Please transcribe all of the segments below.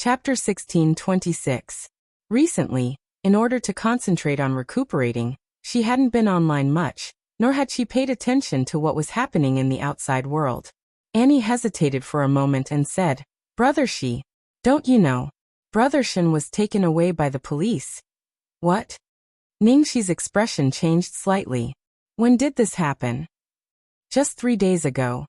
Chapter 1626. Recently, in order to concentrate on recuperating, she hadn't been online much, nor had she paid attention to what was happening in the outside world. Annie hesitated for a moment and said, "Brother Shi, don't you know? Brother Shen was taken away by the police." "What?" Ningxi's expression changed slightly. "When did this happen?" "Just 3 days ago."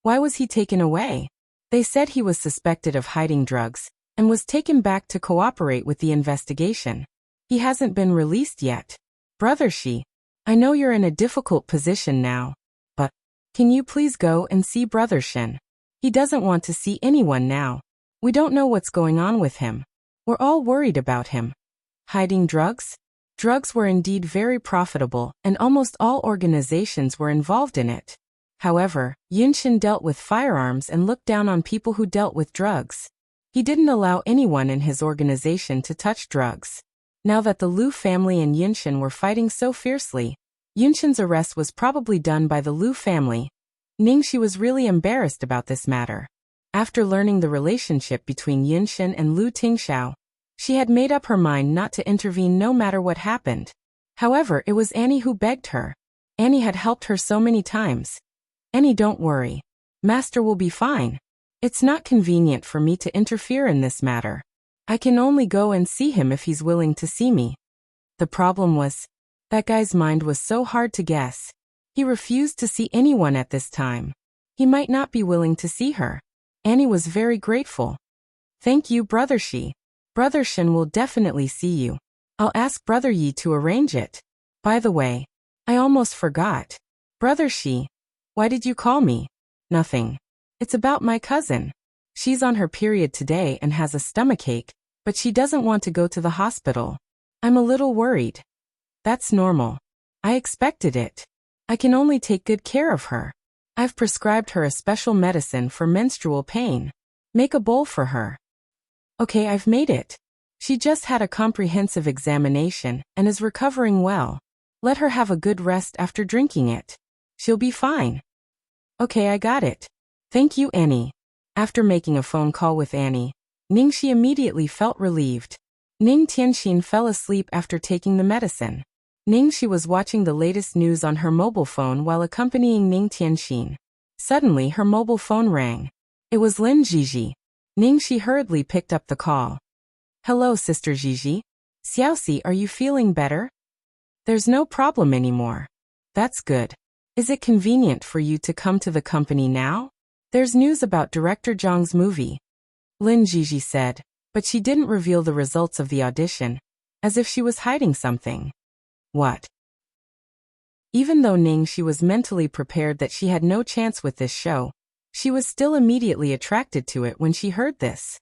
"Why was he taken away?" "They said he was suspected of hiding drugs, and was taken back to cooperate with the investigation. He hasn't been released yet." "Brother Shi, I know you're in a difficult position now, but can you please go and see Brother Shen? He doesn't want to see anyone now. We don't know what's going on with him. We're all worried about him." Hiding drugs? Drugs were indeed very profitable, and almost all organizations were involved in it. However, Yunshin dealt with firearms and looked down on people who dealt with drugs. He didn't allow anyone in his organization to touch drugs. Now that the Liu family and Yunshin were fighting so fiercely, Yunshin's arrest was probably done by the Liu family. Ningxi was really embarrassed about this matter. After learning the relationship between Yunshin and Liu Tingxiao, she had made up her mind not to intervene no matter what happened. However, it was Annie who begged her. Annie had helped her so many times. "Annie, don't worry. Master will be fine. It's not convenient for me to interfere in this matter. I can only go and see him if he's willing to see me." The problem was, that guy's mind was so hard to guess. He refused to see anyone at this time. He might not be willing to see her. Annie was very grateful. "Thank you, Brother Shi. Brother Shen will definitely see you. I'll ask Brother Yi to arrange it. By the way, I almost forgot. Brother Shi, why did you call me?" "Nothing. It's about my cousin. She's on her period today and has a stomachache, but she doesn't want to go to the hospital. I'm a little worried." "That's normal. I expected it. I can only take good care of her. I've prescribed her a special medicine for menstrual pain. Make a bowl for her." "Okay, I've made it. She just had a comprehensive examination and is recovering well. Let her have a good rest after drinking it. She'll be fine." "Okay, I got it. Thank you, Annie." After making a phone call with Annie, Ningxi immediately felt relieved. Ning Tianxin fell asleep after taking the medicine. Ningxi was watching the latest news on her mobile phone while accompanying Ning Tianxin. Suddenly her mobile phone rang. It was Lin Jiji. Ningxi hurriedly picked up the call. "Hello, Sister Jiji. Xiaoxi, are you feeling better?" "There's no problem anymore." "That's good. Is it convenient for you to come to the company now? There's news about Director Zhang's movie." Lin Jiji said, but she didn't reveal the results of the audition, as if she was hiding something. "What?" Even though Ningxi was mentally prepared that she had no chance with this show, she was still immediately attracted to it when she heard this.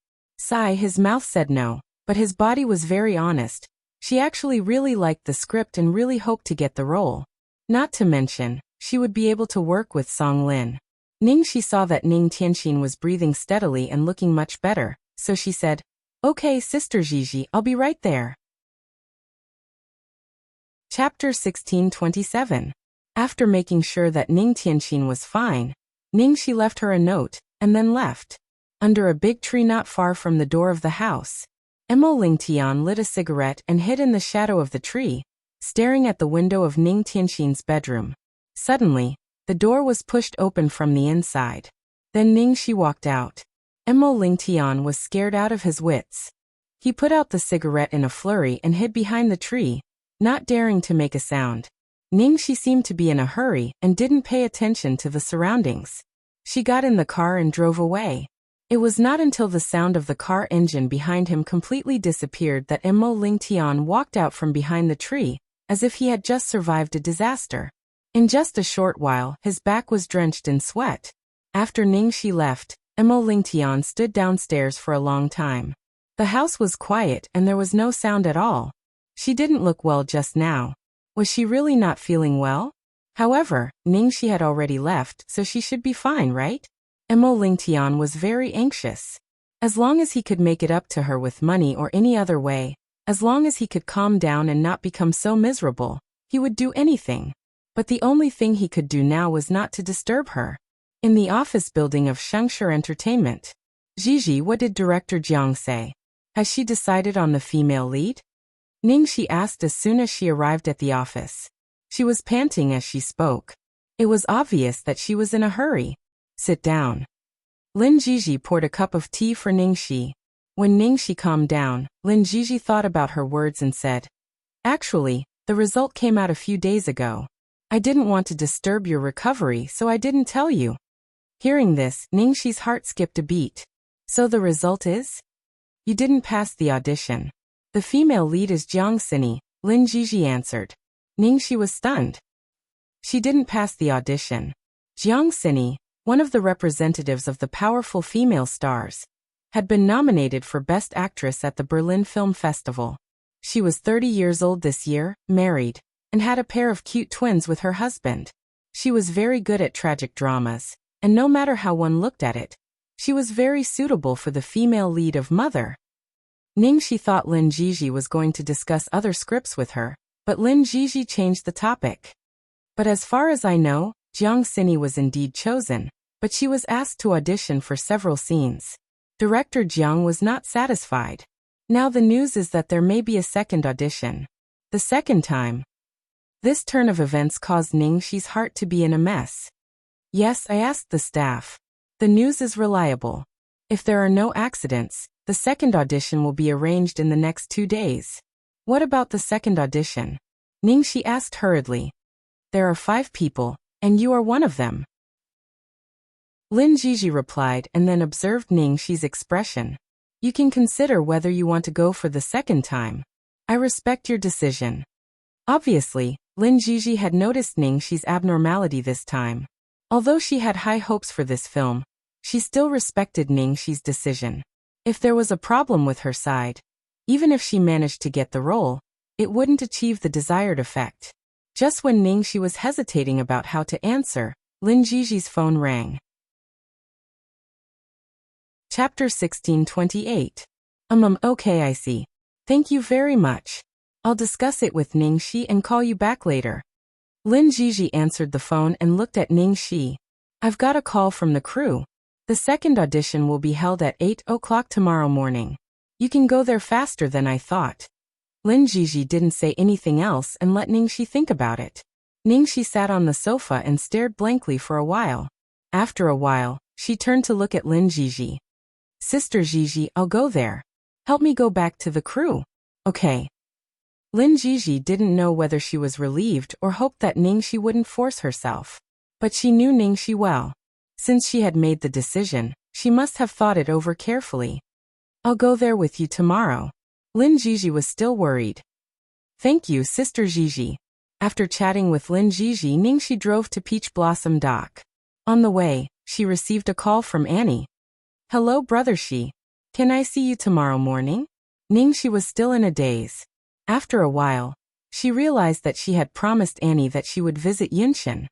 His mouth said no, but his body was very honest. She actually really liked the script and really hoped to get the role. Not to mention, she would be able to work with Song Lin. Ningxi saw that Ning Tianxin was breathing steadily and looking much better, so she said, "Okay, Sister Jiji, I'll be right there." Chapter 1627. After making sure that Ning Tianxin was fine, Ningxi left her a note, and then left. Under a big tree not far from the door of the house, Emo Lingtian lit a cigarette and hid in the shadow of the tree, staring at the window of Ning Tianxin's bedroom. Suddenly, the door was pushed open from the inside. Then Ningxi walked out. Emo Lingtian was scared out of his wits. He put out the cigarette in a flurry and hid behind the tree, not daring to make a sound. Ningxi seemed to be in a hurry and didn't pay attention to the surroundings. She got in the car and drove away. It was not until the sound of the car engine behind him completely disappeared that Emo Lingtian walked out from behind the tree, as if he had just survived a disaster. In just a short while, his back was drenched in sweat. After Ningxi left, Emo Lingtian stood downstairs for a long time. The house was quiet and there was no sound at all. She didn't look well just now. Was she really not feeling well? However, Ningxi had already left, so she should be fine, right? Emo Lingtian was very anxious. As long as he could make it up to her with money or any other way, as long as he could calm down and not become so miserable, he would do anything. But the only thing he could do now was not to disturb her. In the office building of Shengshi Entertainment, Gigi, what did director Jiang say? Has she decided on the female lead? Ningxi asked as soon as she arrived at the office. She was panting as she spoke. It was obvious that she was in a hurry. Sit down. Lin Gigi poured a cup of tea for Ningxi. When Ningxi calmed down, Lin Gigi thought about her words and said, "Actually, the result came out a few days ago. I didn't want to disturb your recovery, so I didn't tell you." Hearing this, Ningxi's heart skipped a beat. So the result is? You didn't pass the audition. The female lead is Jiang Xini, Lin Gigi answered. Ningxi was stunned. She didn't pass the audition. Jiang Xini, one of the representatives of the powerful female stars, had been nominated for Best Actress at the Berlin Film Festival. She was 30 years old this year, married, and had a pair of cute twins with her husband. She was very good at tragic dramas, and no matter how one looked at it, she was very suitable for the female lead of Mother. Ningxi thought Lin Gigi was going to discuss other scripts with her, but Lin Gigi changed the topic. But as far as I know, Jiang Xini was indeed chosen, but she was asked to audition for several scenes. Director Jiang was not satisfied. Now the news is that there may be a second audition. The second time. This turn of events caused Ningxi's heart to be in a mess. Yes, I asked the staff. The news is reliable. If there are no accidents, the second audition will be arranged in the next 2 days. What about the second audition? Ningxi asked hurriedly. There are 5 people, and you are one of them. Lin Gigi replied and then observed Ningxi's expression. You can consider whether you want to go for the second time. I respect your decision. Obviously, Lin Gigi had noticed Ningxi's abnormality this time. Although she had high hopes for this film, she still respected Ningxi's decision. If there was a problem with her side, even if she managed to get the role, it wouldn't achieve the desired effect. Just when Ningxi was hesitating about how to answer, Lin Gigi's phone rang. Chapter 1628. Okay, I see. Thank you very much. I'll discuss it with Ningxi and call you back later. Lin Gigi answered the phone and looked at Ningxi. I've got a call from the crew. The second audition will be held at 8 o'clock tomorrow morning. You can go there faster than I thought. Lin Gigi didn't say anything else and let Ningxi think about it. Ningxi sat on the sofa and stared blankly for a while. After a while, she turned to look at Lin Gigi. Sister Gigi, I'll go there. Help me go back to the crew. Okay. Lin Gigi didn't know whether she was relieved or hoped that Ningxi wouldn't force herself. But she knew Ningxi well. Since she had made the decision, she must have thought it over carefully. I'll go there with you tomorrow. Lin Gigi was still worried. Thank you, Sister Gigi. After chatting with Lin Gigi, Ningxi drove to Peach Blossom Dock. On the way, she received a call from Annie. Hello, Brother Shi. Can I see you tomorrow morning? Ningxi was still in a daze. After a while, she realized that she had promised Annie that she would visit Yunshan.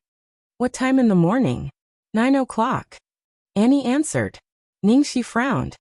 What time in the morning? 9 o'clock. Annie answered. Ningxi frowned.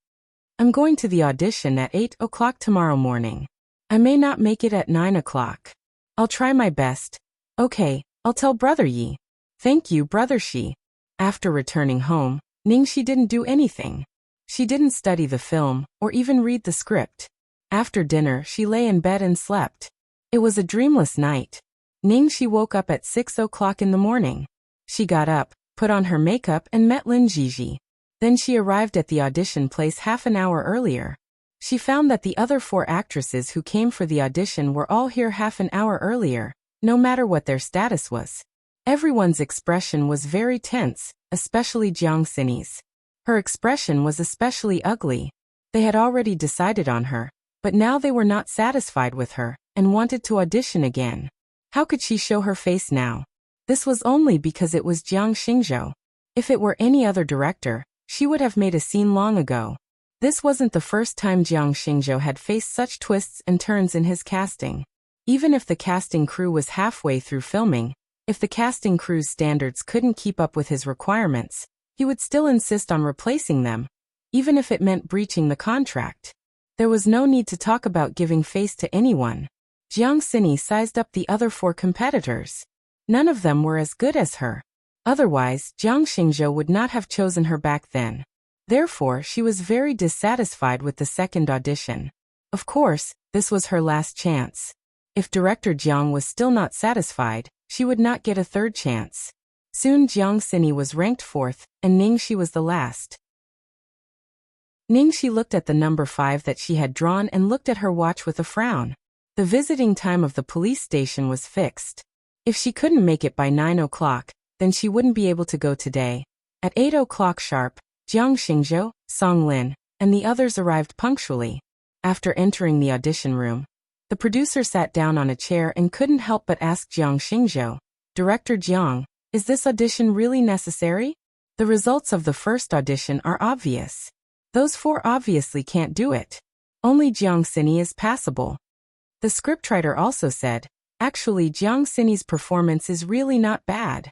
I'm going to the audition at 8 o'clock tomorrow morning. I may not make it at 9 o'clock. I'll try my best. Okay, I'll tell Brother Yi. Thank you, Brother Shi. After returning home, Ningxi didn't do anything. She didn't study the film, or even read the script. After dinner, she lay in bed and slept. It was a dreamless night. Ningxi woke up at 6 o'clock in the morning. She got up, put on her makeup and met Lin Gigi. Then she arrived at the audition place half an hour earlier. She found that the other 4 actresses who came for the audition were all here half an hour earlier, no matter what their status was. Everyone's expression was very tense, especially Jiang Xini's. Her expression was especially ugly. They had already decided on her, but now they were not satisfied with her, and wanted to audition again. How could she show her face now? This was only because it was Jiang Xingzhou. If it were any other director, she would have made a scene long ago. This wasn't the first time Jiang Xingzhou had faced such twists and turns in his casting. Even if the casting crew was halfway through filming, if the casting crew's standards couldn't keep up with his requirements, he would still insist on replacing them, even if it meant breaching the contract. There was no need to talk about giving face to anyone. Jiang Xini sized up the other 4 competitors. None of them were as good as her. Otherwise, Jiang Xingzhou would not have chosen her back then. Therefore, she was very dissatisfied with the second audition. Of course, this was her last chance. If Director Jiang was still not satisfied, she would not get a third chance. Soon Jiang Xini was ranked 4th, and Ningxi was the last. Ningxi looked at the number 5 that she had drawn and looked at her watch with a frown. The visiting time of the police station was fixed. If she couldn't make it by 9 o'clock, then she wouldn't be able to go today. At 8 o'clock sharp, Jiang Xingzhou, Song Lin, and the others arrived punctually. After entering the audition room, the producer sat down on a chair and couldn't help but ask Jiang Xingzhou, "Director Jiang, is this audition really necessary? The results of the first audition are obvious. Those 4 obviously can't do it. Only Jiang Xini is passable." The scriptwriter also said, "Actually, Jiang Xini's performance is really not bad."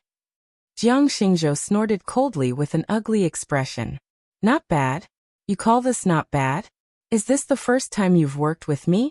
Jiang Xingzhou snorted coldly with an ugly expression. "Not bad? You call this not bad? Is this the first time you've worked with me?"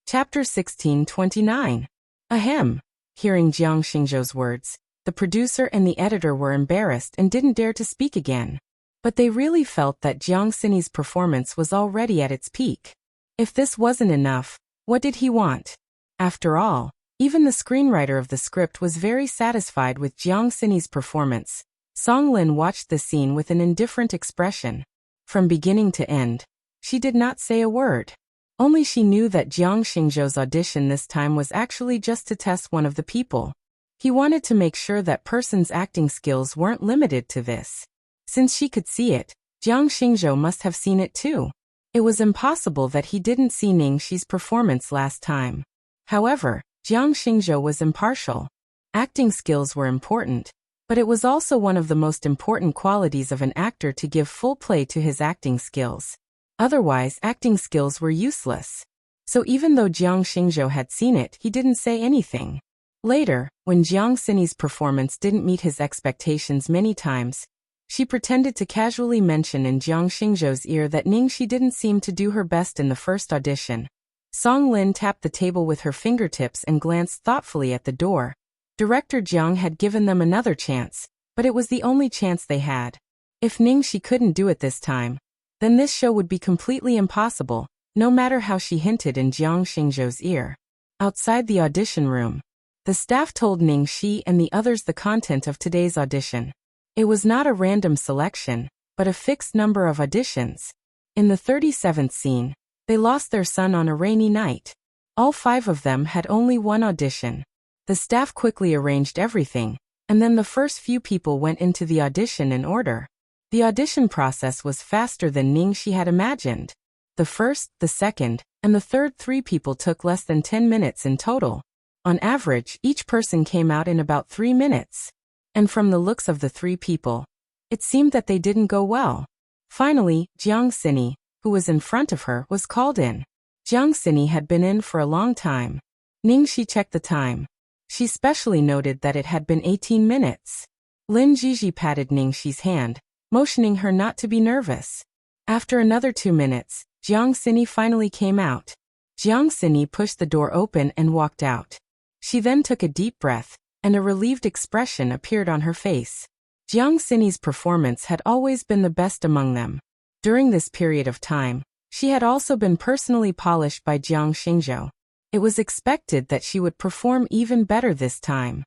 Chapter 1629. Ahem. Hearing Jiang Xingzhou's words, the producer and the editor were embarrassed and didn't dare to speak again. But they really felt that Jiang Xini's performance was already at its peak. If this wasn't enough, what did he want? After all, even the screenwriter of the script was very satisfied with Jiang Xini's performance. Song Lin watched the scene with an indifferent expression. From beginning to end, she did not say a word. Only she knew that Jiang Xingzhou's audition this time was actually just to test one of the people. He wanted to make sure that person's acting skills weren't limited to this. Since she could see it, Jiang Xingzhou must have seen it too. It was impossible that he didn't see Ningxi's performance last time. However, Jiang Xingzhou was impartial. Acting skills were important, but it was also one of the most important qualities of an actor to give full play to his acting skills. Otherwise, acting skills were useless. So even though Jiang Xingzhou had seen it, he didn't say anything. Later, when Jiang Xini's performance didn't meet his expectations many times, she pretended to casually mention in Jiang Xingzhou's ear that Ningxi didn't seem to do her best in the first audition. Song Lin tapped the table with her fingertips and glanced thoughtfully at the door. Director Jiang had given them another chance, but it was the only chance they had. If Ningxi couldn't do it this time, then this show would be completely impossible, no matter how she hinted in Jiang Xingzhou's ear. Outside the audition room, the staff told Ningxi and the others the content of today's audition. It was not a random selection, but a fixed number of auditions. In the 37th scene, they lost their son on a rainy night. All 5 of them had only one audition. The staff quickly arranged everything, and then the first few people went into the audition in order. The audition process was faster than Ningxi had imagined. The first, the second, and the third 3 people took less than 10 minutes in total. On average, each person came out in about 3 minutes. And from the looks of the 3 people, it seemed that they didn't go well. Finally, Jiang Xini, who was in front of her, was called in. Jiang Xini had been in for a long time. Ningxi checked the time. She specially noted that it had been 18 minutes. Lin Jiji patted Ningxi's hand, motioning her not to be nervous. After another 2 minutes, Jiang Xini finally came out. Jiang Xini pushed the door open and walked out. She then took a deep breath, and a relieved expression appeared on her face. Jiang Xini's performance had always been the best among them. During this period of time, she had also been personally polished by Jiang Xingzhou. It was expected that she would perform even better this time.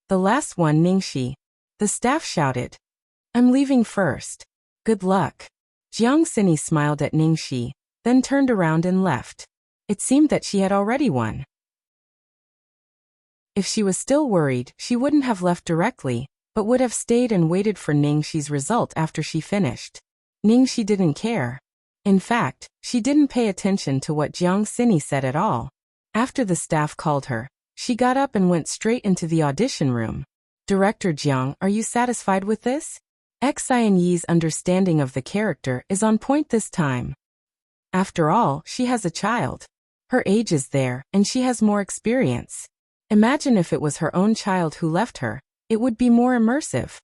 The last one, Ningxi. The staff shouted. "I'm leaving first. Good luck." Jiang Xini smiled at Ningxi, then turned around and left. It seemed that she had already won. If she was still worried, she wouldn't have left directly, but would have stayed and waited for Ningxi's result after she finished. Ningxi didn't care. In fact, she didn't pay attention to what Jiang Xini said at all. After the staff called her, she got up and went straight into the audition room. "Director Jiang, are you satisfied with this? Xian Yi's understanding of the character is on point this time. After all, she has a child. Her age is there, and she has more experience. Imagine if it was her own child who left her, it would be more immersive."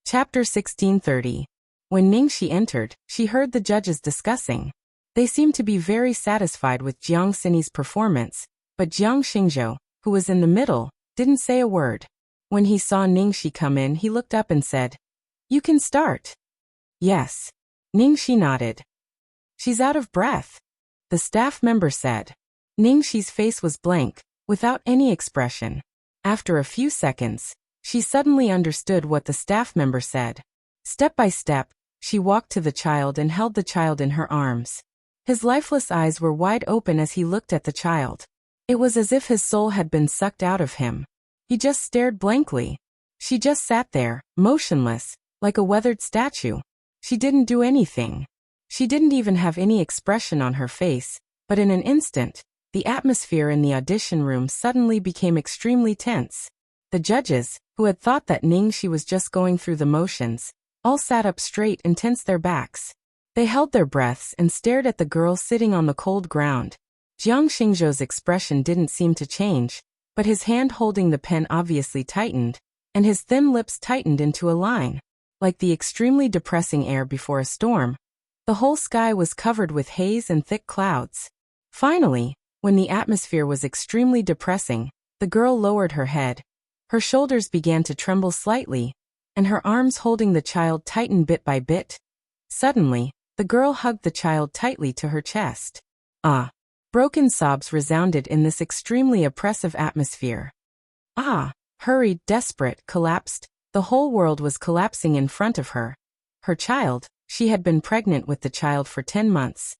Chapter 1630. When Ningxi entered, she heard the judges discussing. They seemed to be very satisfied with Jiang Xini's performance, but Jiang Xingzhou, who was in the middle, didn't say a word. When he saw Ningxi come in, he looked up and said, "You can start." "Yes." Ningxi nodded. "She's out of breath," the staff member said. Ningxi's face was blank, without any expression. After a few seconds, she suddenly understood what the staff member said. Step by step, she walked to the child and held the child in her arms. His lifeless eyes were wide open as he looked at the child. It was as if his soul had been sucked out of him. He just stared blankly. She just sat there, motionless, like a weathered statue. She didn't do anything. She didn't even have any expression on her face, but in an instant, the atmosphere in the audition room suddenly became extremely tense. The judges, who had thought that Ningxi was just going through the motions, all sat up straight and tensed their backs. They held their breaths and stared at the girl sitting on the cold ground. Jiang Xingzhou's expression didn't seem to change, but his hand holding the pen obviously tightened, and his thin lips tightened into a line. Like the extremely depressing air before a storm, the whole sky was covered with haze and thick clouds. Finally, when the atmosphere was extremely depressing, the girl lowered her head. Her shoulders began to tremble slightly, and her arms holding the child tightened bit by bit. Suddenly, the girl hugged the child tightly to her chest. Ah! Broken sobs resounded in this extremely oppressive atmosphere. Ah! Hurried, desperate, collapsed. The whole world was collapsing in front of her. Her child, she had been pregnant with the child for 10 months.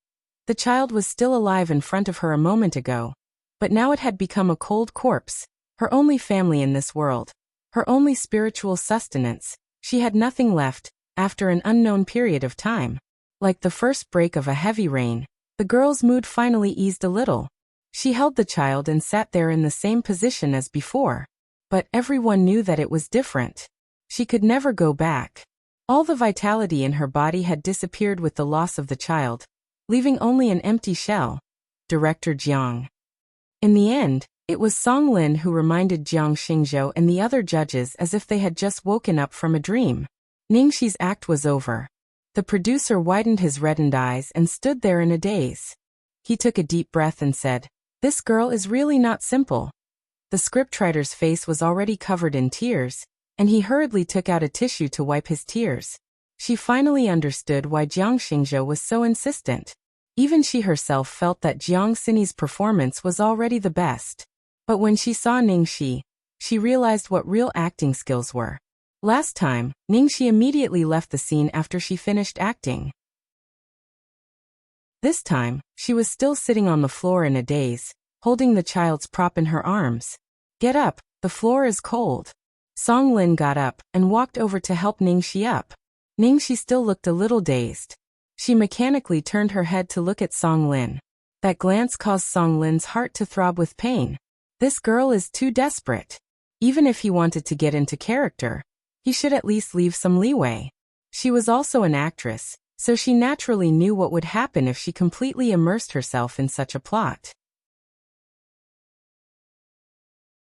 The child was still alive in front of her a moment ago, but now it had become a cold corpse, her only family in this world, her only spiritual sustenance. She had nothing left, after an unknown period of time. Like the first break of a heavy rain, the girl's mood finally eased a little. She held the child and sat there in the same position as before. But everyone knew that it was different. She could never go back. All the vitality in her body had disappeared with the loss of the child, leaving only an empty shell. Director Jiang. In the end, it was Song Lin who reminded Jiang Xingzhou and the other judges as if they had just woken up from a dream. Ningxi's act was over. The producer widened his reddened eyes and stood there in a daze. He took a deep breath and said, "This girl is really not simple." The scriptwriter's face was already covered in tears, and he hurriedly took out a tissue to wipe his tears. She finally understood why Jiang Xingzhou was so insistent. Even she herself felt that Jiang Xini's performance was already the best. But when she saw Ningxi, she realized what real acting skills were. Last time, Ningxi immediately left the scene after she finished acting. This time, she was still sitting on the floor in a daze, holding the child's prop in her arms. "Get up, the floor is cold." Song Lin got up and walked over to help Ningxi up. Ningxi still looked a little dazed. She mechanically turned her head to look at Song Lin. That glance caused Song Lin's heart to throb with pain. This girl is too desperate. Even if he wanted to get into character, he should at least leave some leeway. She was also an actress, so she naturally knew what would happen if she completely immersed herself in such a plot.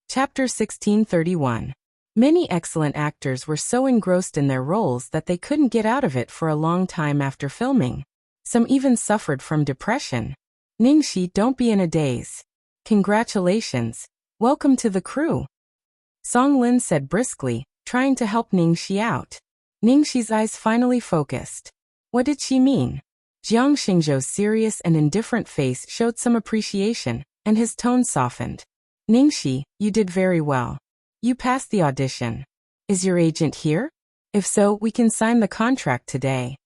Chapter 1631. Many excellent actors were so engrossed in their roles that they couldn't get out of it for a long time after filming. Some even suffered from depression. Ningxi, don't be in a daze. Congratulations. Welcome to the crew. Song Lin said briskly, trying to help Ningxi out. Ningxi's eyes finally focused. What did she mean? Jiang Xingzhou's serious and indifferent face showed some appreciation, and his tone softened. Ningxi, you did very well. You passed the audition. Is your agent here? If so, we can sign the contract today.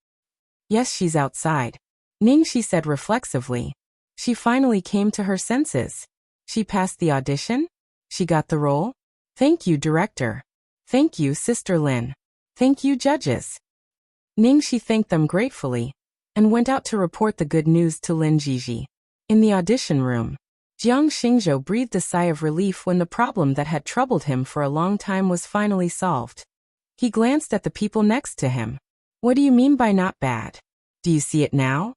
Yes, she's outside. Ningxi said reflexively. She finally came to her senses. She passed the audition? She got the role? Thank you, director. Thank you, Sister Lin. Thank you, judges. Ningxi thanked them gratefully, and went out to report the good news to Lin Jiji. In the audition room, Jiang Xingzhou breathed a sigh of relief when the problem that had troubled him for a long time was finally solved. He glanced at the people next to him. What do you mean by not bad? Do you see it now?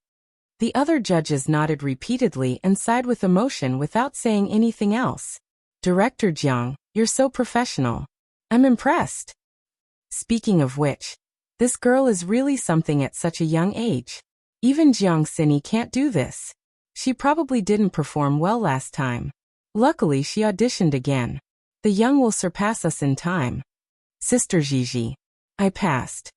The other judges nodded repeatedly and sighed with emotion without saying anything else. Director Jiang, you're so professional. I'm impressed. Speaking of which, this girl is really something at such a young age. Even Jiang Xini can't do this. She probably didn't perform well last time. Luckily, she auditioned again. The young will surpass us in time. Sister Gigi. I passed.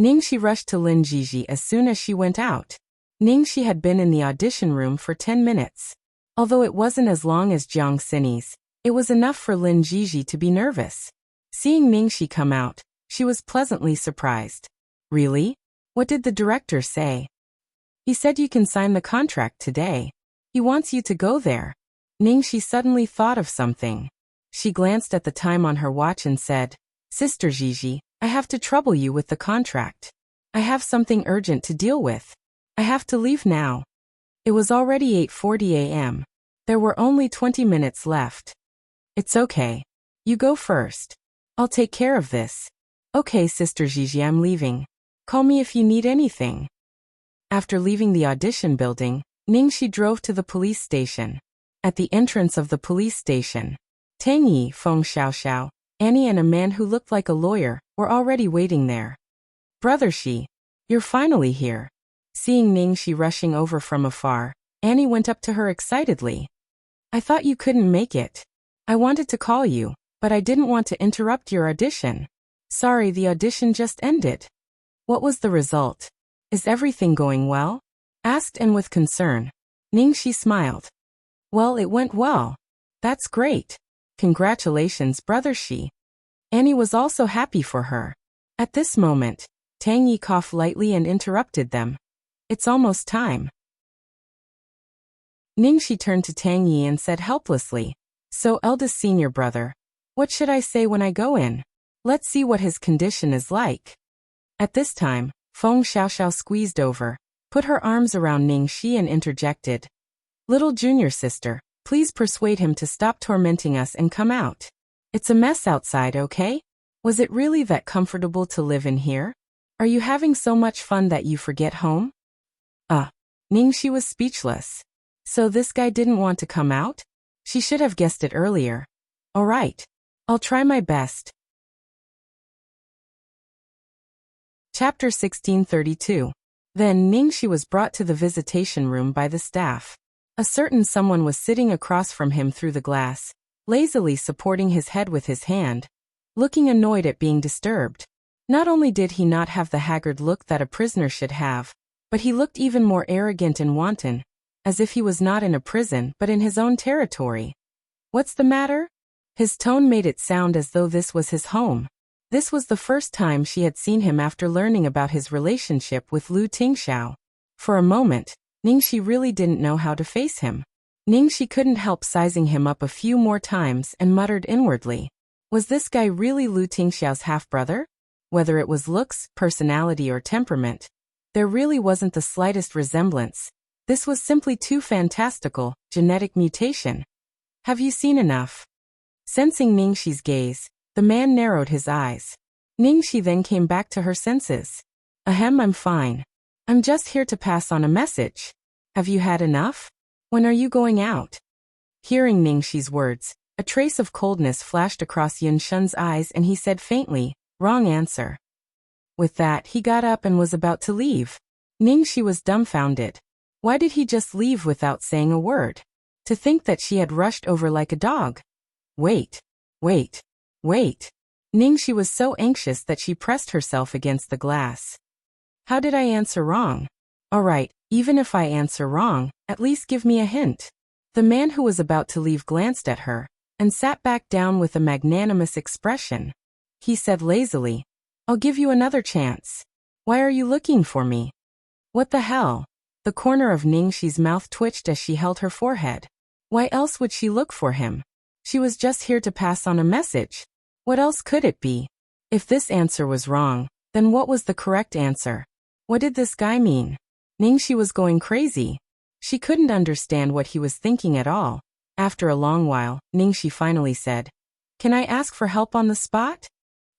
Ningxi rushed to Lin Gigi as soon as she went out. Ningxi had been in the audition room for 10 minutes. Although it wasn't as long as Jiang Xinyi's, it was enough for Lin Gigi to be nervous. Seeing Ningxi come out, she was pleasantly surprised. Really? What did the director say? He said you can sign the contract today. He wants you to go there. Ningxi suddenly thought of something. She glanced at the time on her watch and said, Sister Gigi, I have to trouble you with the contract. I have something urgent to deal with. I have to leave now. It was already 8:40 a.m. There were only 20 minutes left. It's okay. You go first. I'll take care of this. Okay, Sister Gigi, I'm leaving. Call me if you need anything. After leaving the audition building, Ningxi drove to the police station. At the entrance of the police station, Tang Yi, Feng Xiaoxiao, Annie and a man who looked like a lawyer were already waiting there. Brother Shi, you're finally here. Seeing Ningxi rushing over from afar, Annie went up to her excitedly. I thought you couldn't make it. I wanted to call you, but I didn't want to interrupt your audition. Sorry, the audition just ended. What was the result? Is everything going well? Asked and with concern. Ningxi smiled. Well, it went well. That's great. Congratulations, Brother Shi. Annie was also happy for her. At this moment, Tang Yi coughed lightly and interrupted them. It's almost time. Ningxi turned to Tang Yi and said helplessly, So, eldest senior brother, what should I say when I go in? Let's see what his condition is like. At this time, Feng Xiaoxiao squeezed over, put her arms around Ningxi and interjected. Little junior sister, please persuade him to stop tormenting us and come out. It's a mess outside, okay? Was it really that comfortable to live in here? Are you having so much fun that you forget home? Ningxi was speechless. So this guy didn't want to come out? She should have guessed it earlier. All right. I'll try my best. Chapter 1632. Then Ningxi was brought to the visitation room by the staff. A certain someone was sitting across from him through the glass, lazily supporting his head with his hand, looking annoyed at being disturbed. Not only did he not have the haggard look that a prisoner should have, but he looked even more arrogant and wanton, as if he was not in a prison but in his own territory. What's the matter? His tone made it sound as though this was his home. This was the first time she had seen him after learning about his relationship with Lu Tingxiao. For a moment, Ningxi really didn't know how to face him. Ningxi couldn't help sizing him up a few more times and muttered inwardly. Was this guy really Lu Tingxiao's half-brother? Whether it was looks, personality or temperament, there really wasn't the slightest resemblance. This was simply too fantastical, genetic mutation. Have you seen enough? Sensing Ningxi's gaze, the man narrowed his eyes. Ningxi then came back to her senses. Ahem, I'm fine. I'm just here to pass on a message. Have you had enough? When are you going out? Hearing Ningxi's words, a trace of coldness flashed across Yun Shun's eyes and he said faintly, Wrong answer. With that, he got up and was about to leave. Ningxi was dumbfounded. Why did he just leave without saying a word? To think that she had rushed over like a dog. Wait. Ningxi was so anxious that she pressed herself against the glass. How did I answer wrong? All right, even if I answer wrong, at least give me a hint. The man who was about to leave glanced at her, and sat back down with a magnanimous expression. He said lazily, I'll give you another chance. Why are you looking for me? What the hell? The corner of Ningxi's mouth twitched as she held her forehead. Why else would she look for him? She was just here to pass on a message. What else could it be? If this answer was wrong, then what was the correct answer? What did this guy mean? Ningxi was going crazy. She couldn't understand what he was thinking at all. After a long while, Ningxi finally said, Can I ask for help on the spot?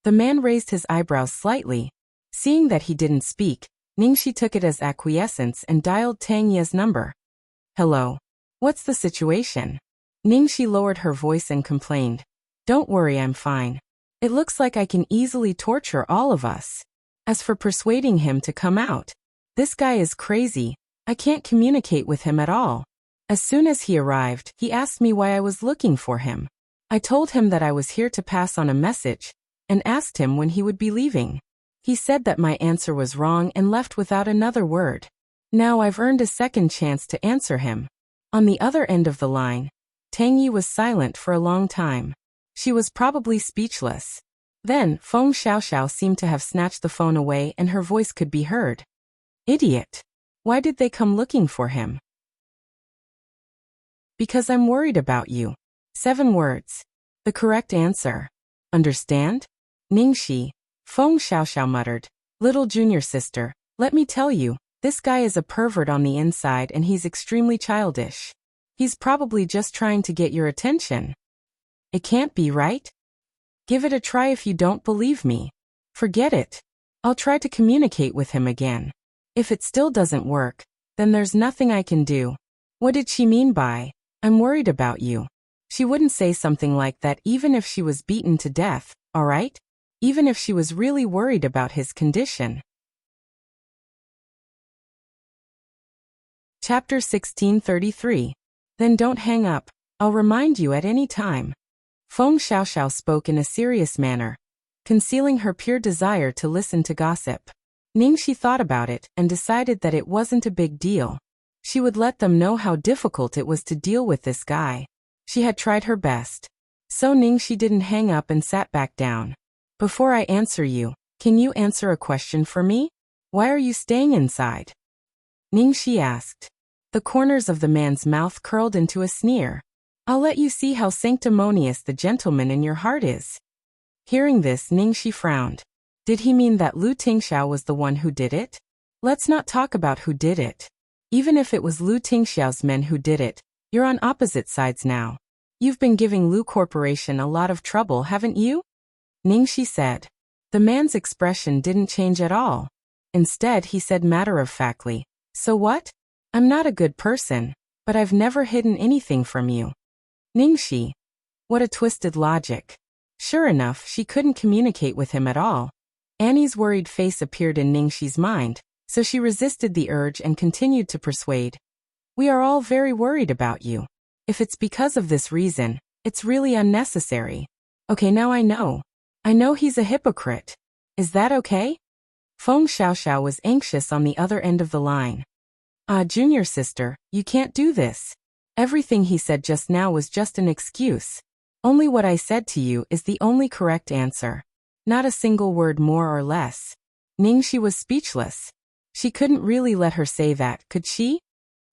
The man raised his eyebrows slightly. Seeing that he didn't speak, Ningxi took it as acquiescence and dialed Tang Ye's number. Hello. What's the situation? Ningxi lowered her voice and complained. Don't worry, I'm fine. It looks like I can easily torture all of us. As for persuading him to come out, this guy is crazy. I can't communicate with him at all. As soon as he arrived, he asked me why I was looking for him. I told him that I was here to pass on a message, and asked him when he would be leaving. He said that my answer was wrong and left without another word. Now I've earned a second chance to answer him. On the other end of the line, Tang Yi was silent for a long time. She was probably speechless. Then, Feng Xiaoxiao seemed to have snatched the phone away and her voice could be heard. Idiot! Why did they come looking for him? Because I'm worried about you. 7 words. The correct answer. Understand? Ningxi. Feng Xiaoxiao muttered. Little junior sister, let me tell you, this guy is a pervert on the inside and he's extremely childish. He's probably just trying to get your attention. It can't be, right? Give it a try if you don't believe me. Forget it. I'll try to communicate with him again. If it still doesn't work, then there's nothing I can do. What did she mean by, I'm worried about you? She wouldn't say something like that even if she was beaten to death, alright? Even if she was really worried about his condition. Chapter 1633. Then don't hang up. I'll remind you at any time. Feng Xiaoxiao spoke in a serious manner, concealing her pure desire to listen to gossip. Ningxi thought about it and decided that it wasn't a big deal. She would let them know how difficult it was to deal with this guy. She had tried her best. So Ningxi didn't hang up and sat back down. Before I answer you, can you answer a question for me? Why are you staying inside? Ningxi asked. The corners of the man's mouth curled into a sneer. I'll let you see how sanctimonious the gentleman in your heart is. Hearing this, Ningxi frowned. Did he mean that Lu Tingxiao was the one who did it? Let's not talk about who did it. Even if it was Lu Tingxiao's men who did it, you're on opposite sides now. You've been giving Lu Corporation a lot of trouble, haven't you? Ningxi said. The man's expression didn't change at all. Instead, he said matter-of-factly, so what? I'm not a good person, but I've never hidden anything from you. Ningxi. What a twisted logic. Sure enough, she couldn't communicate with him at all. Annie's worried face appeared in Ningxi's mind, so she resisted the urge and continued to persuade. We are all very worried about you. If it's because of this reason, it's really unnecessary. Okay, now I know. I know he's a hypocrite. Is that okay? Feng Xiaoxiao was anxious on the other end of the line. Junior sister, you can't do this. Everything he said just now was just an excuse. Only what I said to you is the only correct answer. Not a single word more or less. Ningxi was speechless. She couldn't really let her say that, could she?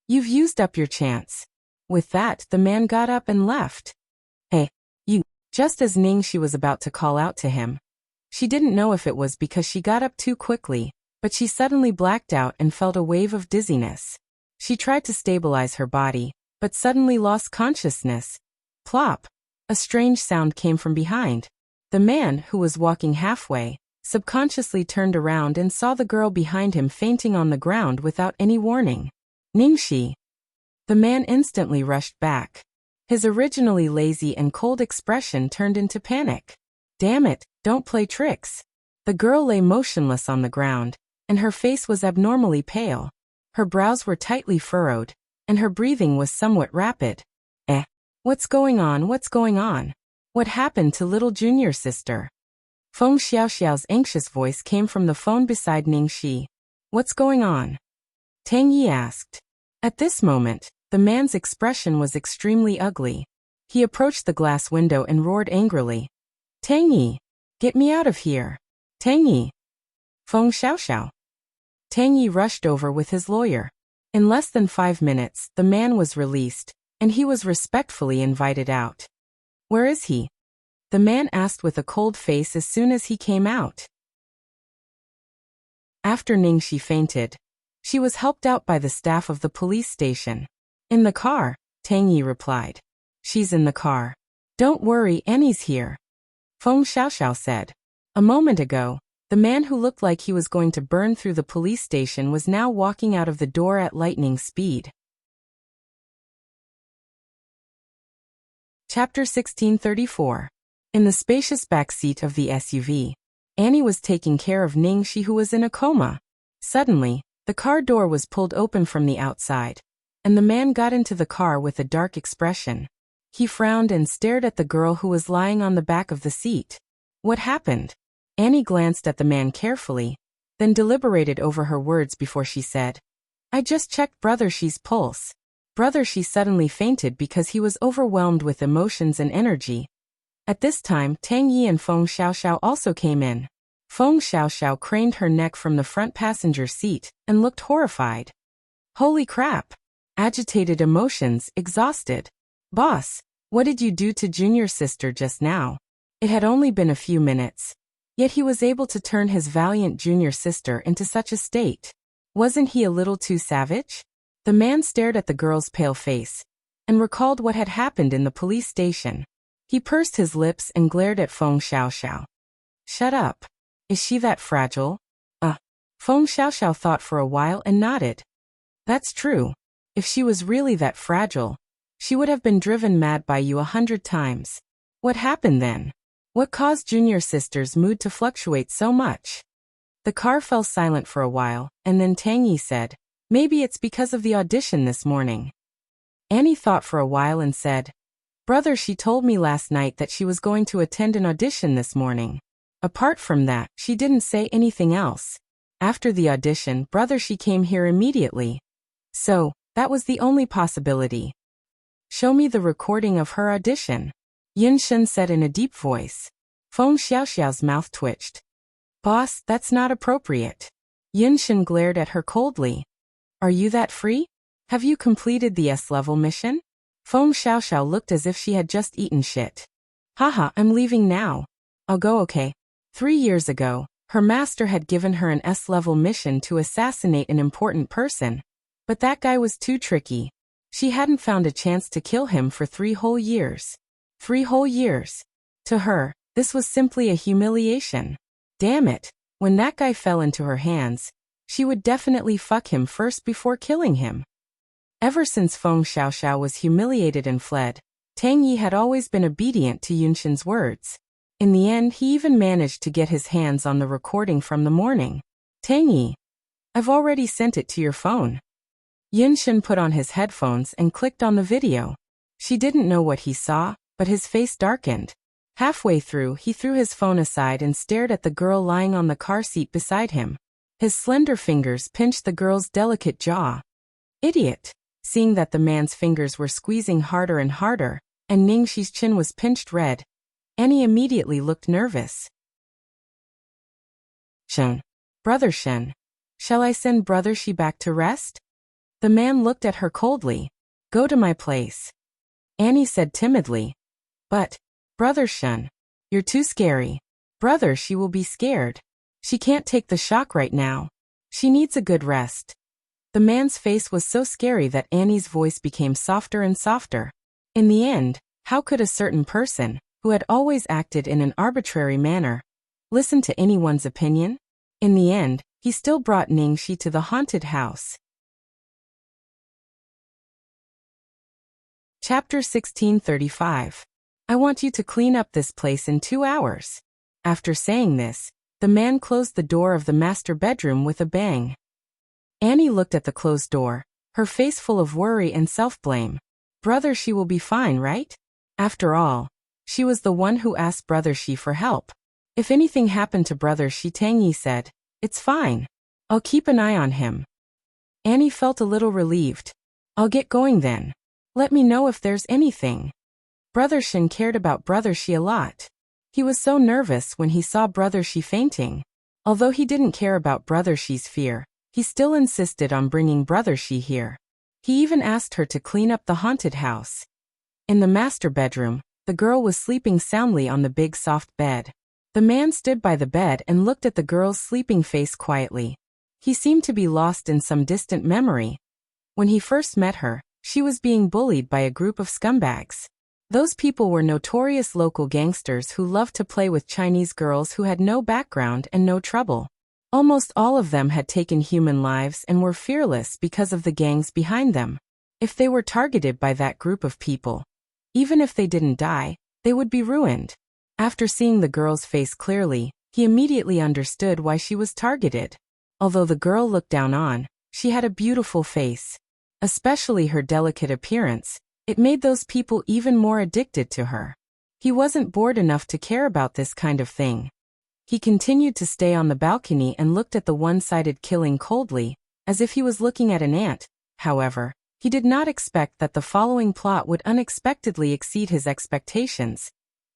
You've used up your chance. With that, the man got up and left. Hey, you. Just as Ningxi was about to call out to him. She didn't know if it was because she got up too quickly, but she suddenly blacked out and felt a wave of dizziness. She tried to stabilize her body, but suddenly lost consciousness. Plop! A strange sound came from behind. The man, who was walking halfway, subconsciously turned around and saw the girl behind him fainting on the ground without any warning. Ningxi. The man instantly rushed back. His originally lazy and cold expression turned into panic. Damn it, don't play tricks. The girl lay motionless on the ground, and her face was abnormally pale. Her brows were tightly furrowed, and her breathing was somewhat rapid. What's going on? What's going on? What happened to little junior sister? Feng Xiaoxiao's anxious voice came from the phone beside Ningxi. What's going on? Tang Yi asked. At this moment, the man's expression was extremely ugly. He approached the glass window and roared angrily. Tang Yi! Get me out of here! Tang Yi! Feng Xiaoxiao! Tang Yi rushed over with his lawyer. In less than 5 minutes, the man was released, and he was respectfully invited out. Where is he? The man asked with a cold face as soon as he came out. After Ningxi fainted, she was helped out by the staff of the police station. In the car, Tang Yi replied. She's in the car. Don't worry, Annie's here. Feng Xiaoxiao said. A moment ago, the man who looked like he was going to burn through the police station was now walking out of the door at lightning speed. Chapter 1634. In the spacious back seat of the SUV, Annie was taking care of Ningxi, who was in a coma. Suddenly, the car door was pulled open from the outside, and the man got into the car with a dark expression. He frowned and stared at the girl who was lying on the back of the seat. What happened? Annie glanced at the man carefully, then deliberated over her words before she said, I just checked Brother Shi's pulse. Brother Shi suddenly fainted because he was overwhelmed with emotions and energy. At this time, Tang Yi and Feng Xiaoxiao also came in. Feng Xiaoxiao craned her neck from the front passenger seat and looked horrified. Holy crap! Agitated emotions, exhausted. Boss, what did you do to Junior sister just now? It had only been a few minutes, yet he was able to turn his valiant junior sister into such a state. Wasn't he a little too savage? The man stared at the girl's pale face and recalled what had happened in the police station. He pursed his lips and glared at Feng Xiaoxiao. Shut up. Is she that fragile? Feng Xiaoxiao thought for a while and nodded. That's true. If she was really that fragile, she would have been driven mad by you 100 times. What happened then? What caused Junior sister's mood to fluctuate so much? The car fell silent for a while, and then Tang Yi said, maybe it's because of the audition this morning. Annie thought for a while and said, Brother, she told me last night that she was going to attend an audition this morning. Apart from that, she didn't say anything else. After the audition, Brother, she came here immediately. So, that was the only possibility. Show me the recording of her audition, Yin Shen said in a deep voice. Feng Xiaoxiao's mouth twitched. Boss, that's not appropriate. Yin Shen glared at her coldly. Are you that free? Have you completed the S-level mission? Feng Xiaoxiao looked as if she had just eaten shit. Haha, I'm leaving now. I'll go, okay. 3 years ago, her master had given her an S-level mission to assassinate an important person. But that guy was too tricky. She hadn't found a chance to kill him for 3 whole years. 3 whole years. To her, this was simply a humiliation. Damn it, when that guy fell into her hands, she would definitely fuck him first before killing him. Ever since Feng Xiaoxiao was humiliated and fled, Tang Yi had always been obedient to Yunshen's words. In the end, he even managed to get his hands on the recording from the morning. Tang Yi, I've already sent it to your phone. Yunshen put on his headphones and clicked on the video. She didn't know what he saw, but his face darkened. Halfway through, he threw his phone aside and stared at the girl lying on the car seat beside him. His slender fingers pinched the girl's delicate jaw. Idiot! Seeing that the man's fingers were squeezing harder and harder, and Ningxi's chin was pinched red, Annie immediately looked nervous. Shen. Brother Shen. Shall I send Brother Shi back to rest? The man looked at her coldly. Go to my place. Annie said timidly. But, Brother Shen, you're too scary. Brother Shi will be scared. She can't take the shock right now. She needs a good rest. The man's face was so scary that Annie's voice became softer and softer. In the end, how could a certain person, who had always acted in an arbitrary manner, listen to anyone's opinion? In the end, he still brought Ningxi to the haunted house. Chapter 1635. I want you to clean up this place in 2 hours. After saying this, the man closed the door of the master bedroom with a bang. Annie looked at the closed door, her face full of worry and self-blame. Brother Shi will be fine, right? After all, she was the one who asked Brother Shi for help. If anything happened to Brother Shi, Tang Yi said, it's fine. I'll keep an eye on him. Annie felt a little relieved. I'll get going then. Let me know if there's anything. Brother Shen cared about Brother Shi a lot. He was so nervous when he saw Brother Shi fainting. Although he didn't care about Brother Shi's fear, he still insisted on bringing Brother Shi here. He even asked her to clean up the haunted house. In the master bedroom, the girl was sleeping soundly on the big soft bed. The man stood by the bed and looked at the girl's sleeping face quietly. He seemed to be lost in some distant memory. When he first met her, she was being bullied by a group of scumbags. Those people were notorious local gangsters who loved to play with Chinese girls who had no background and no trouble. Almost all of them had taken human lives and were fearless because of the gangs behind them. If they were targeted by that group of people, even if they didn't die, they would be ruined. After seeing the girl's face clearly, he immediately understood why she was targeted. Although the girl looked down on, she had a beautiful face. Especially her delicate appearance, It made those people even more addicted to her. He wasn't bored enough to care about this kind of thing. He continued to stay on the balcony and looked at the one-sided killing coldly, as if he was looking at an ant. However, he did not expect that the following plot would unexpectedly exceed his expectations.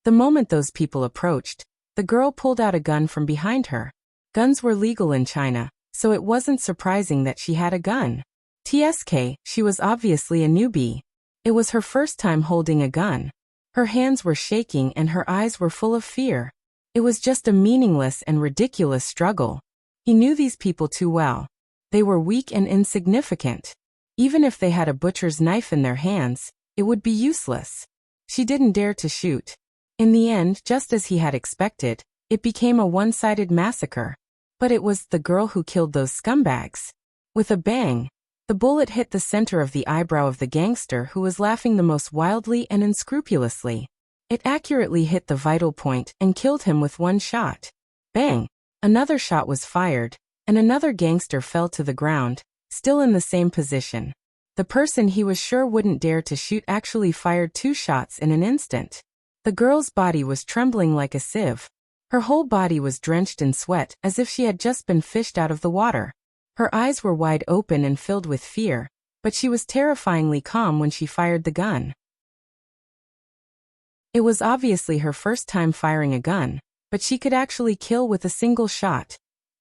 The moment those people approached, the girl pulled out a gun from behind her. Guns were legal in China, so it wasn't surprising that she had a gun. TSK, she was obviously a newbie. It was her first time holding a gun. Her hands were shaking and her eyes were full of fear. It was just a meaningless and ridiculous struggle. He knew these people too well. They were weak and insignificant. Even if they had a butcher's knife in their hands, it would be useless. She didn't dare to shoot. In the end, just as he had expected, it became a one-sided massacre. But it was the girl who killed those scumbags. With a bang, the bullet hit the center of the eyebrow of the gangster who was laughing the most wildly and unscrupulously. It accurately hit the vital point and killed him with one shot. Bang! Another shot was fired, and another gangster fell to the ground, still in the same position. The person he was sure wouldn't dare to shoot actually fired 2 shots in an instant. The girl's body was trembling like a sieve. Her whole body was drenched in sweat as if she had just been fished out of the water. Her eyes were wide open and filled with fear, but she was terrifyingly calm when she fired the gun. It was obviously her first time firing a gun, but she could actually kill with a single shot.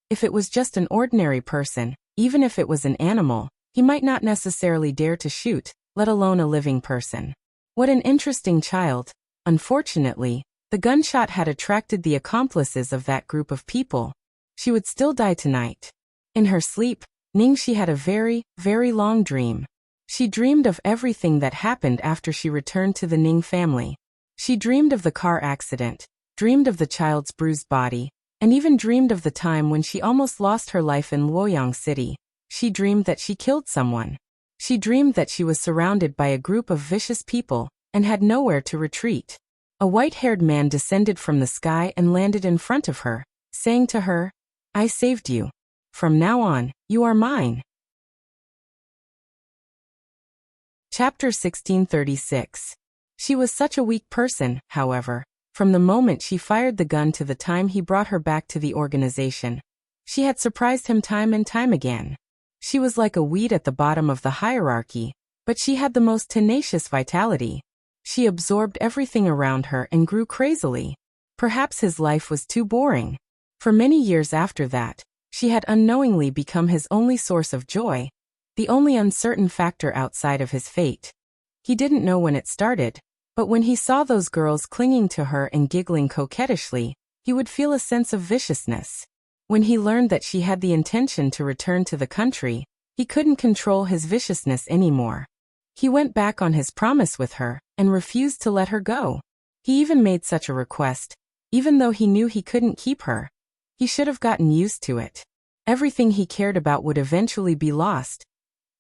If it was just an ordinary person, even if it was an animal, he might not necessarily dare to shoot, let alone a living person. What an interesting child. Unfortunately, the gunshot had attracted the accomplices of that group of people. She would still die tonight. In her sleep, Ningxi had a very, very long dream. She dreamed of everything that happened after she returned to the Ning family. She dreamed of the car accident, dreamed of the child's bruised body, and even dreamed of the time when she almost lost her life in Luoyang City. She dreamed that she killed someone. She dreamed that she was surrounded by a group of vicious people and had nowhere to retreat. A white-haired man descended from the sky and landed in front of her, saying to her, "I saved you. From now on, you are mine." Chapter 1636. She was such a weak person, however, from the moment she fired the gun to the time he brought her back to the organization. She had surprised him time and time again. She was like a weed at the bottom of the hierarchy, but she had the most tenacious vitality. She absorbed everything around her and grew crazily. Perhaps his life was too boring. For many years after that, she had unknowingly become his only source of joy, the only uncertain factor outside of his fate. He didn't know when it started, but when he saw those girls clinging to her and giggling coquettishly, he would feel a sense of viciousness. When he learned that she had the intention to return to the country, he couldn't control his viciousness anymore. He went back on his promise with her and refused to let her go. He even made such a request, even though he knew he couldn't keep her. He should have gotten used to it. Everything he cared about would eventually be lost.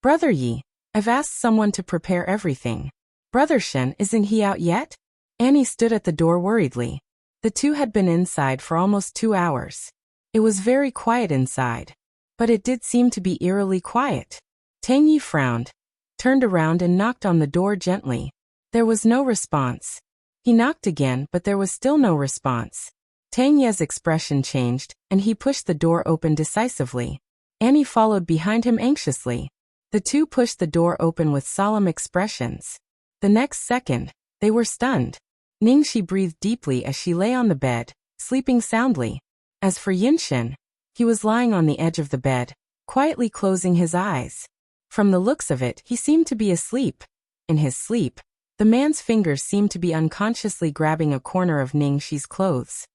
"Brother Yi, I've asked someone to prepare everything. Brother Shen, isn't he out yet?" Annie stood at the door worriedly. The two had been inside for almost 2 hours. It was very quiet inside. But it did seem to be eerily quiet. Tang Yi frowned, turned around and knocked on the door gently. There was no response. He knocked again, but there was still no response. Tang Ye's expression changed, and he pushed the door open decisively. Annie followed behind him anxiously. The two pushed the door open with solemn expressions. The next second, they were stunned. Ningxi breathed deeply as she lay on the bed, sleeping soundly. As for Yinshen, he was lying on the edge of the bed, quietly closing his eyes. From the looks of it, he seemed to be asleep. In his sleep, the man's fingers seemed to be unconsciously grabbing a corner of Ningxi's clothes.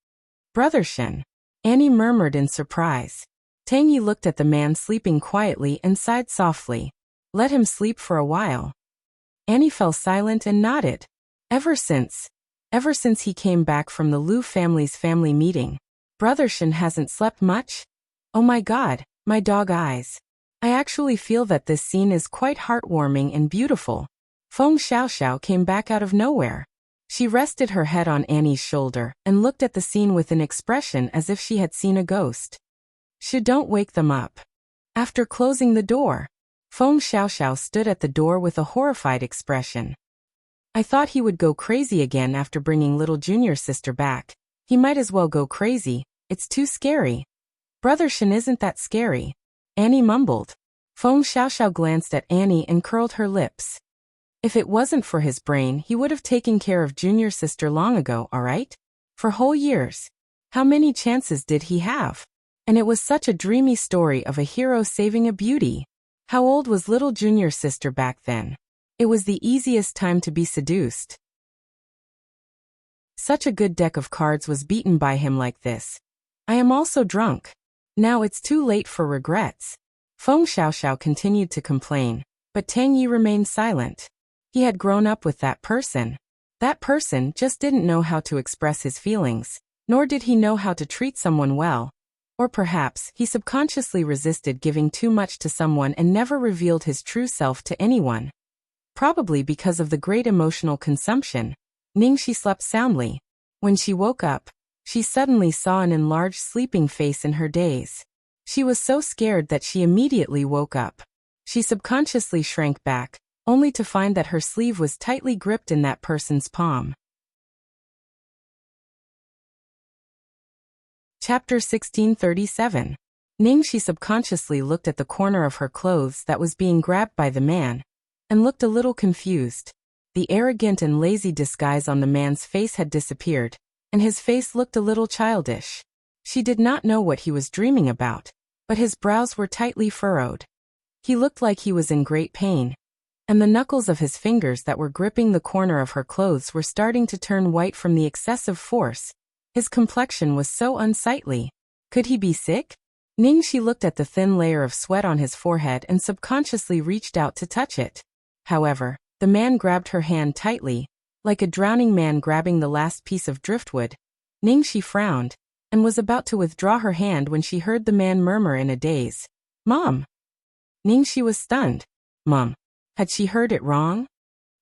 "Brother Shen," Annie murmured in surprise. Tang Yi looked at the man sleeping quietly and sighed softly. "Let him sleep for a while." Annie fell silent and nodded. Ever since he came back from the Liu family's family meeting, Brother Shen hasn't slept much? Oh my god, my dog eyes. I actually feel that this scene is quite heartwarming and beautiful. Feng Xiaoxiao came back out of nowhere. She rested her head on Annie's shoulder and looked at the scene with an expression as if she had seen a ghost. Don't wake them up." After closing the door, Feng Xiaoxiao stood at the door with a horrified expression. I thought he would go crazy again after bringing little junior sister back. He might as well go crazy, it's too scary. Brother Shen isn't that scary. Annie mumbled. Feng Xiaoxiao glanced at Annie and curled her lips. If it wasn't for his brain, he would have taken care of junior sister long ago, alright? For whole years. How many chances did he have? And it was such a dreamy story of a hero saving a beauty. How old was little junior sister back then? It was the easiest time to be seduced. Such a good deck of cards was beaten by him like this. I am also drunk. Now it's too late for regrets. Feng Xiaoxiao continued to complain, but Tang Yi remained silent. He had grown up with that person. That person just didn't know how to express his feelings, nor did he know how to treat someone well. Or perhaps he subconsciously resisted giving too much to someone and never revealed his true self to anyone. Probably because of the great emotional consumption, Ningxi slept soundly. When she woke up, she suddenly saw an enlarged sleeping face in her daze. She was so scared that she immediately woke up. She subconsciously shrank back, only to find that her sleeve was tightly gripped in that person's palm. Chapter 1637. Ningxi subconsciously looked at the corner of her clothes that was being grabbed by the man, and looked a little confused. The arrogant and lazy disguise on the man's face had disappeared, and his face looked a little childish. She did not know what he was dreaming about, but his brows were tightly furrowed. He looked like he was in great pain, and the knuckles of his fingers that were gripping the corner of her clothes were starting to turn white from the excessive force. His complexion was so unsightly. Could he be sick? Ningxi looked at the thin layer of sweat on his forehead and subconsciously reached out to touch it. However, the man grabbed her hand tightly, like a drowning man grabbing the last piece of driftwood. Ningxi frowned, and was about to withdraw her hand when she heard the man murmur in a daze, "Mom!" Ningxi was stunned. Mom. Had she heard it wrong?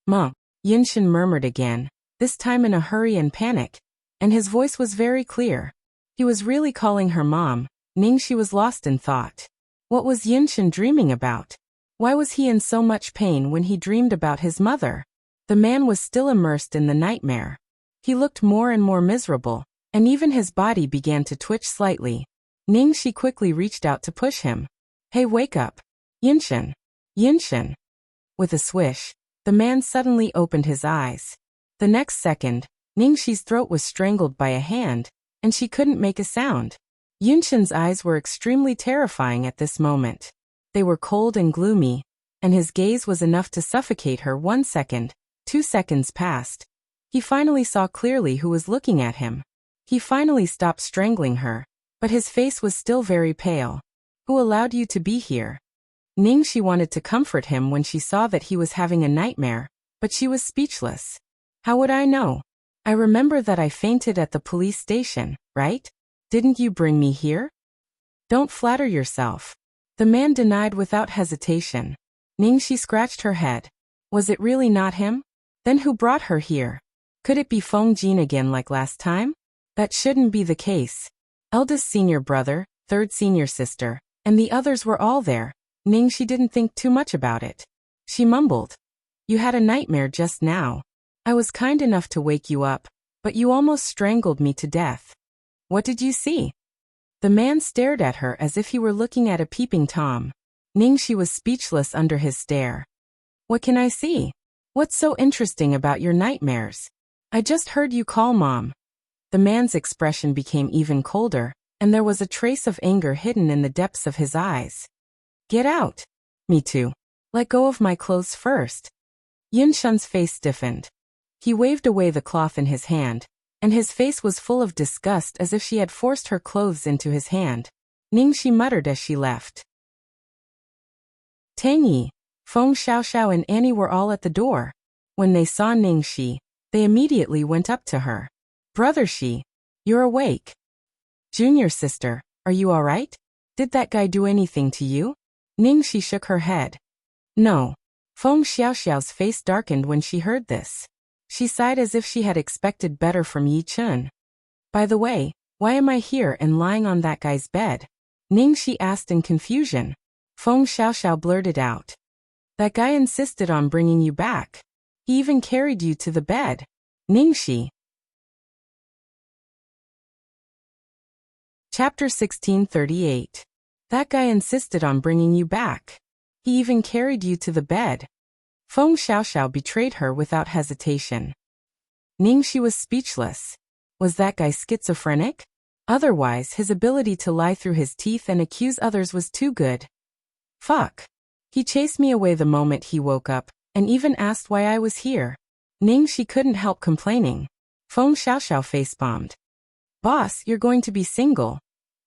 Mom. Yinshin murmured again, this time in a hurry and panic, and his voice was very clear. He was really calling her mom. Ningxi was lost in thought. What was Yinshin dreaming about? Why was he in so much pain when he dreamed about his mother? The man was still immersed in the nightmare. He looked more and more miserable, and even his body began to twitch slightly. Ningxi quickly reached out to push him. Hey, wake up. Yinshin. Yinshin. With a swish, the man suddenly opened his eyes. The next second, Ningxi's throat was strangled by a hand, and she couldn't make a sound. Yinshin's eyes were extremely terrifying at this moment. They were cold and gloomy, and his gaze was enough to suffocate her. 1 second, 2 seconds passed. He finally saw clearly who was looking at him. He finally stopped strangling her, but his face was still very pale. Who allowed you to be here? Ningxi wanted to comfort him when she saw that he was having a nightmare, but she was speechless. How would I know? I remember that I fainted at the police station, right? Didn't you bring me here? Don't flatter yourself. The man denied without hesitation. Ningxi scratched her head. Was it really not him? Then who brought her here? Could it be Feng Jin again like last time? That shouldn't be the case. Eldest senior brother, third senior sister, and the others were all there. Ningxi didn't think too much about it. She mumbled. You had a nightmare just now. I was kind enough to wake you up, but you almost strangled me to death. What did you see? The man stared at her as if he were looking at a peeping Tom. Ningxi was speechless under his stare. What can I see? What's so interesting about your nightmares? I just heard you call Mom. The man's expression became even colder, and there was a trace of anger hidden in the depths of his eyes. Get out. Me too. Let go of my clothes first. Yinshin's face stiffened. He waved away the cloth in his hand, and his face was full of disgust as if she had forced her clothes into his hand. Ningxi muttered as she left. Tang Yi, Feng Xiaoxiao and Annie were all at the door. When they saw Ningxi, they immediately went up to her. Brother Shi, you're awake. Junior sister, are you all right? Did that guy do anything to you? Ningxi shook her head. No. Feng Xiaoxiao's face darkened when she heard this. She sighed as if she had expected better from Yi Chun. By the way, why am I here and lying on that guy's bed? Ningxi asked in confusion. Feng Xiaoxiao blurted out. That guy insisted on bringing you back. He even carried you to the bed. Ningxi. Chapter 1638. That guy insisted on bringing you back. He even carried you to the bed. Feng Xiaoxiao betrayed her without hesitation. Ningxi was speechless. Was that guy schizophrenic? Otherwise, his ability to lie through his teeth and accuse others was too good. Fuck. He chased me away the moment he woke up, and even asked why I was here. Ningxi couldn't help complaining. Feng Xiaoxiao face-bombed. Boss, you're going to be single.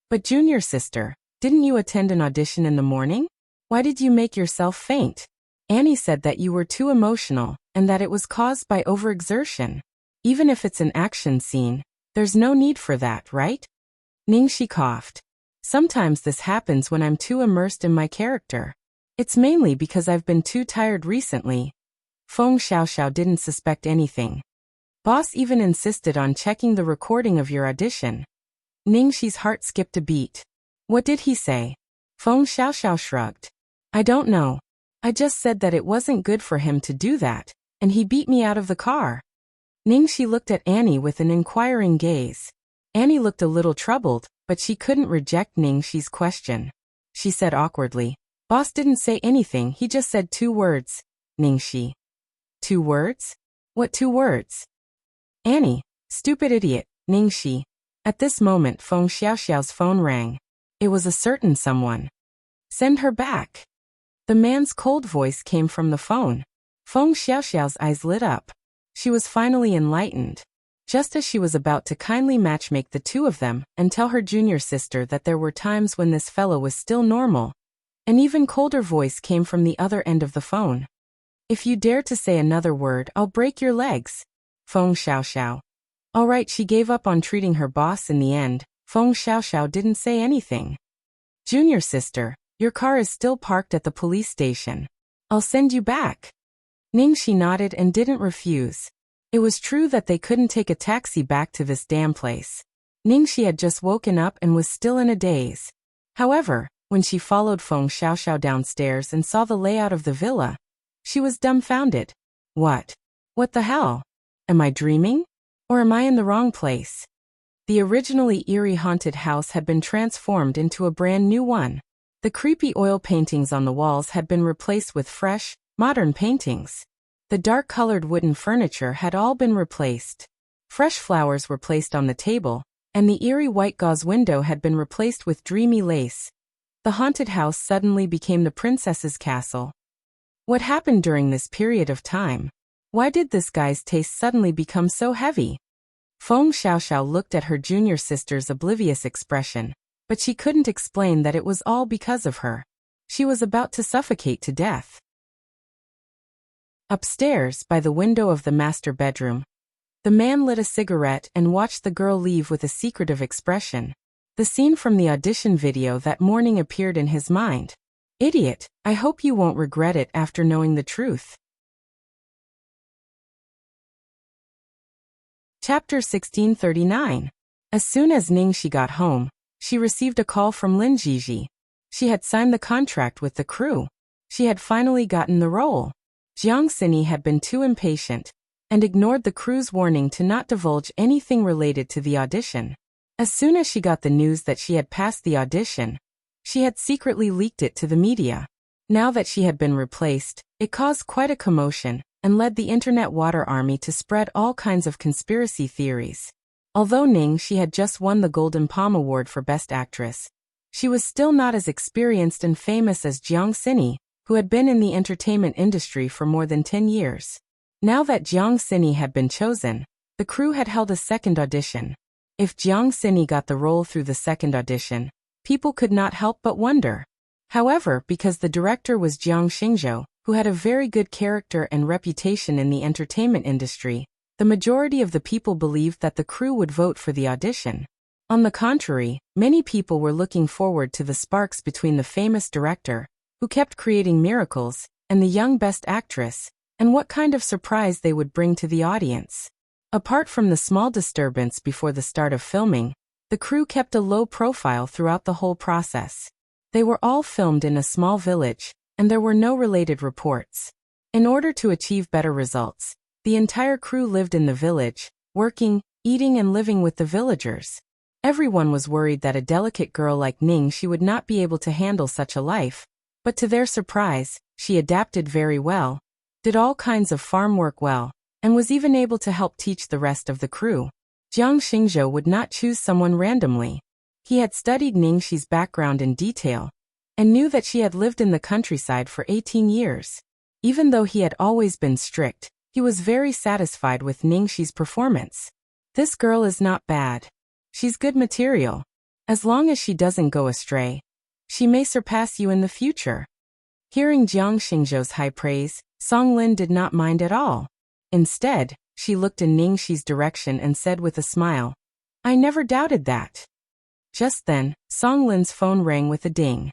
But junior sister, didn't you attend an audition in the morning? Why did you make yourself faint? Annie said that you were too emotional, and that it was caused by overexertion. Even if it's an action scene, there's no need for that, right? Ningxi coughed. Sometimes this happens when I'm too immersed in my character. It's mainly because I've been too tired recently. Feng Xiaoxiao didn't suspect anything. Boss even insisted on checking the recording of your audition. Ningxi's heart skipped a beat. What did he say? Feng Xiaoxiao shrugged. I don't know. I just said that it wasn't good for him to do that, and he beat me out of the car. Ningxi looked at Annie with an inquiring gaze. Annie looked a little troubled, but she couldn't reject Ningxi's question. She said awkwardly, Boss didn't say anything, he just said 2 words. Ningxi. 2 words? What 2 words? Annie. Stupid idiot. Ningxi. At this moment Feng Xiaoxiao's phone rang. It was a certain someone. Send her back. The man's cold voice came from the phone. Feng Xiaoxiao's eyes lit up. She was finally enlightened. Just as she was about to kindly matchmake the 2 of them and tell her junior sister that there were times when this fellow was still normal, an even colder voice came from the other end of the phone. If you dare to say another word, I'll break your legs. Feng Xiaoxiao. All right, she gave up on treating her boss in the end. Feng Xiaoxiao didn't say anything. Junior sister, your car is still parked at the police station. I'll send you back. Ningxi nodded and didn't refuse. It was true that they couldn't take a taxi back to this damn place. Ningxi had just woken up and was still in a daze. However, when she followed Feng Xiaoxiao downstairs and saw the layout of the villa, she was dumbfounded. What? What the hell? Am I dreaming? Or am I in the wrong place? The originally eerie haunted house had been transformed into a brand new one. The creepy oil paintings on the walls had been replaced with fresh, modern paintings. The dark-colored wooden furniture had all been replaced. Fresh flowers were placed on the table, and the eerie white gauze window had been replaced with dreamy lace. The haunted house suddenly became the princess's castle. What happened during this period of time? Why did this guy's taste suddenly become so heavy? Feng Xiaoxiao looked at her junior sister's oblivious expression, but she couldn't explain that it was all because of her. She was about to suffocate to death. Upstairs, by the window of the master bedroom, the man lit a cigarette and watched the girl leave with a secretive expression. The scene from the audition video that morning appeared in his mind. Idiot, I hope you won't regret it after knowing the truth. Chapter 1639. As soon as Ningxi got home, she received a call from Lin Jiji. She had signed the contract with the crew. She had finally gotten the role. Jiang Xini had been too impatient and ignored the crew's warning to not divulge anything related to the audition. As soon as she got the news that she had passed the audition, she had secretly leaked it to the media. Now that she had been replaced, it caused quite a commotion and led the internet water army to spread all kinds of conspiracy theories. Although Ningxi had just won the Golden Palm Award for Best Actress, she was still not as experienced and famous as Jiang Xini, who had been in the entertainment industry for more than 10 years. Now that Jiang Xini had been chosen, the crew had held a second audition. If Jiang Xini got the role through the second audition, people could not help but wonder. However, because the director was Jiang Xingzhou, who had a very good character and reputation in the entertainment industry, the majority of the people believed that the crew would vote for the audition. On the contrary, many people were looking forward to the sparks between the famous director, who kept creating miracles, and the young best actress, and what kind of surprise they would bring to the audience. Apart from the small disturbance before the start of filming, the crew kept a low profile throughout the whole process. They were all filmed in a small village, and there were no related reports. In order to achieve better results, the entire crew lived in the village, working, eating and living with the villagers. Everyone was worried that a delicate girl like Ningxi would not be able to handle such a life, but to their surprise, she adapted very well, did all kinds of farm work well, and was even able to help teach the rest of the crew. Jiang Xingzhou would not choose someone randomly. He had studied Ningxi's background in detail, and knew that she had lived in the countryside for 18 years. Even though he had always been strict, he was very satisfied with Ningxi's performance. This girl is not bad. She's good material. As long as she doesn't go astray, she may surpass you in the future. Hearing Jiang Xingzhou's high praise, Song Lin did not mind at all. Instead, she looked in Ningxi's direction and said with a smile, "I never doubted that." Just then, Song Lin's phone rang with a ding.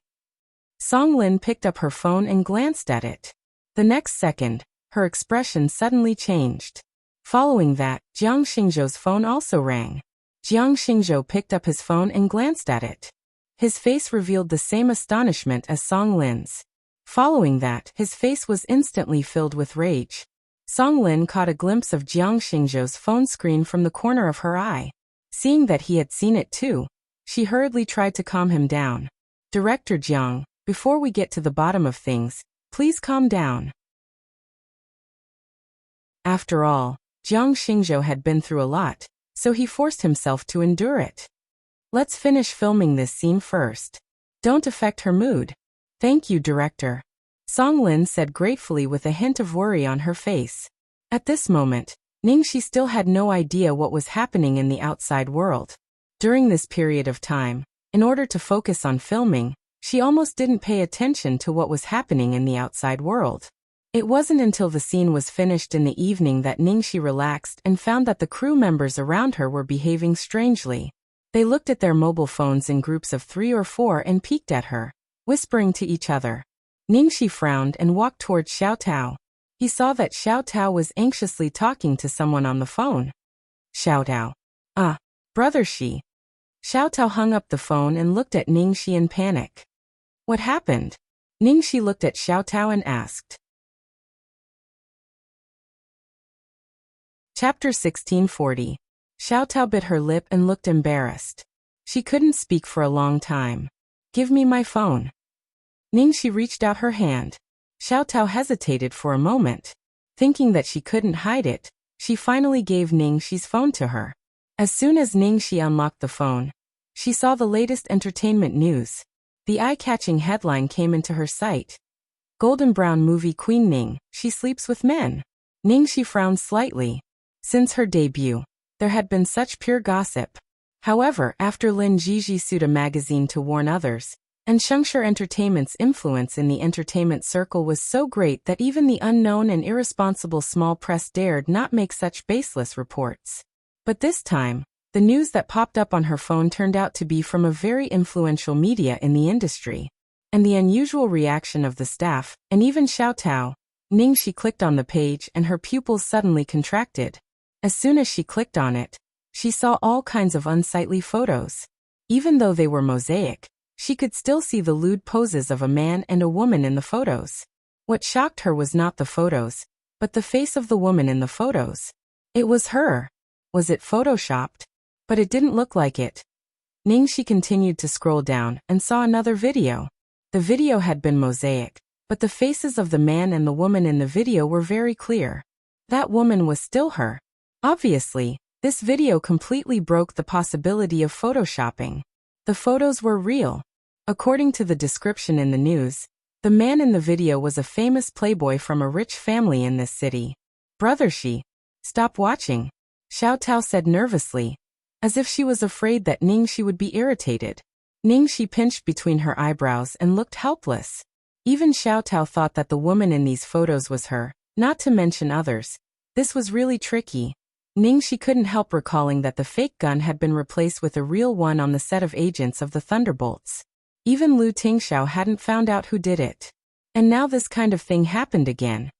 Song Lin picked up her phone and glanced at it. The next second, her expression suddenly changed. Following that, Jiang Xingzhou's phone also rang. Jiang Xingzhou picked up his phone and glanced at it. His face revealed the same astonishment as Song Lin's. Following that, his face was instantly filled with rage. Song Lin caught a glimpse of Jiang Xingzhou's phone screen from the corner of her eye. Seeing that he had seen it too, she hurriedly tried to calm him down. "Director Jiang, before we get to the bottom of things, please calm down." After all, Jiang Xingzhou had been through a lot, so he forced himself to endure it. "Let's finish filming this scene first. Don't affect her mood." "Thank you, director," Song Lin said gratefully with a hint of worry on her face. At this moment, Ningxi still had no idea what was happening in the outside world. During this period of time, in order to focus on filming, she almost didn't pay attention to what was happening in the outside world. It wasn't until the scene was finished in the evening that Ningxi relaxed and found that the crew members around her were behaving strangely. They looked at their mobile phones in groups of 3 or 4 and peeked at her, whispering to each other. Ningxi frowned and walked towards Xiao Tao. He saw that Xiao Tao was anxiously talking to someone on the phone. "Xiao Tao. Brother Shi." Xiao Tao hung up the phone and looked at Ningxi in panic. "What happened?" Ningxi looked at Xiao Tao and asked. Chapter 1640. Xiao Tao bit her lip and looked embarrassed. She couldn't speak for a long time. "Give me my phone." Ningxi reached out her hand. Xiao Tao hesitated for a moment. Thinking that she couldn't hide it, she finally gave Ningxi's phone to her. As soon as Ningxi unlocked the phone, she saw the latest entertainment news. The eye-catching headline came into her sight. "Golden Brown movie Queen Ning, she sleeps with men." Ningxi frowned slightly. Since her debut, there had been such pure gossip. However, after Lin Jiji sued a magazine to warn others, and Shengshi Entertainment's influence in the entertainment circle was so great that even the unknown and irresponsible small press dared not make such baseless reports. But this time, the news that popped up on her phone turned out to be from a very influential media in the industry. And the unusual reaction of the staff, and even Xiao Tao. Ningxi clicked on the page and her pupils suddenly contracted. As soon as she clicked on it, she saw all kinds of unsightly photos. Even though they were mosaic, she could still see the lewd poses of a man and a woman in the photos. What shocked her was not the photos, but the face of the woman in the photos. It was her. Was it photoshopped? But it didn't look like it. Ningxi continued to scroll down and saw another video. The video had been mosaic, but the faces of the man and the woman in the video were very clear. That woman was still her. Obviously, this video completely broke the possibility of photoshopping. The photos were real. According to the description in the news, the man in the video was a famous playboy from a rich family in this city. "Brother Shi, stop watching," Xiao Tao said nervously, as if she was afraid that Ningxi would be irritated. Ningxi pinched between her eyebrows and looked helpless. Even Xiao Tao thought that the woman in these photos was her, not to mention others. This was really tricky. Ningxi couldn't help recalling that the fake gun had been replaced with a real one on the set of Agents of the Thunderbolts. Even Lu Tingxiao hadn't found out who did it. And now this kind of thing happened again.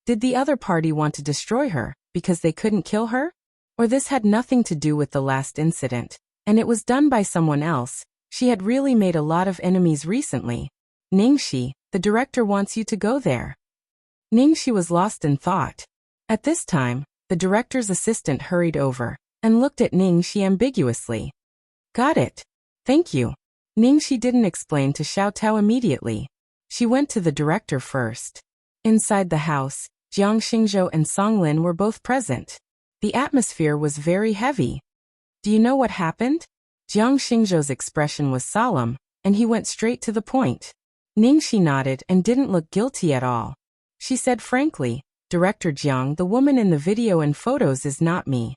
Did the other party want to destroy her, because they couldn't kill her? Or this had nothing to do with the last incident, and it was done by someone else? She had really made a lot of enemies recently. "Ningxi, the director wants you to go there." Ningxi was lost in thought. At this time, the director's assistant hurried over and looked at Ningxi ambiguously. Got it. Thank you. Ningxi didn't explain to Xiao Tao immediately. She went to the director first. Inside the house, Jiang Xingzhou and Song Lin were both present. The atmosphere was very heavy. Do you know what happened? Jiang Xingzhou's expression was solemn, and he went straight to the point. Ningxi nodded and didn't look guilty at all. She said frankly, Director Jiang, the woman in the video and photos is not me.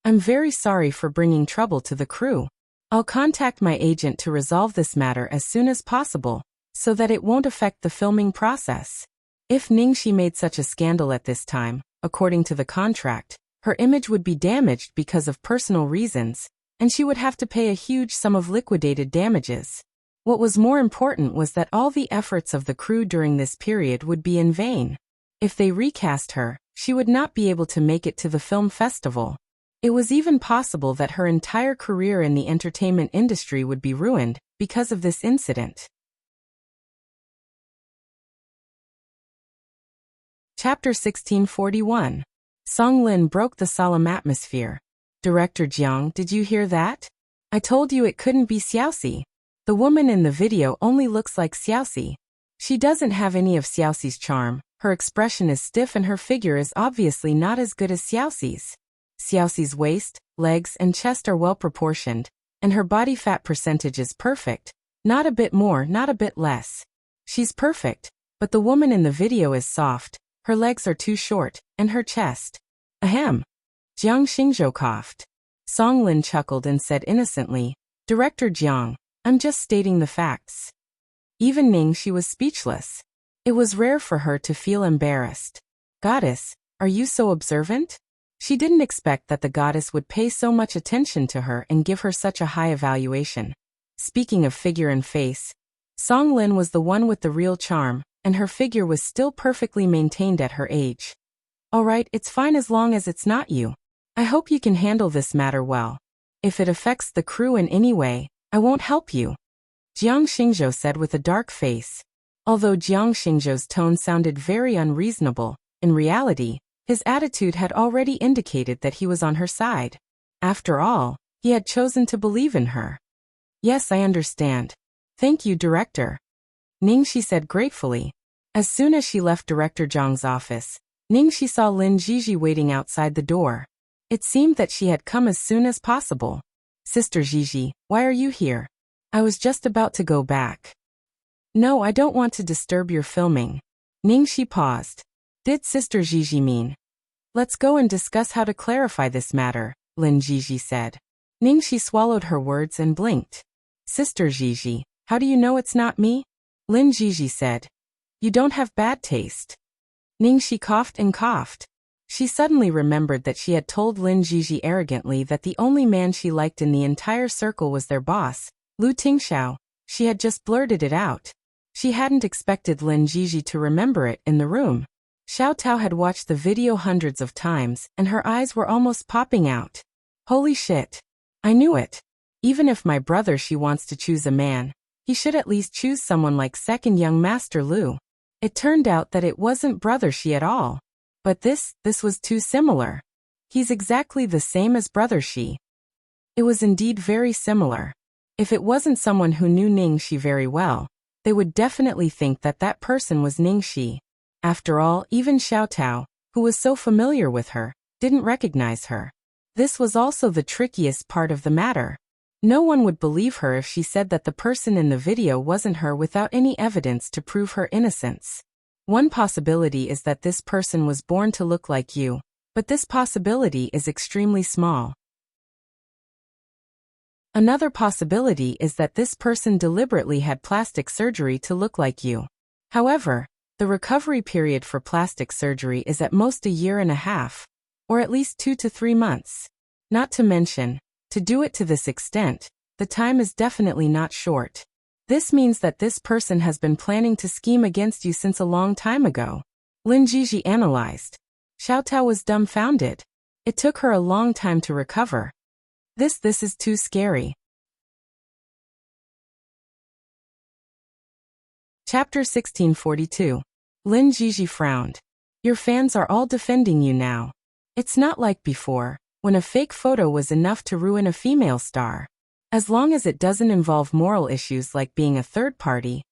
I'm very sorry for bringing trouble to the crew. I'll contact my agent to resolve this matter as soon as possible, so that it won't affect the filming process. If Ningxi made such a scandal at this time, according to the contract, her image would be damaged because of personal reasons, and she would have to pay a huge sum of liquidated damages. What was more important was that all the efforts of the crew during this period would be in vain. If they recast her, she would not be able to make it to the film festival. It was even possible that her entire career in the entertainment industry would be ruined because of this incident. Chapter 1641. Song Lin broke the solemn atmosphere. Director Jiang, did you hear that? I told you it couldn't be Xiaoxi. The woman in the video only looks like Xiaoxi. She doesn't have any of Xiaoxi's charm, her expression is stiff and her figure is obviously not as good as Xiaoxi's. Xiaoxi's waist, legs and chest are well proportioned, and her body fat percentage is perfect, not a bit more, not a bit less. She's perfect, but the woman in the video is soft, her legs are too short, and her chest. Ahem. Jiang Xingzhou coughed. Song Lin chuckled and said innocently, Director Jiang, I'm just stating the facts. Even Ningxi was speechless. It was rare for her to feel embarrassed. Goddess, are you so observant? She didn't expect that the goddess would pay so much attention to her and give her such a high evaluation. Speaking of figure and face, Song Lin was the one with the real charm, and her figure was still perfectly maintained at her age. Alright, it's fine as long as it's not you. I hope you can handle this matter well. If it affects the crew in any way, I won't help you. Jiang Xingzhou said with a dark face. Although Jiang Xingzhou's tone sounded very unreasonable, in reality, his attitude had already indicated that he was on her side. After all, he had chosen to believe in her. Yes, I understand. Thank you, Director. Ningxi said gratefully. As soon as she left Director Zhang's office, Ningxi saw Lin Jiji waiting outside the door. It seemed that she had come as soon as possible. Sister Jiji, why are you here? I was just about to go back. No, I don't want to disturb your filming. Ningxi paused. Did Sister Jiji mean? Let's go and discuss how to clarify this matter, Lin Jiji said. Ningxi swallowed her words and blinked. Sister Jiji, how do you know it's not me? Lin Jiji said. You don't have bad taste. Ningxi coughed and coughed. She suddenly remembered that she had told Lin Jiji arrogantly that the only man she liked in the entire circle was their boss, Lu Tingxiao. She had just blurted it out. She hadn't expected Lin Jiji to remember it in the room. Xiao Tao had watched the video hundreds of times, and her eyes were almost popping out. Holy shit. I knew it. Even if my brother she wants to choose a man, he should at least choose someone like second young Master Lu. It turned out that it wasn't brother she at all. But this was too similar. He's exactly the same as brother she. It was indeed very similar. If it wasn't someone who knew Ningxi very well, they would definitely think that that person was Ningxi. After all, even Xiao Tao, who was so familiar with her, didn't recognize her. This was also the trickiest part of the matter. No one would believe her if she said that the person in the video wasn't her without any evidence to prove her innocence. One possibility is that this person was born to look like you, but this possibility is extremely small. Another possibility is that this person deliberately had plastic surgery to look like you. However, the recovery period for plastic surgery is at most a year and a half, or at least 2 to 3 months. Not to mention, to do it to this extent, the time is definitely not short. This means that this person has been planning to scheme against you since a long time ago. Lin Jiji analyzed. Xiao Tao was dumbfounded. It took her a long time to recover. This is too scary. Chapter 1642. Lin Jiji frowned. Your fans are all defending you now. It's not like before, when a fake photo was enough to ruin a female star. As long as it doesn't involve moral issues like being a third party,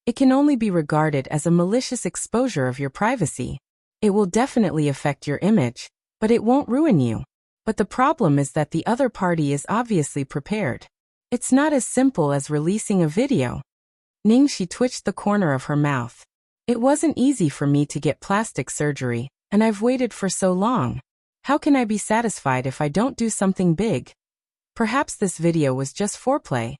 it can only be regarded as a malicious exposure of your privacy. It will definitely affect your image, but it won't ruin you. But the problem is that the other party is obviously prepared. It's not as simple as releasing a video. Ningxi twitched the corner of her mouth. It wasn't easy for me to get plastic surgery, and I've waited for so long. How can I be satisfied if I don't do something big? Perhaps this video was just foreplay.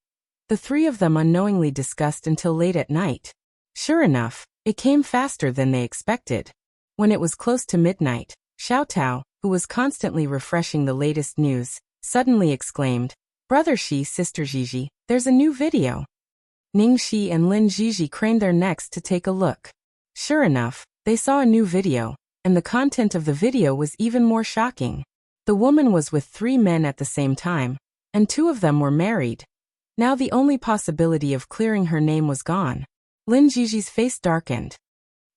The three of them unknowingly discussed until late at night. Sure enough, it came faster than they expected. When it was close to midnight, Xiao Tao, who was constantly refreshing the latest news, suddenly exclaimed, Brother Shi, Sister Jiji, there's a new video. Ningxi and Lin Jiji craned their necks to take a look. Sure enough, they saw a new video, and the content of the video was even more shocking. The woman was with 3 men at the same time, and 2 of them were married. Now the only possibility of clearing her name was gone. Lin Jiji's face darkened.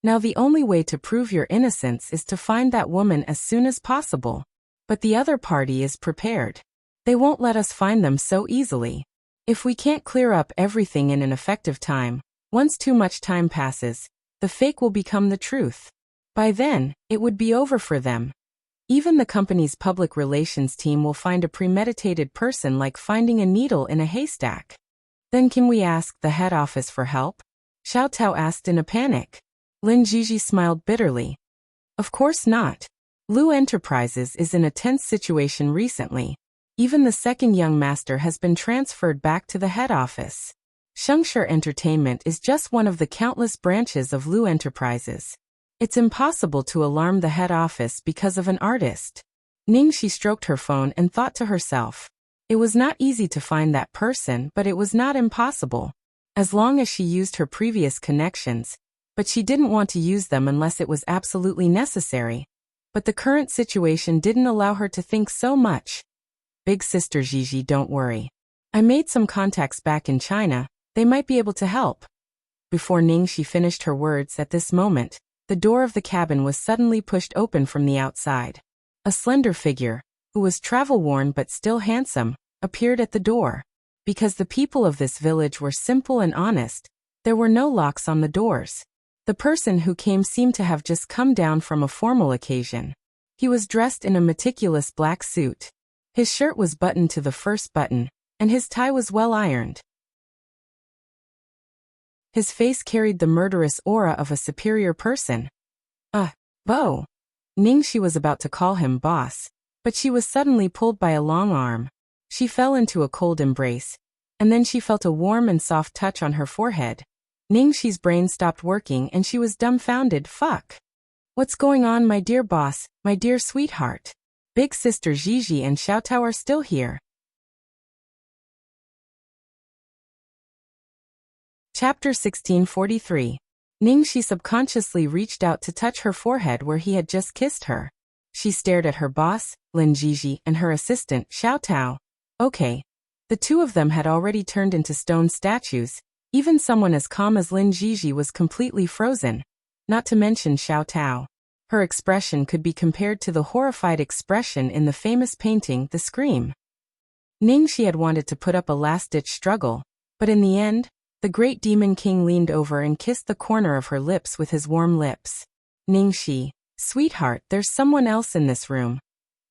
Now the only way to prove your innocence is to find that woman as soon as possible. But the other party is prepared. They won't let us find them so easily. If we can't clear up everything in an effective time, once too much time passes, the fake will become the truth. By then, it would be over for them. Even the company's public relations team will find a premeditated person like finding a needle in a haystack. Then can we ask the head office for help? Xiao Tao asked in a panic. Lin Jiji smiled bitterly. Of course not. Lu Enterprises is in a tense situation recently. Even the second young master has been transferred back to the head office. Shengshi Entertainment is just one of the countless branches of Lu Enterprises. It's impossible to alarm the head office because of an artist. Ningxi stroked her phone and thought to herself. It was not easy to find that person, but it was not impossible. As long as she used her previous connections, but she didn't want to use them unless it was absolutely necessary. But the current situation didn't allow her to think so much. Big sister Jiji, don't worry. I made some contacts back in China, they might be able to help. Before Ningxi finished her words at this moment, the door of the cabin was suddenly pushed open from the outside. A slender figure, who was travel-worn but still handsome, appeared at the door. Because the people of this village were simple and honest, there were no locks on the doors. The person who came seemed to have just come down from a formal occasion. He was dressed in a meticulous black suit. His shirt was buttoned to the first button, and his tie was well ironed. His face carried the murderous aura of a superior person. Bo. Ningxi was about to call him boss, but she was suddenly pulled by a long arm. She fell into a cold embrace, and then she felt a warm and soft touch on her forehead. Ningxi's brain stopped working and she was dumbfounded. Fuck. What's going on, my dear boss, my dear sweetheart? Big sister Jiji and Xiao Tao are still here. Chapter 1643. Ningxi subconsciously reached out to touch her forehead where he had just kissed her. She stared at her boss, Lin Jiji, and her assistant, Xiao Tao. Okay. The two of them had already turned into stone statues. Even someone as calm as Lin Jiji was completely frozen. Not to mention Xiao Tao. Her expression could be compared to the horrified expression in the famous painting, The Scream. Ningxi had wanted to put up a last-ditch struggle, but in the end, the great demon king leaned over and kissed the corner of her lips with his warm lips. Ningxi, sweetheart, there's someone else in this room.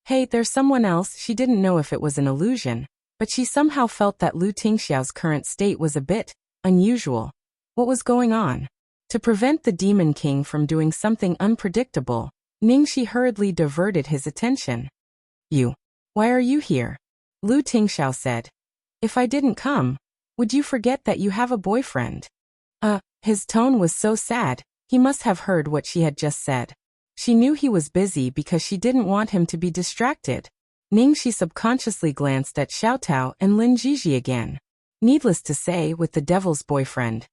Hey, there's someone else. She didn't know if it was an illusion, but she somehow felt that Lu Tingxiao's current state was a bit unusual. What was going on? To prevent the demon king from doing something unpredictable, Ningxi hurriedly diverted his attention. Why are you here? Lu Tingxiao said. If I didn't come, would you forget that you have a boyfriend? His tone was so sad, he must have heard what she had just said. She knew he was busy because she didn't want him to be distracted. Ningxi subconsciously glanced at Xiao Tao and Lin Jiji again. Needless to say, with the devil's boyfriend,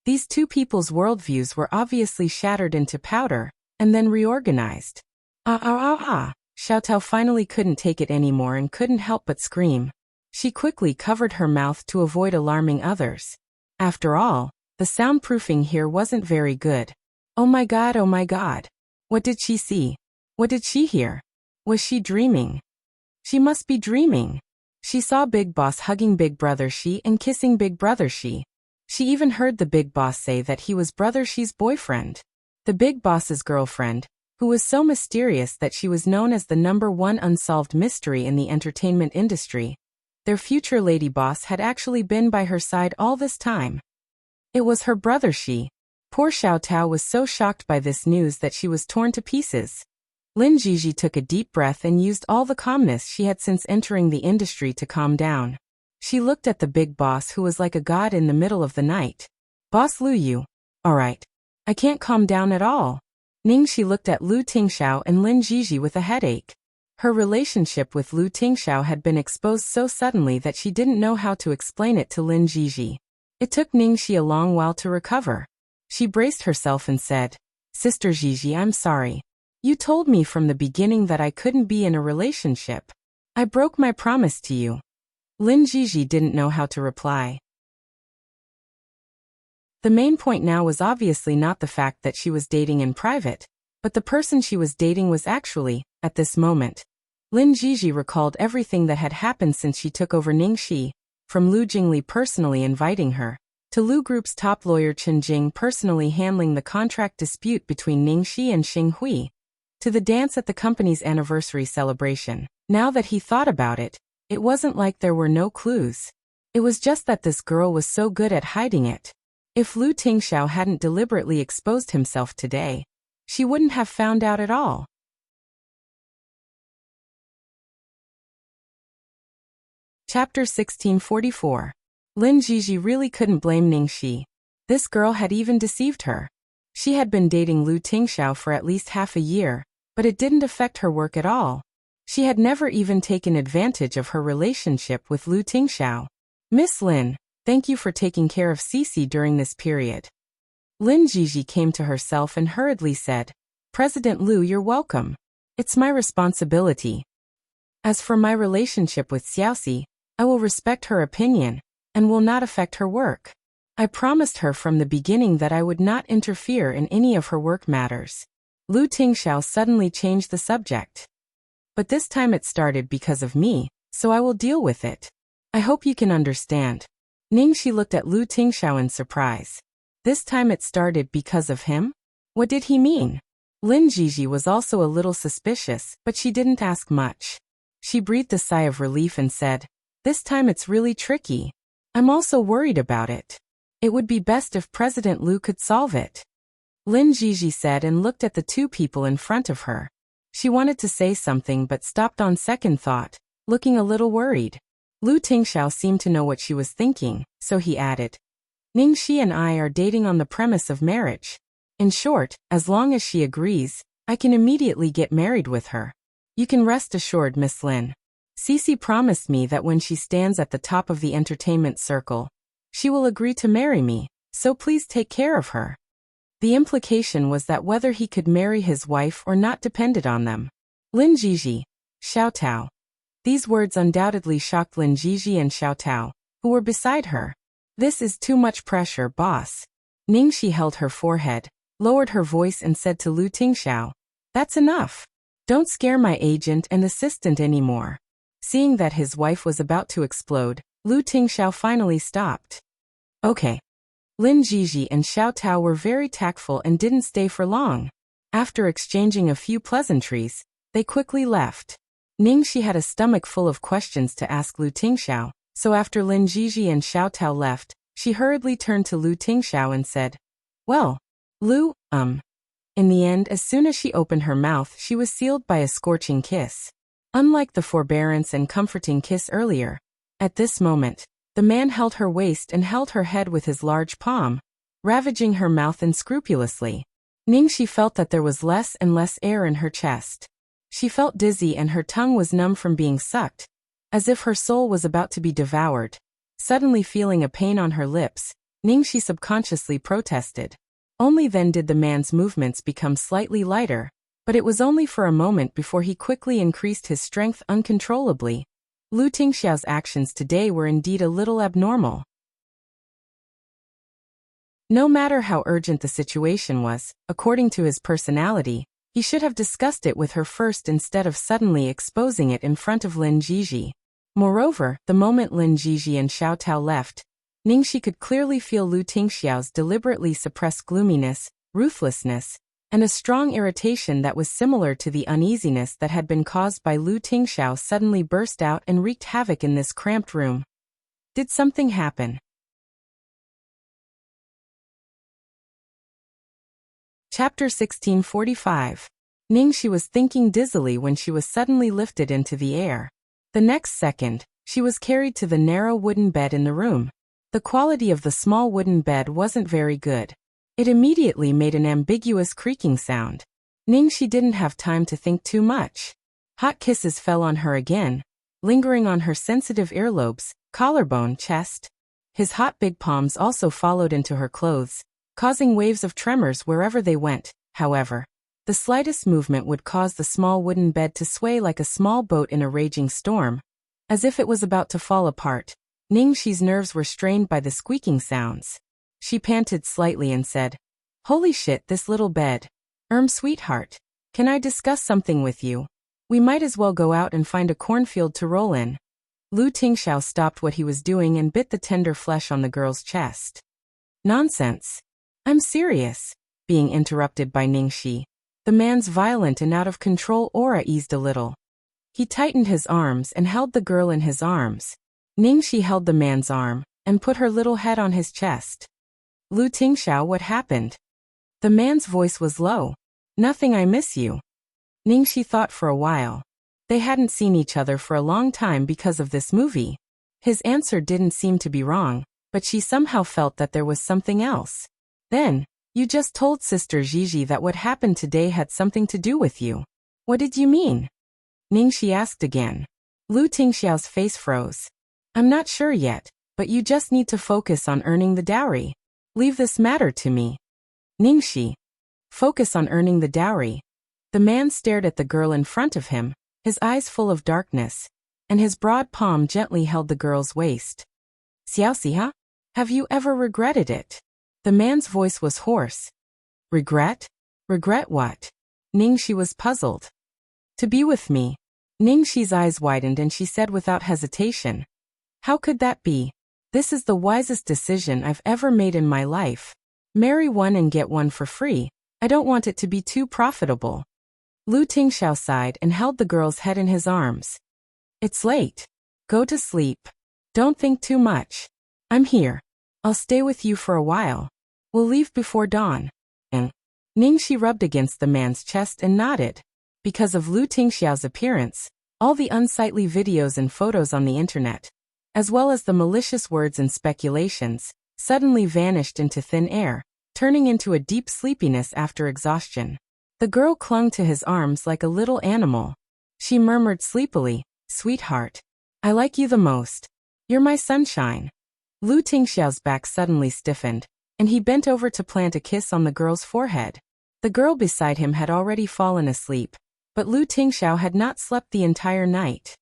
these two people's worldviews were obviously shattered into powder, and then reorganized. Xiao Tao finally couldn't take it anymore and couldn't help but scream. She quickly covered her mouth to avoid alarming others. After all, The soundproofing here wasn't very good. Oh my god, oh my god. What did she see? What did she hear? Was she dreaming? She must be dreaming. She saw Big Boss hugging Big Brother She and kissing Big Brother She. She even heard the Big Boss say that he was Brother She's boyfriend. The Big Boss's girlfriend, who was so mysterious that she was known as the #1 unsolved mystery in the entertainment industry. Their future lady boss had actually been by her side all this time. It was her brother She. Poor Xiao Tao was so shocked by this news that she was torn to pieces. Lin Jiji took a deep breath and used all the calmness she had since entering the industry to calm down. She looked at the big boss who was like a god in the middle of the night. Boss Lu Yu. Alright. I can't calm down at all. Ningxi looked at Lu Tingxiao and Lin Jiji with a headache. Her relationship with Lu Tingxiao had been exposed so suddenly that she didn't know how to explain it to Lin Jiji. It took Ningxi a long while to recover. She braced herself and said, Sister Jiji, I'm sorry. You told me from the beginning that I couldn't be in a relationship. I broke my promise to you. Lin Jiji didn't know how to reply. The main point now was obviously not the fact that she was dating in private, but the person she was dating was actually, at this moment. Lin Jiji recalled everything that had happened since she took over Ningxi, from Lu Jingli personally inviting her, to Lu Group's top lawyer Chen Jing personally handling the contract dispute between Ningxi and Xing Hui, to the dance at the company's anniversary celebration. Now that he thought about it, it wasn't like there were no clues. It was just that this girl was so good at hiding it. If Lu Tingxiao hadn't deliberately exposed himself today, she wouldn't have found out at all. Chapter 1644. Lin Jiji really couldn't blame Ningxi. This girl had even deceived her. She had been dating Lu Tingxiao for at least half a year, but it didn't affect her work at all. She had never even taken advantage of her relationship with Lu Tingxiao. Miss Lin, thank you for taking care of Cici during this period. Lin Jiji came to herself and hurriedly said, President Lu, you're welcome. It's my responsibility. As for my relationship with Xiaoxi, I will respect her opinion, and will not affect her work. I promised her from the beginning that I would not interfere in any of her work matters. Lu Tingxiao suddenly changed the subject. But this time it started because of me, so I will deal with it. I hope you can understand. Ningxi looked at Lu Tingxiao in surprise. This time it started because of him? What did he mean? Lin Jiji was also a little suspicious, but she didn't ask much. She breathed a sigh of relief and said, This time it's really tricky. I'm also worried about it. It would be best if President Lu could solve it. Lin Jiji said and looked at the two people in front of her. She wanted to say something but stopped on second thought, looking a little worried. Lu Tingxiao seemed to know what she was thinking, so he added, Ningxi and I are dating on the premise of marriage. In short, as long as she agrees, I can immediately get married with her. You can rest assured, Miss Lin. Cici promised me that when she stands at the top of the entertainment circle, she will agree to marry me, so please take care of her. The implication was that whether he could marry his wife or not depended on them. Lin Jiji, Xiao Tao. These words undoubtedly shocked Lin Jiji and Xiao Tao, who were beside her. This is too much pressure, boss. Ningxi held her forehead, lowered her voice and said to Lu Tingxiao, That's enough. Don't scare my agent and assistant anymore. Seeing that his wife was about to explode, Lu Tingxiao finally stopped. Okay. Lin Jiji and Xiao Tao were very tactful and didn't stay for long. After exchanging a few pleasantries, they quickly left. Ningxi had a stomach full of questions to ask Lu Tingxiao, so after Lin Jiji and Xiao Tao left, she hurriedly turned to Lu Tingxiao and said, Well, Lu, In the end, as soon as she opened her mouth, she was sealed by a scorching kiss. Unlike the forbearance and comforting kiss earlier, at this moment, the man held her waist and held her head with his large palm, ravaging her mouth unscrupulously. Ningxi felt that there was less and less air in her chest. She felt dizzy and her tongue was numb from being sucked, as if her soul was about to be devoured. Suddenly feeling a pain on her lips, Ningxi subconsciously protested. Only then did the man's movements become slightly lighter, but it was only for a moment before he quickly increased his strength uncontrollably. Lu Tingxiao's actions today were indeed a little abnormal. No matter how urgent the situation was, according to his personality, he should have discussed it with her first instead of suddenly exposing it in front of Lin Jiji. Moreover, the moment Lin Jiji and Xiao Tao left, Ningxi could clearly feel Lu Tingxiao's deliberately suppressed gloominess, ruthlessness, and a strong irritation that was similar to the uneasiness that had been caused by Lu Tingxiao suddenly burst out and wreaked havoc in this cramped room. Did something happen? Chapter 1645. Ningxi was thinking dizzily when she was suddenly lifted into the air. The next second, she was carried to the narrow wooden bed in the room. The quality of the small wooden bed wasn't very good. It immediately made an ambiguous creaking sound. Ningxi didn't have time to think too much. Hot kisses fell on her again, lingering on her sensitive earlobes, collarbone, chest. His hot big palms also followed into her clothes, causing waves of tremors wherever they went. However, the slightest movement would cause the small wooden bed to sway like a small boat in a raging storm, as if it was about to fall apart. Ningxi's nerves were strained by the squeaking sounds. She panted slightly and said, "Holy shit, this little bed. Sweetheart, can I discuss something with you? We might as well go out and find a cornfield to roll in." Lu Tingxiao stopped what he was doing and bit the tender flesh on the girl's chest. "Nonsense. I'm serious," being interrupted by Ningxi. The man's violent and out-of-control aura eased a little. He tightened his arms and held the girl in his arms. Ningxi held the man's arm and put her little head on his chest. "Lu Tingxiao, what happened?" The man's voice was low. "Nothing, I miss you." Ningxi thought for a while. They hadn't seen each other for a long time because of this movie. His answer didn't seem to be wrong, but she somehow felt that there was something else. "Then, you just told Sister Gigi that what happened today had something to do with you. What did you mean?" Ningxi asked again. Lu Tingxiao's face froze. "I'm not sure yet, but you just need to focus on earning the dowry. Leave this matter to me." Ningxi. Focus on earning the dowry. The man stared at the girl in front of him, his eyes full of darkness, and his broad palm gently held the girl's waist. "Xiaoxia? Have you ever regretted it?" The man's voice was hoarse. "Regret? Regret what?" Ningxi was puzzled. "To be with me." Ningxi's eyes widened and she said without hesitation, "How could that be? This is the wisest decision I've ever made in my life. Marry one and get one for free. I don't want it to be too profitable." Lu Tingxiao sighed and held the girl's head in his arms. "It's late. Go to sleep. Don't think too much. I'm here. I'll stay with you for a while. We'll leave before dawn." And Ningxi rubbed against the man's chest and nodded. Because of Lu Tingxiao's appearance, all the unsightly videos and photos on the internet, as well as the malicious words and speculations, suddenly vanished into thin air, turning into a deep sleepiness after exhaustion. The girl clung to his arms like a little animal. She murmured sleepily, "Sweetheart, I like you the most. You're my sunshine." Lu Tingxiao's back suddenly stiffened, and he bent over to plant a kiss on the girl's forehead. The girl beside him had already fallen asleep, but Lu Tingxiao had not slept the entire night.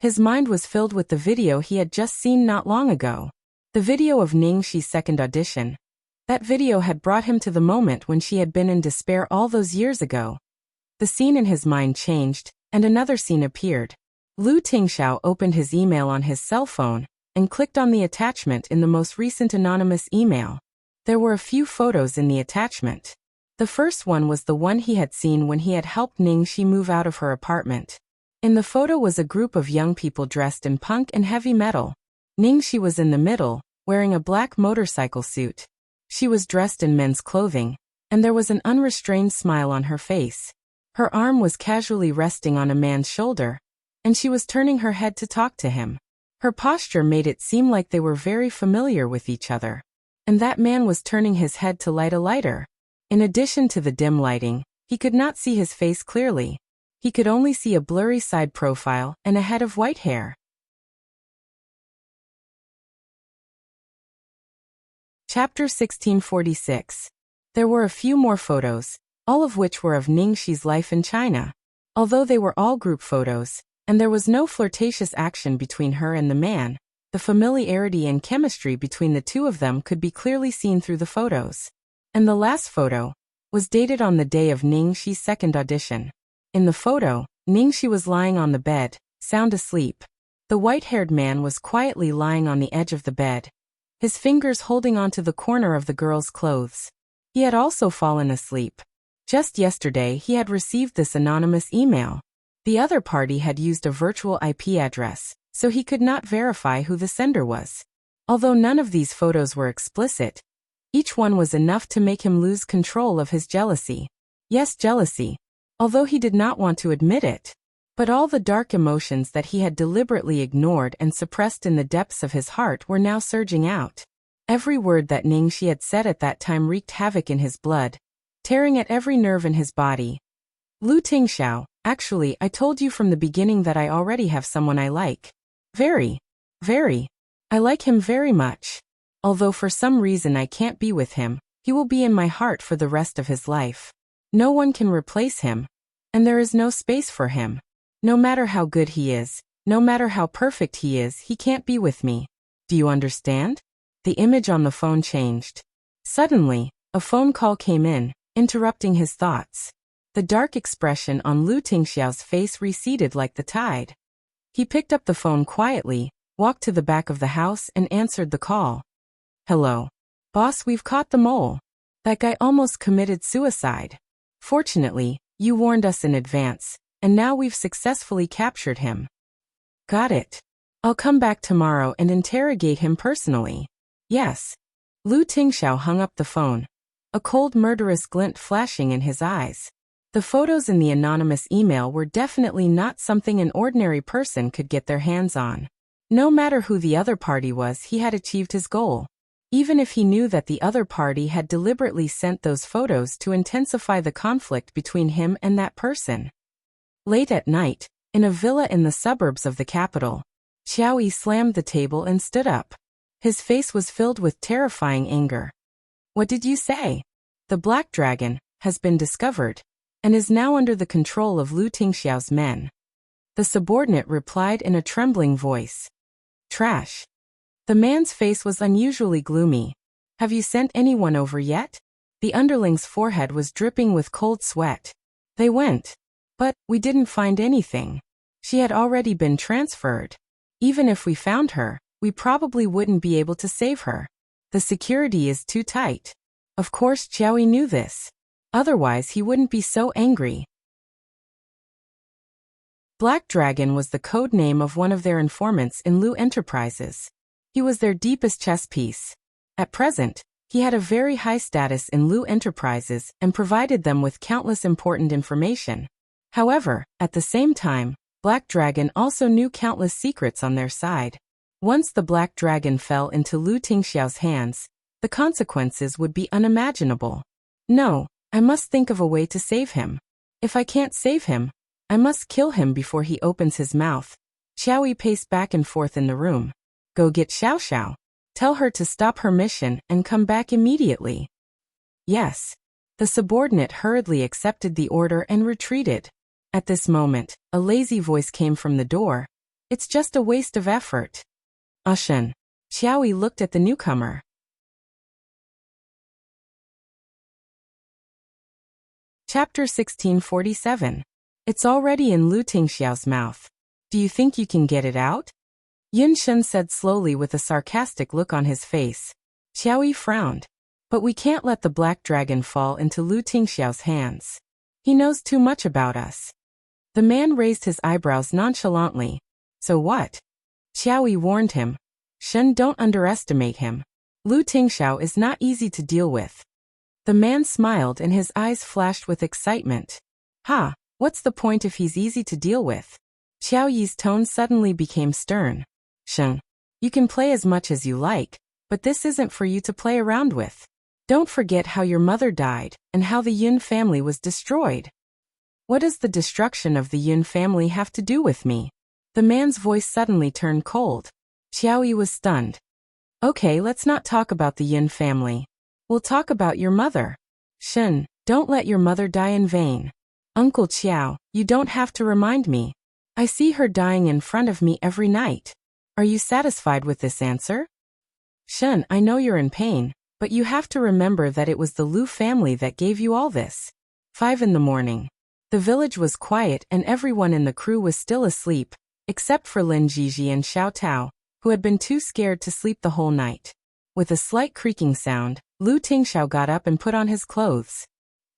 His mind was filled with the video he had just seen not long ago. The video of Ningxi's second audition. That video had brought him to the moment when she had been in despair all those years ago. The scene in his mind changed, and another scene appeared. Lu Tingxiao opened his email on his cell phone and clicked on the attachment in the most recent anonymous email. There were a few photos in the attachment. The first one was the one he had seen when he had helped Ningxi move out of her apartment. In the photo was a group of young people dressed in punk and heavy metal. Ningxi was in the middle, wearing a black motorcycle suit. She was dressed in men's clothing, and there was an unrestrained smile on her face. Her arm was casually resting on a man's shoulder, and she was turning her head to talk to him. Her posture made it seem like they were very familiar with each other. And that man was turning his head to light a lighter. In addition to the dim lighting, he could not see his face clearly. He could only see a blurry side profile and a head of white hair. Chapter 1646. There were a few more photos, all of which were of Ningxi's life in China. Although they were all group photos, and there was no flirtatious action between her and the man, The familiarity and chemistry between the two of them could be clearly seen through the photos. And the last photo was dated on the day of Ningxi's second audition. In the photo, Ningxi was lying on the bed, sound asleep. The white-haired man was quietly lying on the edge of the bed, his fingers holding onto the corner of the girl's clothes. He had also fallen asleep. Just yesterday he had received this anonymous email. The other party had used a virtual IP address, so he could not verify who the sender was. Although none of these photos were explicit, each one was enough to make him lose control of his jealousy. Yes, jealousy. Although he did not want to admit it. But all the dark emotions that he had deliberately ignored and suppressed in the depths of his heart were now surging out. Every word that Ningxi had said at that time wreaked havoc in his blood, tearing at every nerve in his body. Lu Tingxiao, actually, I told you from the beginning that I already have someone I like. Very. I like him very much. Although for some reason I can't be with him, he will be in my heart for the rest of his life. No one can replace him. And there is no space for him. No matter how good he is, no matter how perfect he is, he can't be with me. Do you understand? The image on the phone changed. Suddenly, a phone call came in, interrupting his thoughts. The dark expression on Lu Tingxiao's face receded like the tide. He picked up the phone quietly, walked to the back of the house and answered the call. Hello. Boss, we've caught the mole. That guy almost committed suicide. Fortunately, you warned us in advance, and now we've successfully captured him. Got it. I'll come back tomorrow and interrogate him personally. Yes. Lu Tingxiao hung up the phone, a cold murderous glint flashing in his eyes. The photos in the anonymous email were definitely not something an ordinary person could get their hands on. No matter who the other party was, he had achieved his goal. Even if he knew that the other party had deliberately sent those photos to intensify the conflict between him and that person. Late at night, in a villa in the suburbs of the capital, Xiao Yi slammed the table and stood up. His face was filled with terrifying anger. What did you say? The Black Dragon has been discovered and is now under the control of Lu Tingxiao's men. The subordinate replied in a trembling voice. Trash. The man's face was unusually gloomy. Have you sent anyone over yet? The underling's forehead was dripping with cold sweat. They went. But we didn't find anything. She had already been transferred. Even if we found her, we probably wouldn't be able to save her. The security is too tight. Of course Xiao Yi knew this. Otherwise he wouldn't be so angry. Black Dragon was the code name of one of their informants in Lu Enterprises. He was their deepest chess piece. At present, he had a very high status in Lu Enterprises and provided them with countless important information. However, at the same time, Black Dragon also knew countless secrets on their side. Once the Black Dragon fell into Lu Tingxiao's hands, the consequences would be unimaginable. No, I must think of a way to save him. If I can't save him, I must kill him before he opens his mouth. Xiao Yi paced back and forth in the room. Go get Xiao Xiao. Tell her to stop her mission and come back immediately. Yes. The subordinate hurriedly accepted the order and retreated. At this moment, a lazy voice came from the door. It's just a waste of effort. Shen. Xiao Yi looked at the newcomer. Chapter 1647. It's already in Lu Tingxiao's mouth. Do you think you can get it out? Yun Shen said slowly with a sarcastic look on his face. Xiao Yi frowned. But we can't let the Black Dragon fall into Lu Tingxiao's hands. He knows too much about us. The man raised his eyebrows nonchalantly. So what? Xiao Yi warned him. Shen, don't underestimate him. Lu Tingxiao is not easy to deal with. The man smiled and his eyes flashed with excitement. Ha, what's the point if he's easy to deal with? Xiao Yi's tone suddenly became stern. Shen, you can play as much as you like, but this isn't for you to play around with. Don't forget how your mother died and how the Yun family was destroyed. What does the destruction of the Yun family have to do with me? The man's voice suddenly turned cold. Xiao Yi was stunned. Okay, let's not talk about the Yun family. We'll talk about your mother. Shen, don't let your mother die in vain. Uncle Qiao, you don't have to remind me. I see her dying in front of me every night. Are you satisfied with this answer? Shen, I know you're in pain, but you have to remember that it was the Lu family that gave you all this. 5 in the morning. The village was quiet and everyone in the crew was still asleep, except for Lin Jiji and Xiao Tao, who had been too scared to sleep the whole night. With a slight creaking sound, Lu Tingxiao got up and put on his clothes.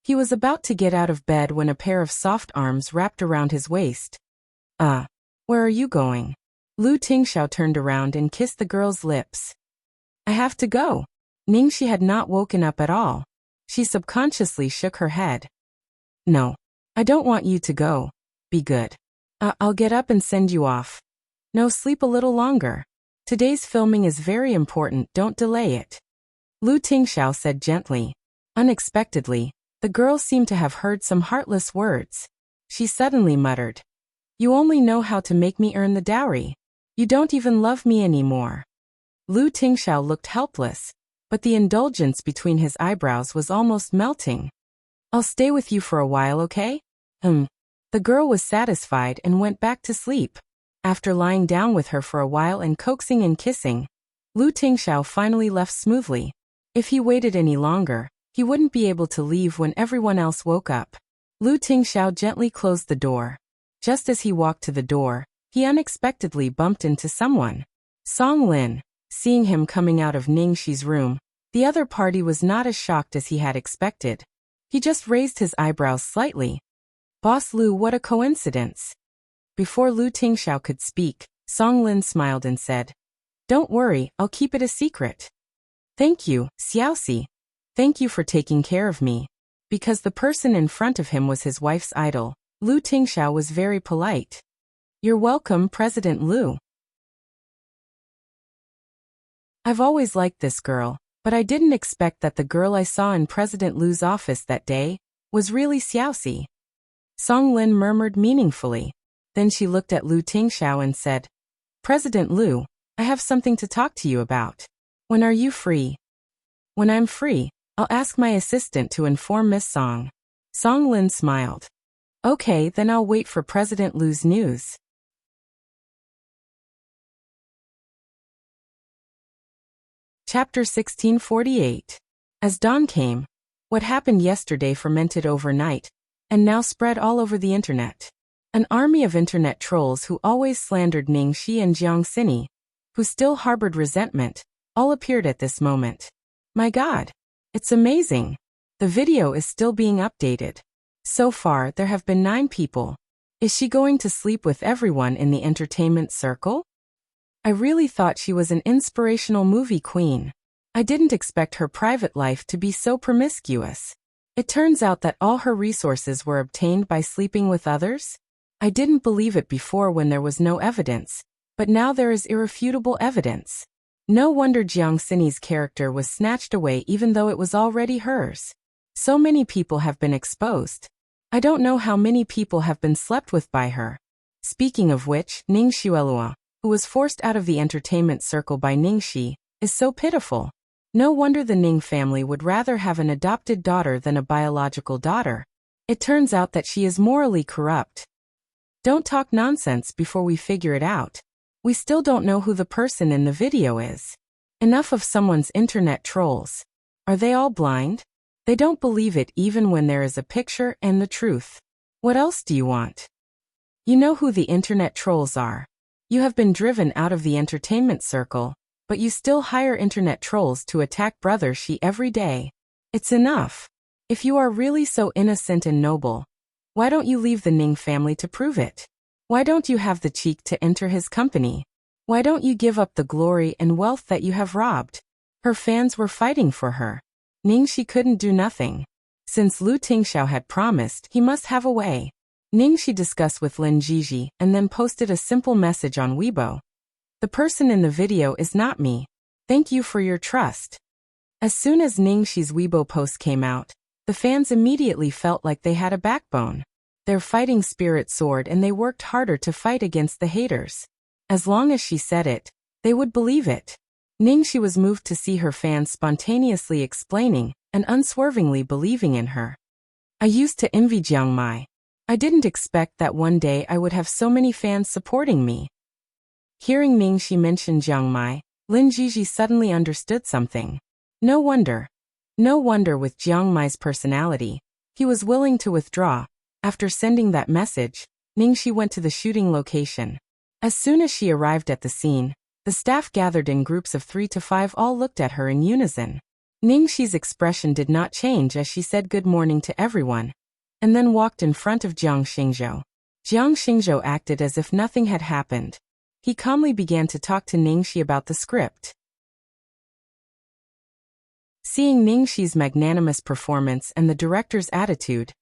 He was about to get out of bed when a pair of soft arms wrapped around his waist. Where are you going? Lu Tingxiao turned around and kissed the girl's lips. I have to go. Ningxi had not woken up at all. She subconsciously shook her head. No. I don't want you to go. Be good. I'll get up and send you off. No, sleep a little longer. Today's filming is very important, don't delay it. Lu Tingxiao said gently. Unexpectedly, the girl seemed to have heard some heartless words. She suddenly muttered. You only know how to make me earn the dowry. You don't even love me anymore. Lu Tingxiao looked helpless, but the indulgence between his eyebrows was almost melting. I'll stay with you for a while, okay? The girl was satisfied and went back to sleep. After lying down with her for a while and coaxing and kissing, Lu Tingxiao finally left smoothly. If he waited any longer, he wouldn't be able to leave when everyone else woke up. Lu Tingxiao gently closed the door. Just as he walked to the door, he unexpectedly bumped into someone. Song Lin. Seeing him coming out of Ningxi's room, the other party was not as shocked as he had expected. He just raised his eyebrows slightly. Boss Lu, what a coincidence. Before Lu Tingxiao could speak, Song Lin smiled and said, Don't worry, I'll keep it a secret. Thank you, Xiaoxi. Thank you for taking care of me. Because the person in front of him was his wife's idol, Lu Tingxiao was very polite. You're welcome, President Lu. I've always liked this girl, but I didn't expect that the girl I saw in President Lu's office that day was really Xiaoxi. Song Lin murmured meaningfully. Then she looked at Lu Tingxiao and said, President Lu, I have something to talk to you about. When are you free? When I'm free, I'll ask my assistant to inform Miss Song. Song Lin smiled. Okay, then I'll wait for President Lu's news. Chapter 1648. As dawn came, what happened yesterday fermented overnight, and now spread all over the internet. An army of internet trolls who always slandered Ningxi and Jiang Xini, who still harbored resentment, all appeared at this moment. My God! It's amazing! The video is still being updated. So far, there have been 9 people. Is she going to sleep with everyone in the entertainment circle? I really thought she was an inspirational movie queen. I didn't expect her private life to be so promiscuous. It turns out that all her resources were obtained by sleeping with others? I didn't believe it before when there was no evidence, but now there is irrefutable evidence. No wonder Jiang Xini's character was snatched away even though it was already hers. So many people have been exposed. I don't know how many people have been slept with by her. Speaking of which, Ning Xuelua, who was forced out of the entertainment circle by Ningxi, is so pitiful. No wonder the Ning family would rather have an adopted daughter than a biological daughter. It turns out that she is morally corrupt. Don't talk nonsense before we figure it out. We still don't know who the person in the video is. Enough of someone's internet trolls. Are they all blind? They don't believe it even when there is a picture and the truth. What else do you want? You know who the internet trolls are. You have been driven out of the entertainment circle, but you still hire internet trolls to attack Brother Shi every day. It's enough. If you are really so innocent and noble, why don't you leave the Ning family to prove it? Why don't you have the cheek to enter his company? Why don't you give up the glory and wealth that you have robbed? Her fans were fighting for her. Ningxi couldn't do nothing. Since Lu Tingxiao had promised, he must have a way. Ningxi discussed with Lin Jiji and then posted a simple message on Weibo. The person in the video is not me. Thank you for your trust. As soon as Ningxi's Weibo post came out, the fans immediately felt like they had a backbone. Their fighting spirit soared and they worked harder to fight against the haters. As long as she said it, they would believe it. Ningxi was moved to see her fans spontaneously explaining and unswervingly believing in her. I used to envy Jiang Mai. I didn't expect that one day I would have so many fans supporting me. Hearing Ningxi mention Jiang Mai, Lin Jiji suddenly understood something. No wonder. No wonder with Jiang Mai's personality, he was willing to withdraw. After sending that message, Ningxi went to the shooting location. As soon as she arrived at the scene, the staff gathered in groups of 3 to 5 all looked at her in unison. Ningxi's expression did not change as she said good morning to everyone, and then walked in front of Jiang Xingzhou. Jiang Xingzhou acted as if nothing had happened. He calmly began to talk to Ningxi about the script. Seeing Ningxi's magnanimous performance and the director's attitude,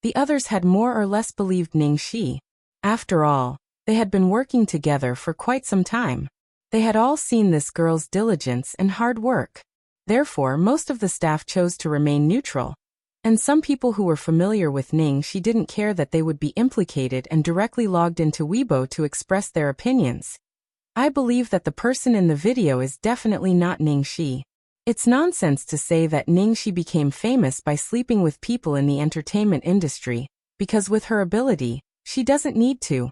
the others had more or less believed Ningxi. After all, they had been working together for quite some time. They had all seen this girl's diligence and hard work. Therefore, most of the staff chose to remain neutral. And some people who were familiar with Ningxi didn't care that they would be implicated and directly logged into Weibo to express their opinions. I believe that the person in the video is definitely not Ningxi. It's nonsense to say that Ningxi became famous by sleeping with people in the entertainment industry, because with her ability, she doesn't need to.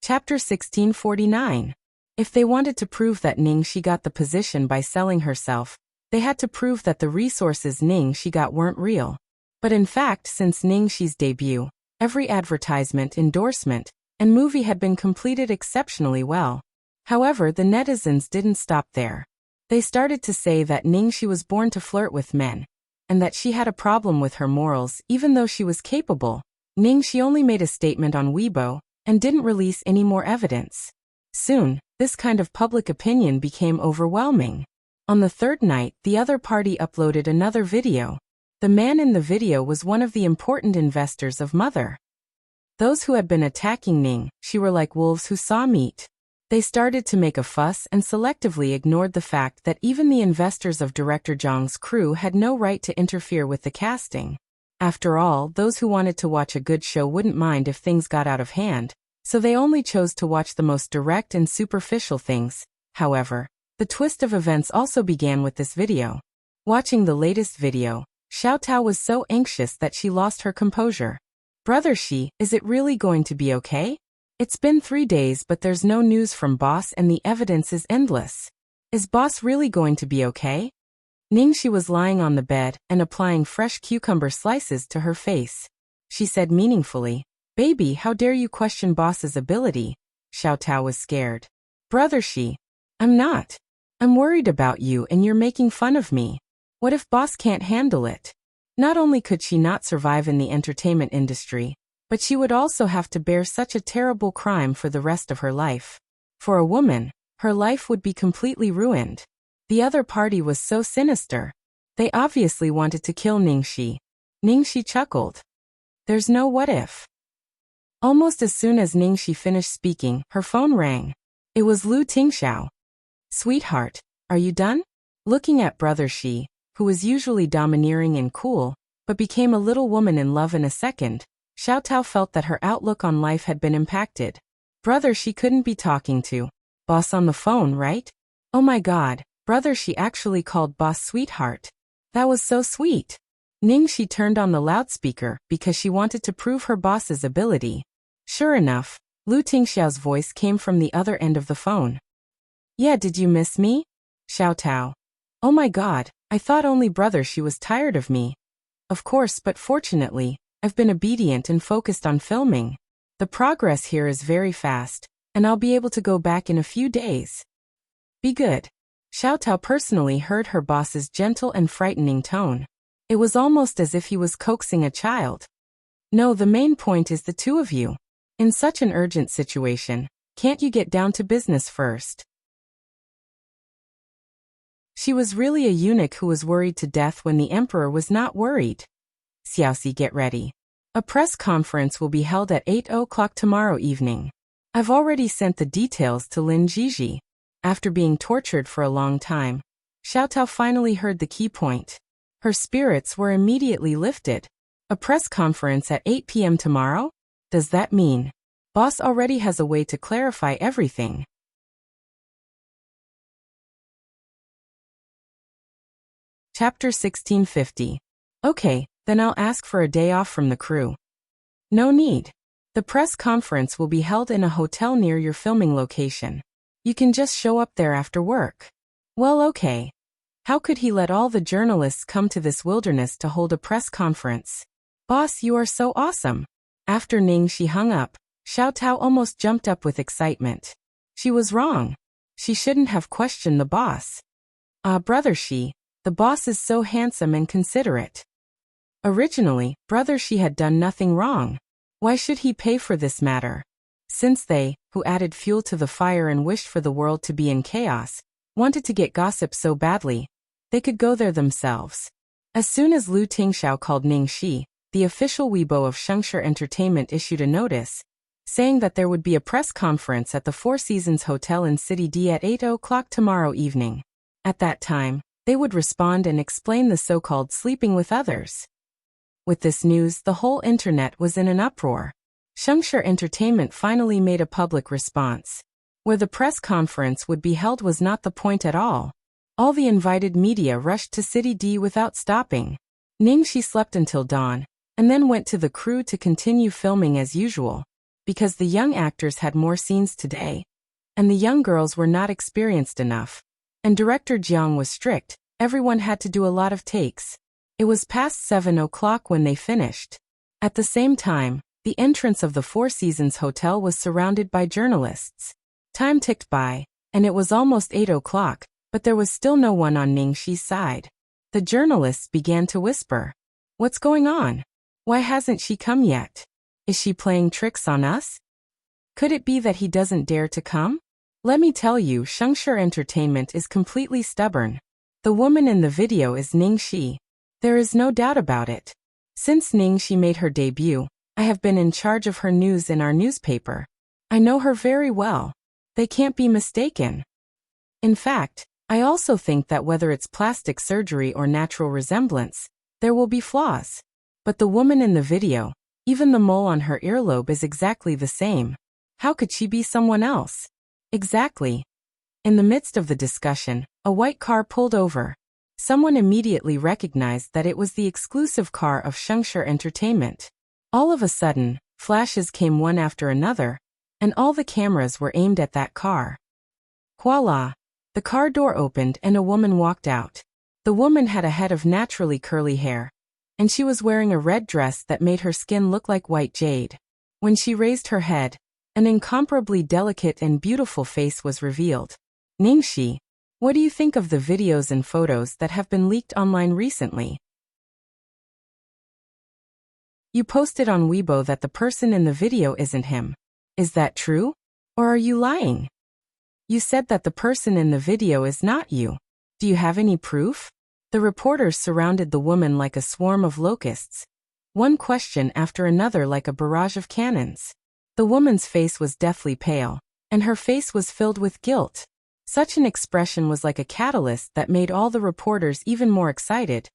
Chapter 1649. If they wanted to prove that Ningxi got the position by selling herself, they had to prove that the resources Ningxi got weren't real. But in fact, since Ningxi's debut, every advertisement, endorsement, and movie had been completed exceptionally well. However, the netizens didn't stop there. They started to say that Ningxi was born to flirt with men, and that she had a problem with her morals even though she was capable. Ningxi only made a statement on Weibo, and didn't release any more evidence. Soon, this kind of public opinion became overwhelming. On the third night, the other party uploaded another video. The man in the video was one of the important investors of Mother. Those who had been attacking Ningxi were like wolves who saw meat. They started to make a fuss and selectively ignored the fact that even the investors of director Zhang's crew had no right to interfere with the casting. After all, those who wanted to watch a good show wouldn't mind if things got out of hand, so they only chose to watch the most direct and superficial things. However, the twist of events also began with this video. Watching the latest video, Xiao Tao was so anxious that she lost her composure. Brother Shi, is it really going to be okay? It's been 3 days but there's no news from boss and the evidence is endless. Is boss really going to be okay? Ningxi was lying on the bed and applying fresh cucumber slices to her face. She said meaningfully, "Baby, how dare you question boss's ability?" Xiao Tao was scared. Brother Shi, I'm not. I'm worried about you and you're making fun of me. What if boss can't handle it? Not only could she not survive in the entertainment industry, but she would also have to bear such a terrible crime for the rest of her life. For a woman, her life would be completely ruined. The other party was so sinister. They obviously wanted to kill Ningxi. Ningxi chuckled. There's no what if. Almost as soon as Ningxi finished speaking, her phone rang. It was Lu Tingxiao. Sweetheart, are you done? Looking at Brother Shi, who was usually domineering and cool, but became a little woman in love in a second, Xiao Tao felt that her outlook on life had been impacted. Brother Shi couldn't be talking to boss on the phone, right? Oh my god, Brother Shi actually called boss sweetheart. That was so sweet. Ningxi turned on the loudspeaker because she wanted to prove her boss's ability. Sure enough, Lu Tingxiao's voice came from the other end of the phone. Yeah, did you miss me? Xiao Tao. Oh my god, I thought only Brother Shi was tired of me. Of course, but fortunately, I've been obedient and focused on filming. The progress here is very fast, and I'll be able to go back in a few days. Be good. Xiao Tao personally heard her boss's gentle and frightening tone. It was almost as if he was coaxing a child. No, the main point is the two of you. In such an urgent situation, can't you get down to business first? She was really a eunuch who was worried to death when the emperor was not worried. Xiaoxi, get ready. A press conference will be held at 8 o'clock tomorrow evening. I've already sent the details to Lin Jiji. After being tortured for a long time, Xiao Tao finally heard the key point. Her spirits were immediately lifted. A press conference at 8 p.m. tomorrow? Does that mean boss already has a way to clarify everything? Chapter 1650. Okay, then I'll ask for a day off from the crew. No need. The press conference will be held in a hotel near your filming location. You can just show up there after work. Well, okay. How could he let all the journalists come to this wilderness to hold a press conference? Boss, you are so awesome. After Ningxi hung up, Xiao Tao almost jumped up with excitement. She was wrong. She shouldn't have questioned the boss. Brother Shi, the boss is so handsome and considerate. Originally, Brother Shi had done nothing wrong. Why should he pay for this matter? Since they, who added fuel to the fire and wished for the world to be in chaos, wanted to get gossip so badly, they could go there themselves. As soon as Lu Tingxiao called Ningxi, the official Weibo of Shengshi Entertainment issued a notice, saying that there would be a press conference at the Four Seasons Hotel in City D at 8 o'clock tomorrow evening. At that time, they would respond and explain the so-called sleeping with others. With this news, the whole internet was in an uproar. Shengshi Entertainment finally made a public response. Where the press conference would be held was not the point at all. All the invited media rushed to City D without stopping. Ningxi slept until dawn, and then went to the crew to continue filming as usual, because the young actors had more scenes today, and the young girls were not experienced enough. And director Jiang was strict, everyone had to do a lot of takes. It was past 7 o'clock when they finished. At the same time, the entrance of the Four Seasons Hotel was surrounded by journalists. Time ticked by, and it was almost 8 o'clock, but there was still no one on Ningxi's side. The journalists began to whisper. What's going on? Why hasn't she come yet? Is she playing tricks on us? Could it be that he doesn't dare to come? Let me tell you, Shengshi Entertainment is completely stubborn. The woman in the video is Ningxi. There is no doubt about it. Since Ningxi made her debut, I have been in charge of her news in our newspaper. I know her very well. They can't be mistaken. In fact, I also think that whether it's plastic surgery or natural resemblance, there will be flaws. But the woman in the video, even the mole on her earlobe is exactly the same. How could she be someone else? Exactly. In the midst of the discussion, a white car pulled over. Someone immediately recognized that it was the exclusive car of Shengshi Entertainment. All of a sudden, flashes came one after another, and all the cameras were aimed at that car. Voila! The car door opened and a woman walked out. The woman had a head of naturally curly hair, and she was wearing a red dress that made her skin look like white jade. When she raised her head, an incomparably delicate and beautiful face was revealed. Ningxi, what do you think of the videos and photos that have been leaked online recently? You posted on Weibo that the person in the video isn't him. Is that true? Or are you lying? You said that the person in the video is not you. Do you have any proof? The reporters surrounded the woman like a swarm of locusts. One question after another like a barrage of cannons. The woman's face was deathly pale, and her face was filled with guilt. Such an expression was like a catalyst that made all the reporters even more excited,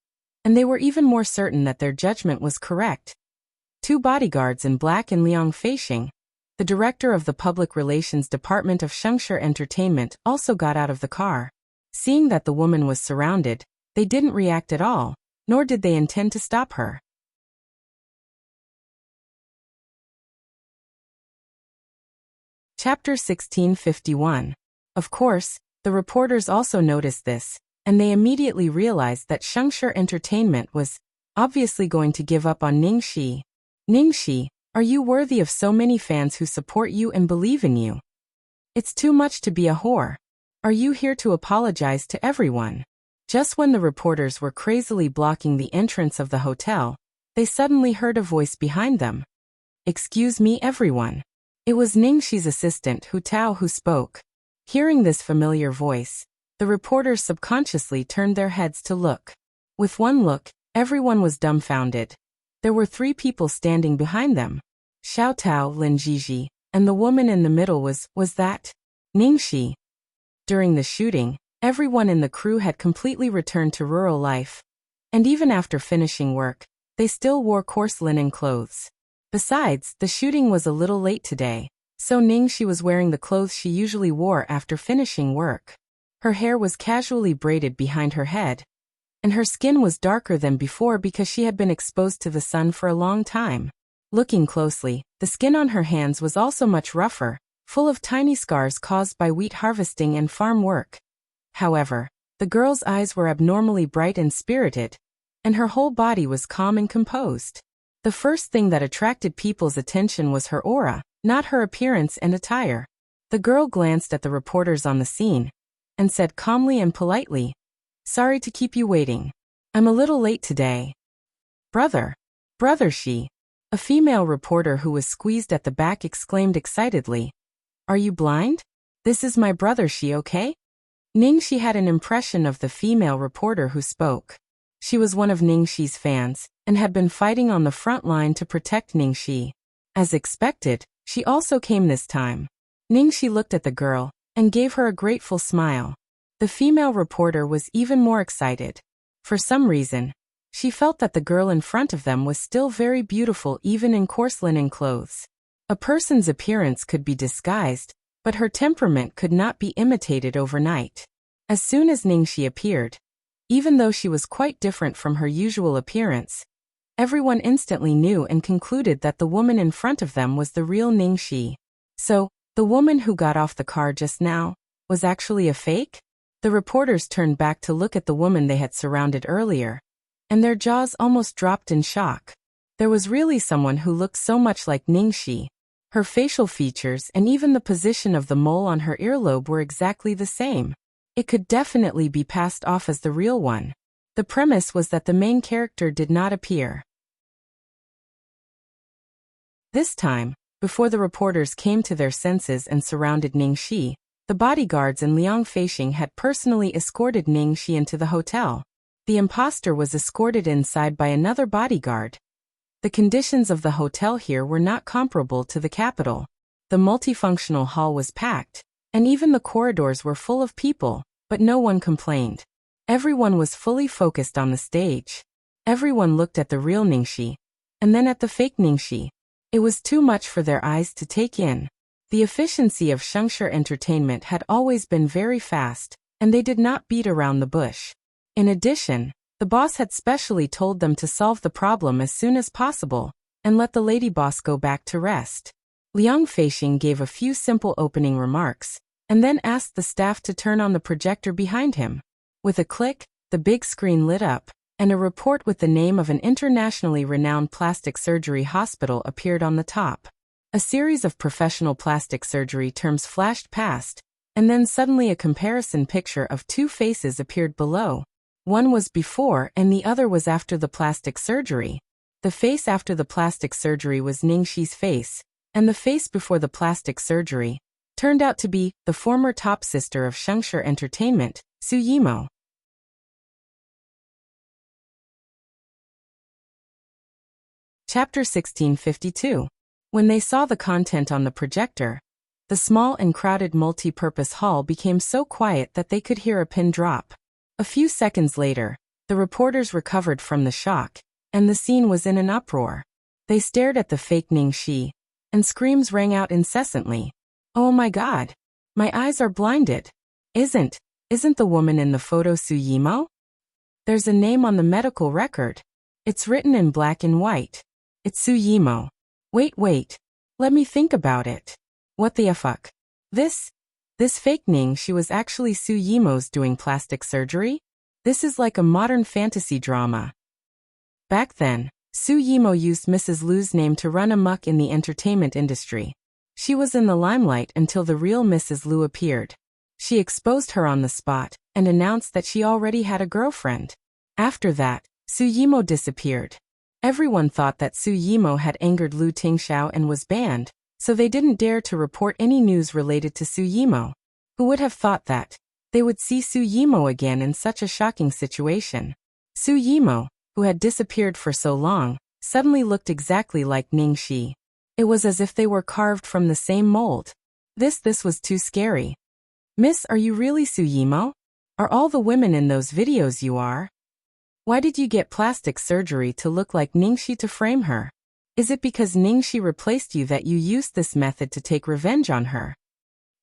and they were even more certain that their judgment was correct. Two bodyguards in black and Liang Feixing, the director of the Public Relations Department of Shengshi Entertainment, also got out of the car. Seeing that the woman was surrounded, they didn't react at all, nor did they intend to stop her. Chapter 1651. Of course, the reporters also noticed this, and they immediately realized that Shengshi Entertainment was obviously going to give up on Ningxi. Ningxi, are you worthy of so many fans who support you and believe in you? It's too much to be a whore. Are you here to apologize to everyone? Just when the reporters were crazily blocking the entrance of the hotel, they suddenly heard a voice behind them. Excuse me, everyone. It was Ningxi's assistant Hu Tao who spoke. Hearing this familiar voice, the reporters subconsciously turned their heads to look. With one look, everyone was dumbfounded. There were three people standing behind them. Xiao Tao, Lin Jiji, and the woman in the middle was that Ningxi. During the shooting, everyone in the crew had completely returned to rural life. And even after finishing work, they still wore coarse linen clothes. Besides, the shooting was a little late today, so Ningxi was wearing the clothes she usually wore after finishing work. Her hair was casually braided behind her head, and her skin was darker than before because she had been exposed to the sun for a long time. Looking closely, the skin on her hands was also much rougher, full of tiny scars caused by wheat harvesting and farm work. However, the girl's eyes were abnormally bright and spirited, and her whole body was calm and composed. The first thing that attracted people's attention was her aura, not her appearance and attire. The girl glanced at the reporters on the scene and said calmly and politely, "Sorry to keep you waiting. I'm a little late today." Brother, she. A female reporter who was squeezed at the back exclaimed excitedly, "Are you blind? This is my brother she, okay?" Ningxi had an impression of the female reporter who spoke. She was one of Ningxi's fans, and had been fighting on the front line to protect Ningxi. As expected, she also came this time. Ningxi looked at the girl, and gave her a grateful smile. The female reporter was even more excited. For some reason, she felt that the girl in front of them was still very beautiful even in coarse linen clothes. A person's appearance could be disguised, but her temperament could not be imitated overnight. As soon as Ningxi appeared, even though she was quite different from her usual appearance, everyone instantly knew and concluded that the woman in front of them was the real Ningxi. So, the woman who got off the car just now was actually a fake? The reporters turned back to look at the woman they had surrounded earlier, and their jaws almost dropped in shock. There was really someone who looked so much like Ningxi. Her facial features and even the position of the mole on her earlobe were exactly the same. It could definitely be passed off as the real one. The premise was that the main character did not appear. This time, before the reporters came to their senses and surrounded Ningxi, the bodyguards and Liang Feixing had personally escorted Ningxi into the hotel. The imposter was escorted inside by another bodyguard. The conditions of the hotel here were not comparable to the capital. The multifunctional hall was packed, and even the corridors were full of people, but no one complained. Everyone was fully focused on the stage. Everyone looked at the real Ningxi, and then at the fake Ningxi. It was too much for their eyes to take in. The efficiency of Shengshi Entertainment had always been very fast, and they did not beat around the bush. In addition, the boss had specially told them to solve the problem as soon as possible, and let the lady boss go back to rest. Liang Feixing gave a few simple opening remarks, and then asked the staff to turn on the projector behind him. With a click, the big screen lit up, and a report with the name of an internationally renowned plastic surgery hospital appeared on the top. A series of professional plastic surgery terms flashed past, and then suddenly a comparison picture of two faces appeared below. One was before and the other was after the plastic surgery. The face after the plastic surgery was Ningxi's face, and the face before the plastic surgery turned out to be the former top sister of Shengshi Entertainment, Su Yimo. Chapter 1652. When they saw the content on the projector, the small and crowded multi-purpose hall became so quiet that they could hear a pin drop. A few seconds later, the reporters recovered from the shock, and the scene was in an uproar. They stared at the fake Ningxi, and screams rang out incessantly. "Oh my God! My eyes are blinded! Isn't the woman in the photo Su Yimo? There's a name on the medical record. It's written in black and white. It's Su Yimo. Wait. Let me think about it. What the fuck? This fake Ningxi was actually Su Yimo's doing plastic surgery? This is like a modern fantasy drama." Back then, Su Yimo used Mrs. Lu's name to run amok in the entertainment industry. She was in the limelight until the real Mrs. Lu appeared. She exposed her on the spot, and announced that she already had a girlfriend. After that, Su Yimo disappeared. Everyone thought that Su Yimo had angered Lu Tingxiao and was banned, so they didn't dare to report any news related to Su Yimo. Who would have thought that they would see Su Yimo again in such a shocking situation? Su Yimo, who had disappeared for so long, suddenly looked exactly like Ningxi. It was as if they were carved from the same mold. This was too scary. "Miss, are you really Su Yimo? Are all the women in those videos you are? Why did you get plastic surgery to look like Ningxi to frame her? Is it because Ningxi replaced you that you used this method to take revenge on her?"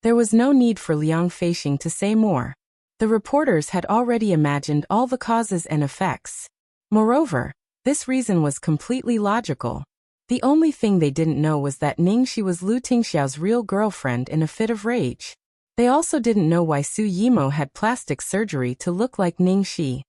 There was no need for Liang Feixing to say more. The reporters had already imagined all the causes and effects. Moreover, this reason was completely logical. The only thing they didn't know was that Ningxi was Lu Tingxiao's real girlfriend in a fit of rage. They also didn't know why Su Yimo had plastic surgery to look like Ningxi.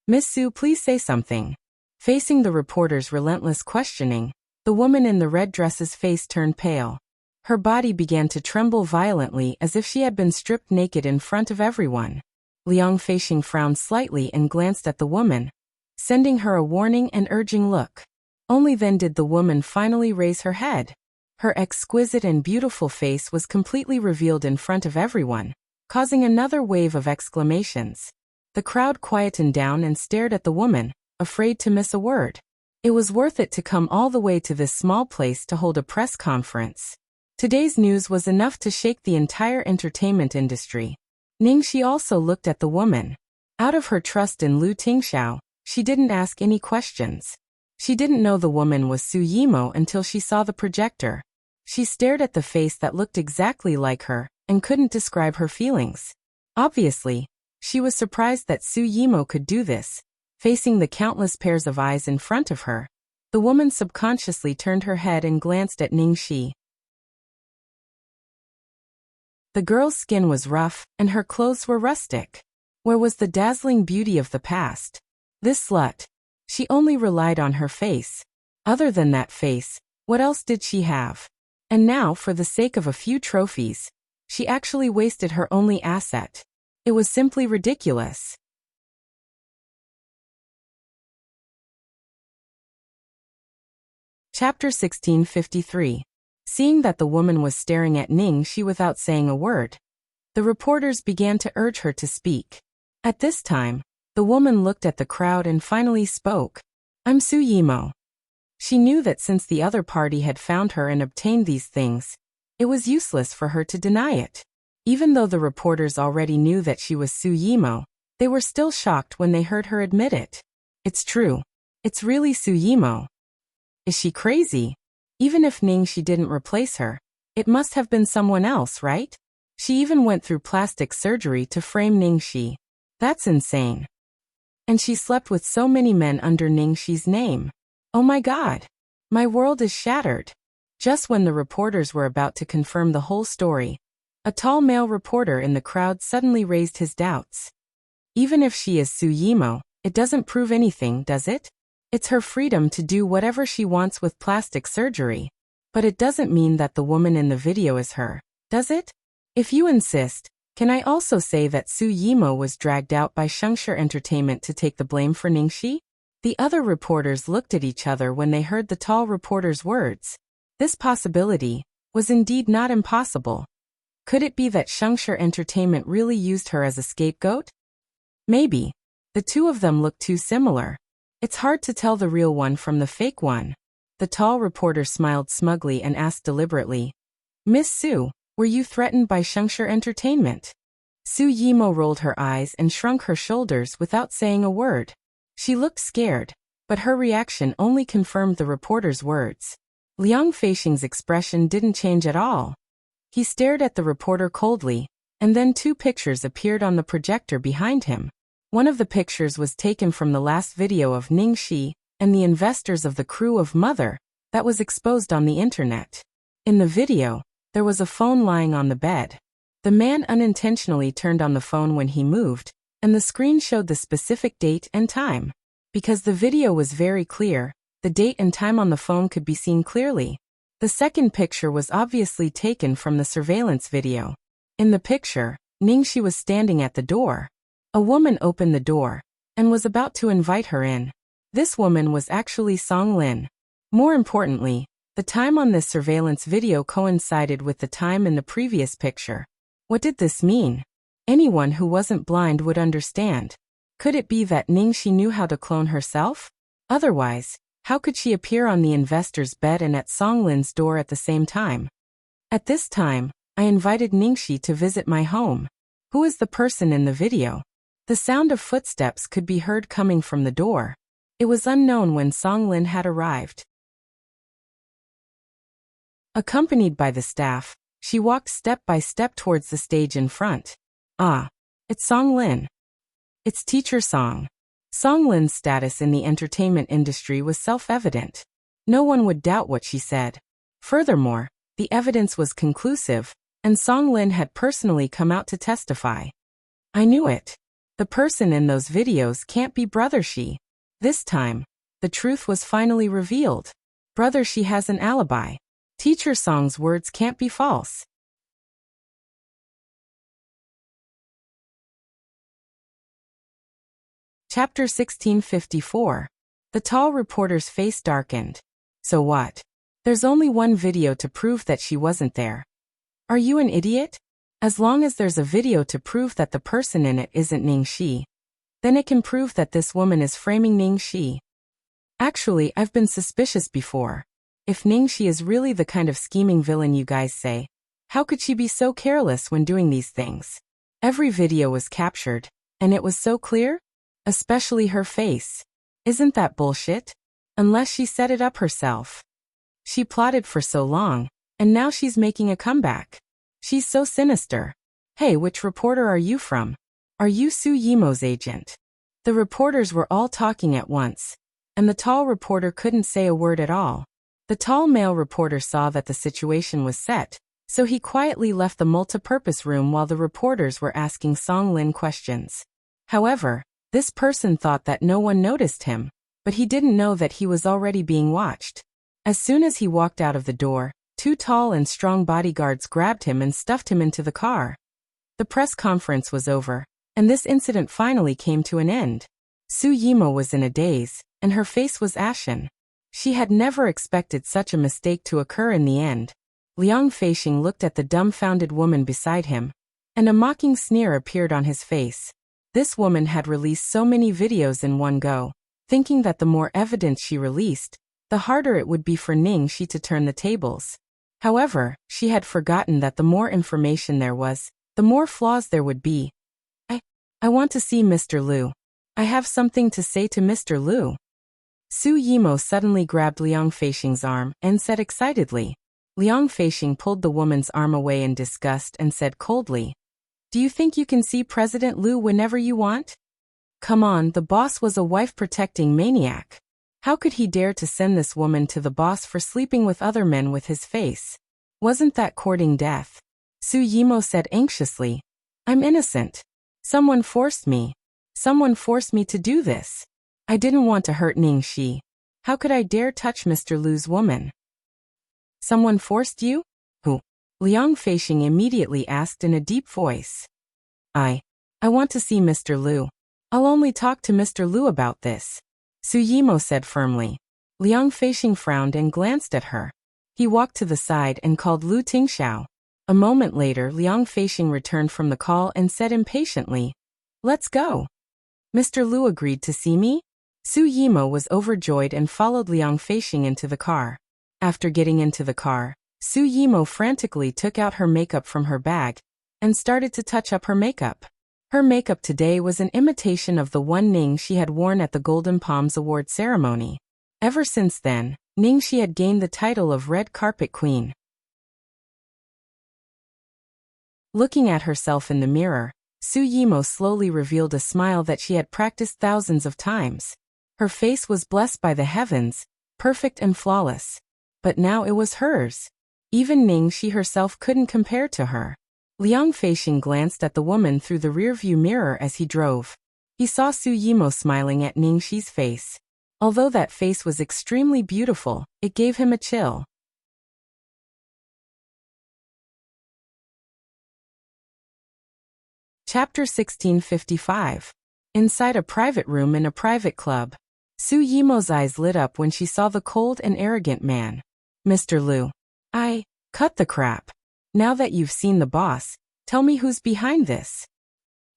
"Miss Su, please say something." Facing the reporter's relentless questioning, the woman in the red dress's face turned pale. Her body began to tremble violently as if she had been stripped naked in front of everyone. Liang Feixing frowned slightly and glanced at the woman, sending her a warning and urging look. Only then did the woman finally raise her head. Her exquisite and beautiful face was completely revealed in front of everyone, causing another wave of exclamations. The crowd quietened down and stared at the woman, afraid to miss a word. It was worth it to come all the way to this small place to hold a press conference. Today's news was enough to shake the entire entertainment industry. Ningxi also looked at the woman. Out of her trust in Lu Tingxiao, she didn't ask any questions. She didn't know the woman was Su Yimo until she saw the projector. She stared at the face that looked exactly like her, and couldn't describe her feelings. Obviously, she was surprised that Su Yimo could do this. Facing the countless pairs of eyes in front of her, the woman subconsciously turned her head and glanced at Ningxi. The girl's skin was rough, and her clothes were rustic. Where was the dazzling beauty of the past? This slut. She only relied on her face. Other than that face, what else did she have? And now, for the sake of a few trophies, she actually wasted her only asset. It was simply ridiculous. Chapter 1653. Seeing that the woman was staring at Ningxi without saying a word, the reporters began to urge her to speak. At this time, the woman looked at the crowd and finally spoke. "I'm Su Yimo." She knew that since the other party had found her and obtained these things, it was useless for her to deny it. Even though the reporters already knew that she was Su Yimo, they were still shocked when they heard her admit it. "It's true. It's really Su Yimo." Is she crazy? Even if Ningxi didn't replace her, it must have been someone else, right? She even went through plastic surgery to frame Ningxi. That's insane. And she slept with so many men under Ningxi's name. Oh my God. My world is shattered. Just when the reporters were about to confirm the whole story, a tall male reporter in the crowd suddenly raised his doubts. Even if she is Su Yimo, it doesn't prove anything, does it? It's her freedom to do whatever she wants with plastic surgery. But it doesn't mean that the woman in the video is her, does it? If you insist, can I also say that Su Yimo was dragged out by Shengshi Entertainment to take the blame for Ningxi? The other reporters looked at each other when they heard the tall reporter's words. This possibility was indeed not impossible. Could it be that Shengshi Entertainment really used her as a scapegoat? Maybe. The two of them looked too similar. It's hard to tell the real one from the fake one. The tall reporter smiled smugly and asked deliberately, "Miss Su, were you threatened by Shengshi Entertainment?" Su Yimo rolled her eyes and shrunk her shoulders without saying a word. She looked scared, but her reaction only confirmed the reporter's words. Liang Feixing's expression didn't change at all. He stared at the reporter coldly, and then two pictures appeared on the projector behind him. One of the pictures was taken from the last video of Ningxi and the investors of the crew of Mother that was exposed on the internet. In the video, there was a phone lying on the bed. The man unintentionally turned on the phone when he moved, and the screen showed the specific date and time. Because the video was very clear, the date and time on the phone could be seen clearly. The second picture was obviously taken from the surveillance video. In the picture, Ningxi was standing at the door. A woman opened the door and was about to invite her in. This woman was actually Song Lin. More importantly, the time on this surveillance video coincided with the time in the previous picture. What did this mean? Anyone who wasn't blind would understand. Could it be that Ningxi knew how to clone herself? Otherwise, how could she appear on the investor's bed and at Song Lin's door at the same time? At this time, I invited Ningxi to visit my home. Who is the person in the video? The sound of footsteps could be heard coming from the door. It was unknown when Song Lin had arrived. Accompanied by the staff, she walked step by step towards the stage in front. Ah, it's Song Lin. It's Teacher Song. Song Lin's status in the entertainment industry was self-evident. No one would doubt what she said. Furthermore, the evidence was conclusive, and Song Lin had personally come out to testify. I knew it. The person in those videos can't be Brother Shi. This time, the truth was finally revealed. Brother Shi has an alibi. Teacher Song's words can't be false. Chapter 1654. The tall reporter's face darkened. So what? There's only one video to prove that she wasn't there. Are you an idiot? As long as there's a video to prove that the person in it isn't Ning Shi, then it can prove that this woman is framing Ning Shi. Actually, I've been suspicious before. If Ning Shi is really the kind of scheming villain you guys say, how could she be so careless when doing these things? Every video was captured, and it was so clear? Especially her face. Isn't that bullshit? Unless she set it up herself. She plotted for so long, and now she's making a comeback. She's so sinister. Hey, which reporter are you from? Are you Su Yimo's agent? The reporters were all talking at once, and the tall reporter couldn't say a word at all. The tall male reporter saw that the situation was set, so he quietly left the multipurpose room while the reporters were asking Song Lin questions. However, this person thought that no one noticed him, but he didn't know that he was already being watched. As soon as he walked out of the door, two tall and strong bodyguards grabbed him and stuffed him into the car. The press conference was over, and this incident finally came to an end. Su Yimo was in a daze, and her face was ashen. She had never expected such a mistake to occur in the end. Liang Feixing looked at the dumbfounded woman beside him, and a mocking sneer appeared on his face. This woman had released so many videos in one go, thinking that the more evidence she released, the harder it would be for Ning Shi to turn the tables. However, she had forgotten that the more information there was, the more flaws there would be. I want to see Mr. Liu. I have something to say to Mr. Liu. Su Yimo suddenly grabbed Liang Feixing's arm and said excitedly. Liang Feixing pulled the woman's arm away in disgust and said coldly, "Do you think you can see President Liu whenever you want? Come on, the boss was a wife-protecting maniac. How could he dare to send this woman to the boss for sleeping with other men with his face? Wasn't that courting death?" Su Yimo said anxiously, "I'm innocent. Someone forced me. Someone forced me to do this. I didn't want to hurt Ning Shi. How could I dare touch Mr. Liu's woman?" "Someone forced you? Who?" Liang Feixing immediately asked in a deep voice. I want to see Mr. Liu. I'll only talk to Mr. Liu about this," Su Yimo said firmly. Liang Feixing frowned and glanced at her. He walked to the side and called Lu Tingxiao. A moment later, Liang Feixing returned from the call and said impatiently, "Let's go." "Mr. Liu agreed to see me?" Su Yimo was overjoyed and followed Liang Feixing into the car. After getting into the car, Su Yimo frantically took out her makeup from her bag and started to touch up her makeup. Her makeup today was an imitation of the one Ning Shi had worn at the Golden Palms Award ceremony. Ever since then, Ning Shi had gained the title of Red Carpet Queen. Looking at herself in the mirror, Su Yimo slowly revealed a smile that she had practiced thousands of times. Her face was blessed by the heavens, perfect and flawless. But now it was hers. Even Ning Shi herself couldn't compare to her. Liang Feixing glanced at the woman through the rearview mirror as he drove. He saw Su Yimo smiling at Ning Shi's face. Although that face was extremely beautiful, it gave him a chill. Chapter 1655. Inside a private room in a private club. Su Yimo's eyes lit up when she saw the cold and arrogant man. "Mr. Liu. Cut the crap. Now that you've seen the boss, tell me who's behind this,"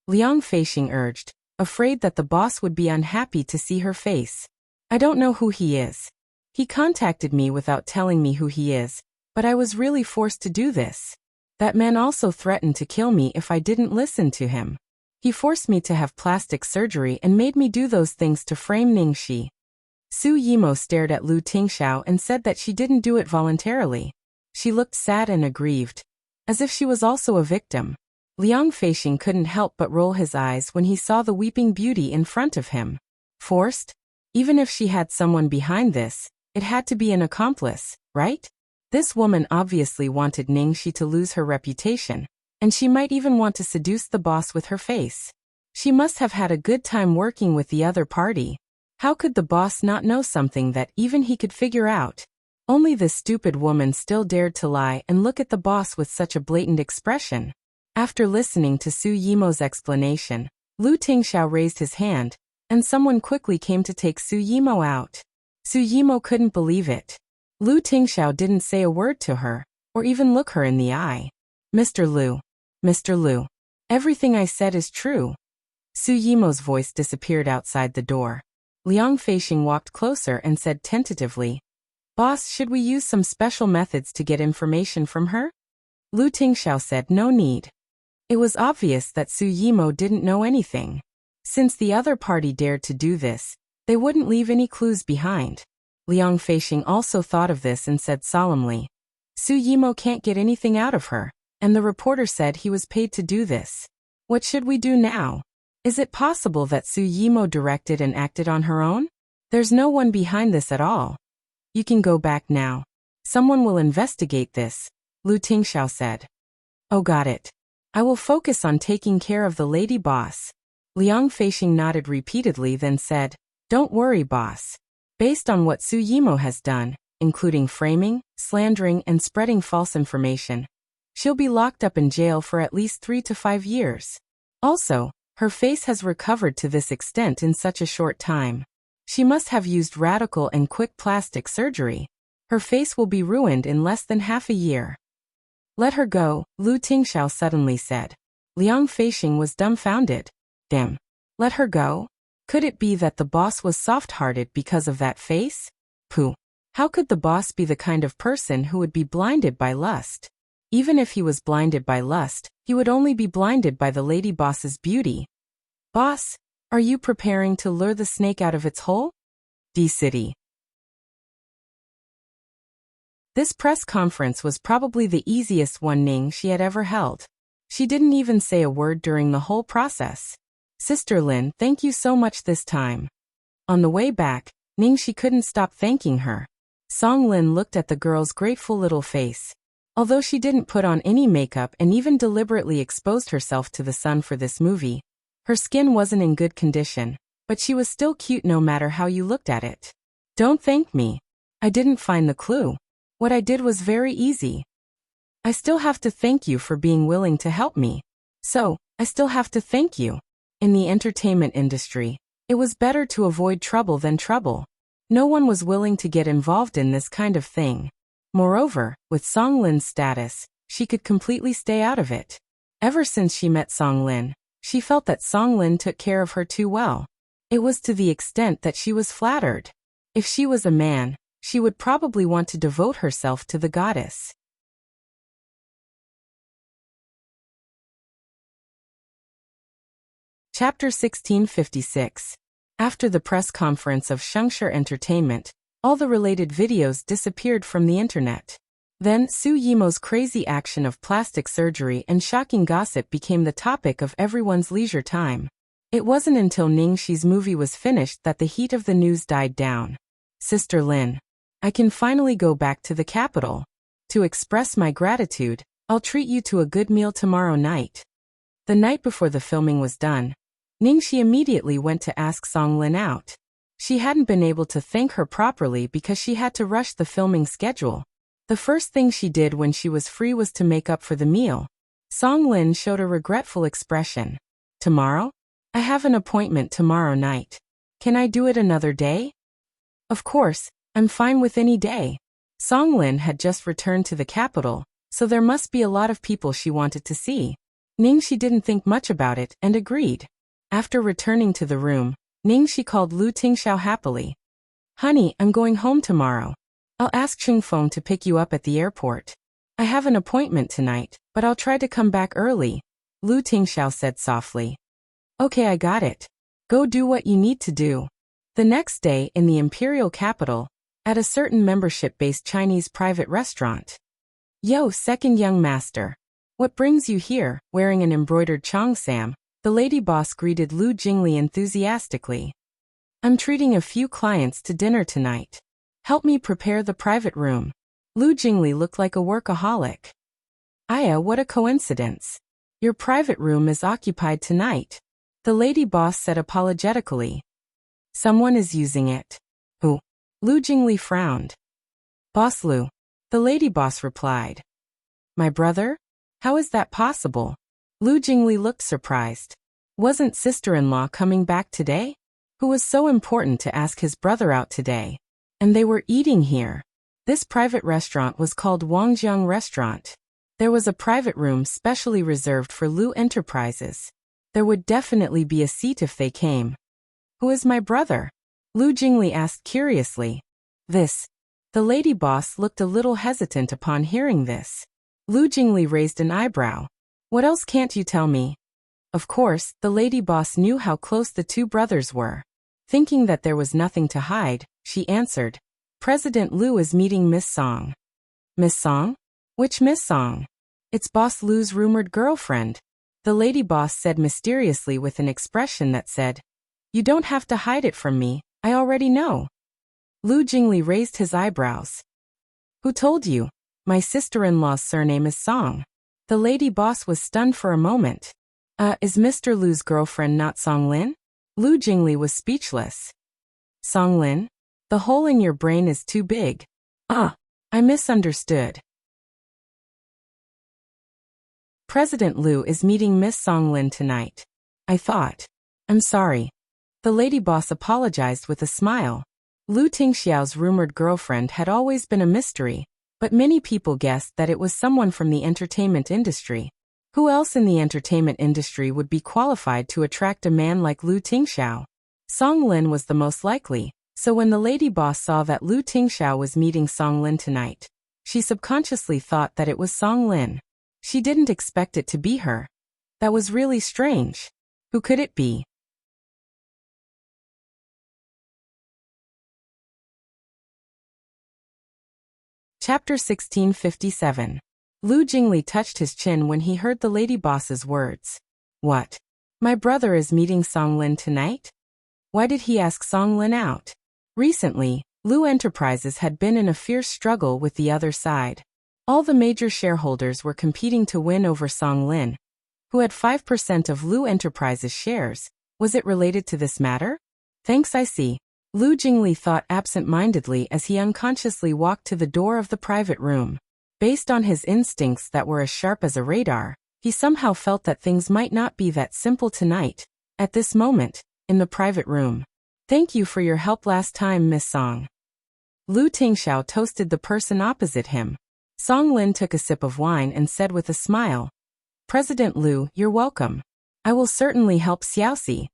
Liang Feixing urged, afraid that the boss would be unhappy to see her face. "I don't know who he is. He contacted me without telling me who he is, but I was really forced to do this. That man also threatened to kill me if I didn't listen to him. He forced me to have plastic surgery and made me do those things to frame Ning Shi." Su Yimo stared at Lu Tingxiao and said that she didn't do it voluntarily. She looked sad and aggrieved, as if she was also a victim. Liang Feixing couldn't help but roll his eyes when he saw the weeping beauty in front of him. Forced? Even if she had someone behind this, It had to be an accomplice, right? This woman obviously wanted Ningxi to lose her reputation, and she might even want to seduce the boss with her face. She must have had a good time working with the other party. How could the boss not know something that even he could figure out? Only this stupid woman still dared to lie and look at the boss with such a blatant expression. After listening to Su Yimo's explanation, Lu Tingxiao raised his hand, and someone quickly came to take Su Yimo out. Su Yimo couldn't believe it. Lu Tingxiao didn't say a word to her, or even look her in the eye. Mr. Lu, everything I said is true. Su Yimo's voice disappeared outside the door. Liang Feixing walked closer and said tentatively, "Boss, should we use some special methods to get information from her?" Lu Tingxiao said no need. It was obvious that Su Yimo didn't know anything. Since the other party dared to do this, they wouldn't leave any clues behind. Liang Feixing also thought of this and said solemnly, "Su Yimo can't get anything out of her, and the reporter said he was paid to do this. What should we do now? Is it possible that Su Yimo directed and acted on her own? There's no one behind this at all. You can go back now. Someone will investigate this," Lu Tingxiao said. "Oh, got it. I will focus on taking care of the lady boss." Liang Feixing nodded repeatedly, then said, "Don't worry, boss. Based on what Su Yimo has done, including framing, slandering, and spreading false information, she'll be locked up in jail for at least 3 to 5 years. Also, her face has recovered to this extent in such a short time. She must have used radical and quick plastic surgery. Her face will be ruined in less than half a year." "Let her go," Lu Tingxiao suddenly said. Liang Feixing was dumbfounded. Damn. Let her go? Could it be that the boss was soft-hearted because of that face? Pooh. How could the boss be the kind of person who would be blinded by lust? Even if he was blinded by lust, he would only be blinded by the lady boss's beauty. "Boss, are you preparing to lure the snake out of its hole?" D-City. This press conference was probably the easiest one Ningxi had ever held. She didn't even say a word during the whole process. "Sister Lin, thank you so much this time." On the way back, Ningxi couldn't stop thanking her. Song Lin looked at the girl's grateful little face. Although she didn't put on any makeup and even deliberately exposed herself to the sun for this movie, her skin wasn't in good condition, but she was still cute no matter how you looked at it. "Don't thank me. I didn't find the clue. What I did was very easy. I still have to thank you for being willing to help me. So, I still have to thank you." In the entertainment industry, it was better to avoid trouble than trouble. No one was willing to get involved in this kind of thing. Moreover, with Song Lin's status, she could completely stay out of it. Ever since she met Song Lin, she felt that Song Lin took care of her too well. It was to the extent that she was flattered. If she was a man, she would probably want to devote herself to the goddess. Chapter 1656. After the press conference of Shengshi Entertainment, all the related videos disappeared from the internet. Then, Su Yimo's crazy action of plastic surgery and shocking gossip became the topic of everyone's leisure time. It wasn't until Ningxi's movie was finished that the heat of the news died down. "Sister Lin, I can finally go back to the capital. To express my gratitude, I'll treat you to a good meal tomorrow night." The night before the filming was done, Ningxi immediately went to ask Song Lin out. She hadn't been able to thank her properly because she had to rush the filming schedule. The first thing she did when she was free was to make up for the meal. Song Lin showed a regretful expression. "Tomorrow? I have an appointment tomorrow night. Can I do it another day?" "Of course, I'm fine with any day." Song Lin had just returned to the capital, so there must be a lot of people she wanted to see. Ningxi didn't think much about it and agreed. After returning to the room, Ningxi called Lu Tingxiao happily. "Honey, I'm going home tomorrow. I'll ask Chungfeng to pick you up at the airport. I have an appointment tonight, but I'll try to come back early," Lu Tingxiao said softly. "Okay, I got it. Go do what you need to do." The next day, in the imperial capital, at a certain membership-based Chinese private restaurant. "Yo, second young master. What brings you here?" Wearing an embroidered cheongsam, the lady boss greeted Lu Jingli enthusiastically. "I'm treating a few clients to dinner tonight. Help me prepare the private room. Lu Jingli looked like a workaholic. Aya, what a coincidence. Your private room is occupied tonight. The lady boss said apologetically. Someone is using it. Who? Lu Jingli frowned. Boss Lu. The lady boss replied. My brother? How is that possible? Lu Jingli looked surprised. Wasn't sister-in-law coming back today? Who was so important to ask his brother out today? And they were eating here. This private restaurant was called Wangjiang Restaurant. There was a private room specially reserved for Lu Enterprises. There would definitely be a seat if they came. Who is my brother? Lu Jingli asked curiously. This. The lady boss looked a little hesitant upon hearing this. Lu Jingli raised an eyebrow. What else can't you tell me? Of course, the lady boss knew how close the two brothers were. Thinking that there was nothing to hide, she answered. President Lu is meeting Miss Song. Miss Song? Which Miss Song? It's Boss Lu's rumored girlfriend. The lady boss said mysteriously with an expression that said, You don't have to hide it from me, I already know. Lu Jingli raised his eyebrows. Who told you? My sister-in-law's surname is Song. The lady boss was stunned for a moment. Is Mr. Lu's girlfriend not Song Lin? Lu Jingli was speechless. Song Lin? The hole in your brain is too big. I misunderstood. President Lu is meeting Miss Song Lin tonight. I thought. I'm sorry. The lady boss apologized with a smile. Lu Tingxiao's rumored girlfriend had always been a mystery, but many people guessed that it was someone from the entertainment industry. Who else in the entertainment industry would be qualified to attract a man like Lu Tingxiao? Song Lin was the most likely, so when the lady boss saw that Lu Tingxiao was meeting Song Lin tonight, she subconsciously thought that it was Song Lin. She didn't expect it to be her. That was really strange. Who could it be? Chapter 1657. Lu Jingli touched his chin when he heard the lady boss's words. What? My brother is meeting Song Lin tonight? Why did he ask Song Lin out? Recently, Lu Enterprises had been in a fierce struggle with the other side. All the major shareholders were competing to win over Song Lin, who had 5% of Lu Enterprises shares. Was it related to this matter? Thanks, I see. Lu Jingli thought absent-mindedly as he unconsciously walked to the door of the private room. Based on his instincts that were as sharp as a radar, he somehow felt that things might not be that simple tonight. At this moment, in the private room. Thank you for your help last time, Miss Song. Lu Tingxiao toasted the person opposite him. Song Lin took a sip of wine and said with a smile, President Lu, you're welcome. I will certainly help Xiaoxi.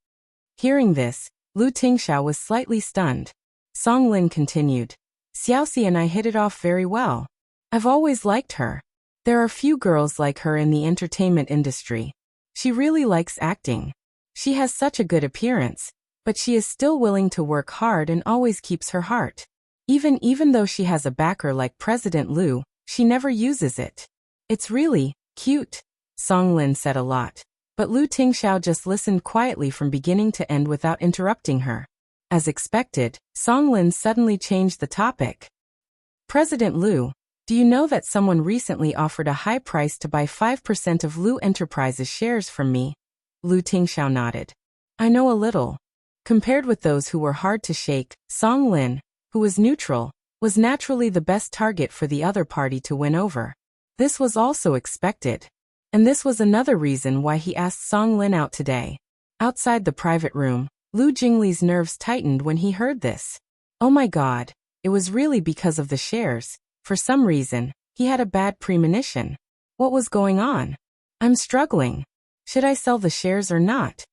Hearing this, Lu Tingxiao was slightly stunned. Song Lin continued, Xiaoxi and I hit it off very well. I've always liked her. There are few girls like her in the entertainment industry. She really likes acting. She has such a good appearance, but she is still willing to work hard and always keeps her heart. Even though she has a backer like President Lu, she never uses it. It's really cute. Song Lin said a lot. But Lu Tingxiao just listened quietly from beginning to end without interrupting her. As expected, Song Lin suddenly changed the topic. President Lu, do you know that someone recently offered a high price to buy 5% of Lu Enterprises shares from me? Lu Tingxiao nodded. I know a little. Compared with those who were hard to shake, Song Lin, who was neutral, was naturally the best target for the other party to win over. This was also expected. And this was another reason why he asked Song Lin out today. Outside the private room, Lu Jingli's nerves tightened when he heard this. Oh my god, it was really because of the shares. For some reason, he had a bad premonition. What was going on? I'm struggling. Should I sell the shares or not?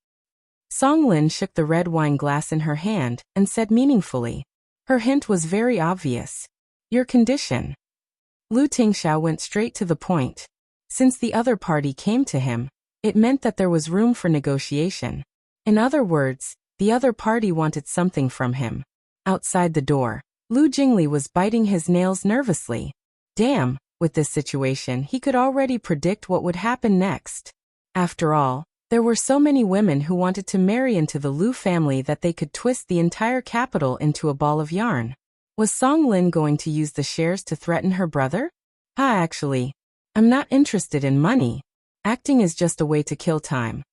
Song Lin shook the red wine glass in her hand and said meaningfully. Her hint was very obvious. Your condition. Lu Tingxiao went straight to the point. Since the other party came to him, it meant that there was room for negotiation. In other words, the other party wanted something from him. Outside the door, Lu Jingli was biting his nails nervously. Damn, with this situation he could already predict what would happen next. After all, there were so many women who wanted to marry into the Lu family that they could twist the entire capital into a ball of yarn. Was Song Lin going to use the shares to threaten her brother? Actually, I'm not interested in money. Acting is just a way to kill time.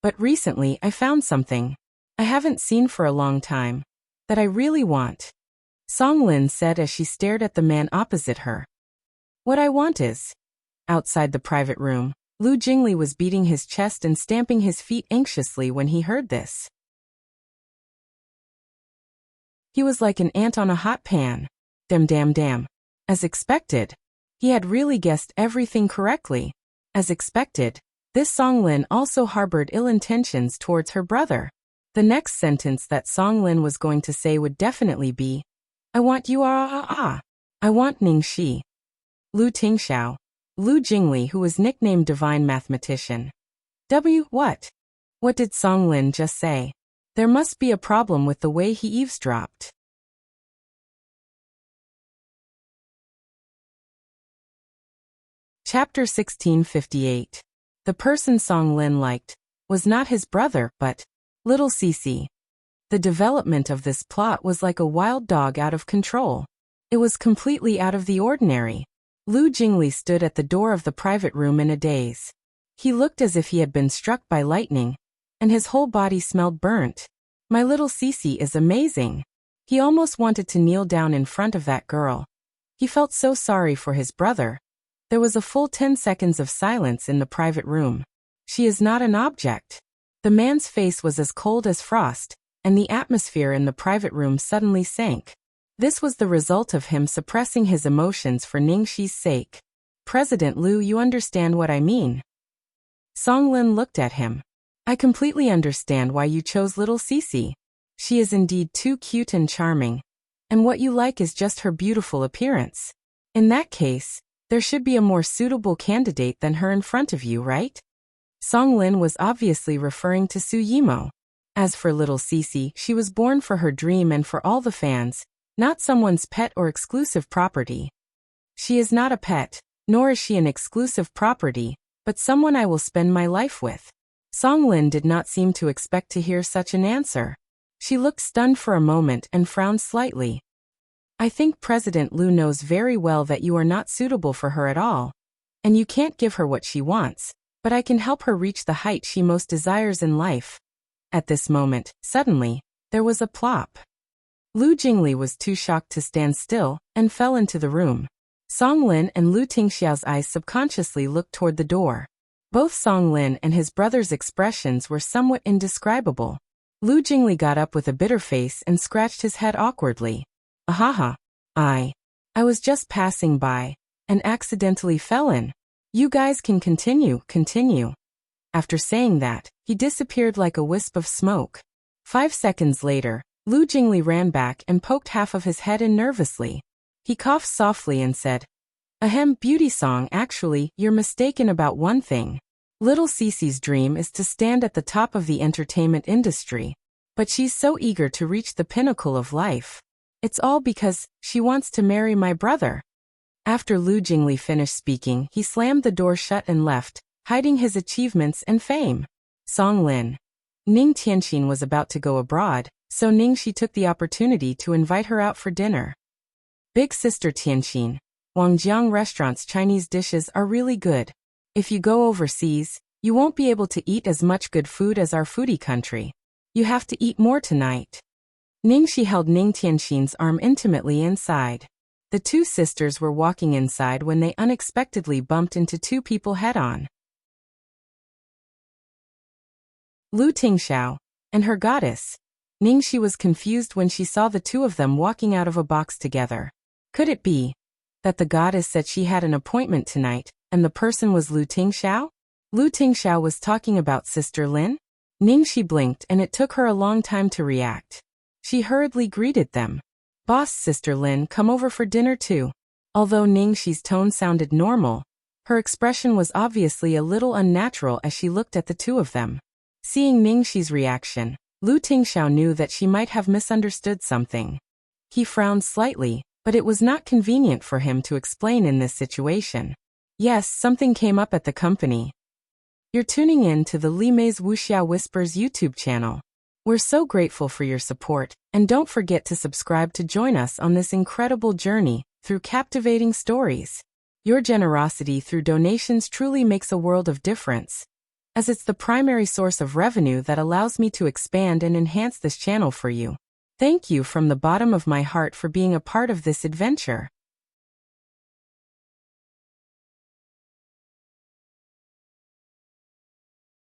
But recently I found something I haven't seen for a long time that I really want. Song Lin said as she stared at the man opposite her. What I want is... Outside the private room, Lu Jingli was beating his chest and stamping his feet anxiously when he heard this. He was like an ant on a hot pan. Damn. As expected. He had really guessed everything correctly. As expected, this Song Lin also harbored ill intentions towards her brother. The next sentence that Song Lin was going to say would definitely be, I want you I want Ning Shi. Lu Tingxiao. Lu Jingli, who was nicknamed Divine Mathematician. What? What did Song Lin just say? There must be a problem with the way he eavesdropped. Chapter 1658. The person Song Lin liked was not his brother, but little Cici. The development of this plot was like a wild dog out of control. It was completely out of the ordinary. Lu Jingli stood at the door of the private room in a daze. He looked as if he had been struck by lightning, and his whole body smelled burnt. My little Cici is amazing. He almost wanted to kneel down in front of that girl. He felt so sorry for his brother. There was a full 10 seconds of silence in the private room. She is not an object. The man's face was as cold as frost, and the atmosphere in the private room suddenly sank. This was the result of him suppressing his emotions for Ning Shi's sake. President Lu, you understand what I mean? Song Lin looked at him. I completely understand why you chose little Cici. She is indeed too cute and charming. And what you like is just her beautiful appearance. In that case, there should be a more suitable candidate than her in front of you, right? Song Lin was obviously referring to Su Yimo. As for little Cici, she was born for her dream and for all the fans, not someone's pet or exclusive property. She is not a pet, nor is she an exclusive property, but someone I will spend my life with. Song Lin did not seem to expect to hear such an answer. She looked stunned for a moment and frowned slightly. I think President Lu knows very well that you are not suitable for her at all, and you can't give her what she wants, but I can help her reach the height she most desires in life. At this moment, suddenly, there was a plop. Lu Jingli was too shocked to stand still, and fell into the room. Song Lin and Lu Tingxiao's eyes subconsciously looked toward the door. Both Song Lin and his brother's expressions were somewhat indescribable. Lu Jingli got up with a bitter face and scratched his head awkwardly. Ahaha. I was just passing by, and accidentally fell in. You guys can continue. After saying that, he disappeared like a wisp of smoke. 5 seconds later, Lu Jingli ran back and poked half of his head in nervously. He coughed softly and said, Ahem, beauty song, actually, you're mistaken about one thing. Little Cici's dream is to stand at the top of the entertainment industry. But she's so eager to reach the pinnacle of life. It's all because she wants to marry my brother. After Lu Jingli finished speaking, he slammed the door shut and left, hiding his achievements and fame. Song Lin. Ning Tianxin was about to go abroad, so Ning Shi took the opportunity to invite her out for dinner. Big sister Tianxin, Wangjiang restaurant's Chinese dishes are really good. If you go overseas, you won't be able to eat as much good food as our foodie country. You have to eat more tonight. Ning Shi held Ning Tianxin's arm intimately inside. The two sisters were walking inside when they unexpectedly bumped into two people head-on. Lu Tingxiao and her goddess. Ning Shi was confused when she saw the two of them walking out of a box together. Could it be that the goddess said she had an appointment tonight, and the person was Lu Tingxiao? Lu Tingxiao was talking about Sister Lin? Ning Shi blinked and it took her a long time to react. She hurriedly greeted them. Boss, Sister Lin, come over for dinner too. Although Ning Shi's tone sounded normal, her expression was obviously a little unnatural as she looked at the two of them. Seeing Ning Shi's reaction, Lu Tingxiao knew that she might have misunderstood something. He frowned slightly, but it was not convenient for him to explain in this situation. Yes, something came up at the company. You're tuning in to the Li Mei's Wuxia Whispers YouTube channel. We're so grateful for your support, and don't forget to subscribe to join us on this incredible journey through captivating stories. Your generosity through donations truly makes a world of difference, as it's the primary source of revenue that allows me to expand and enhance this channel for you. Thank you from the bottom of my heart for being a part of this adventure.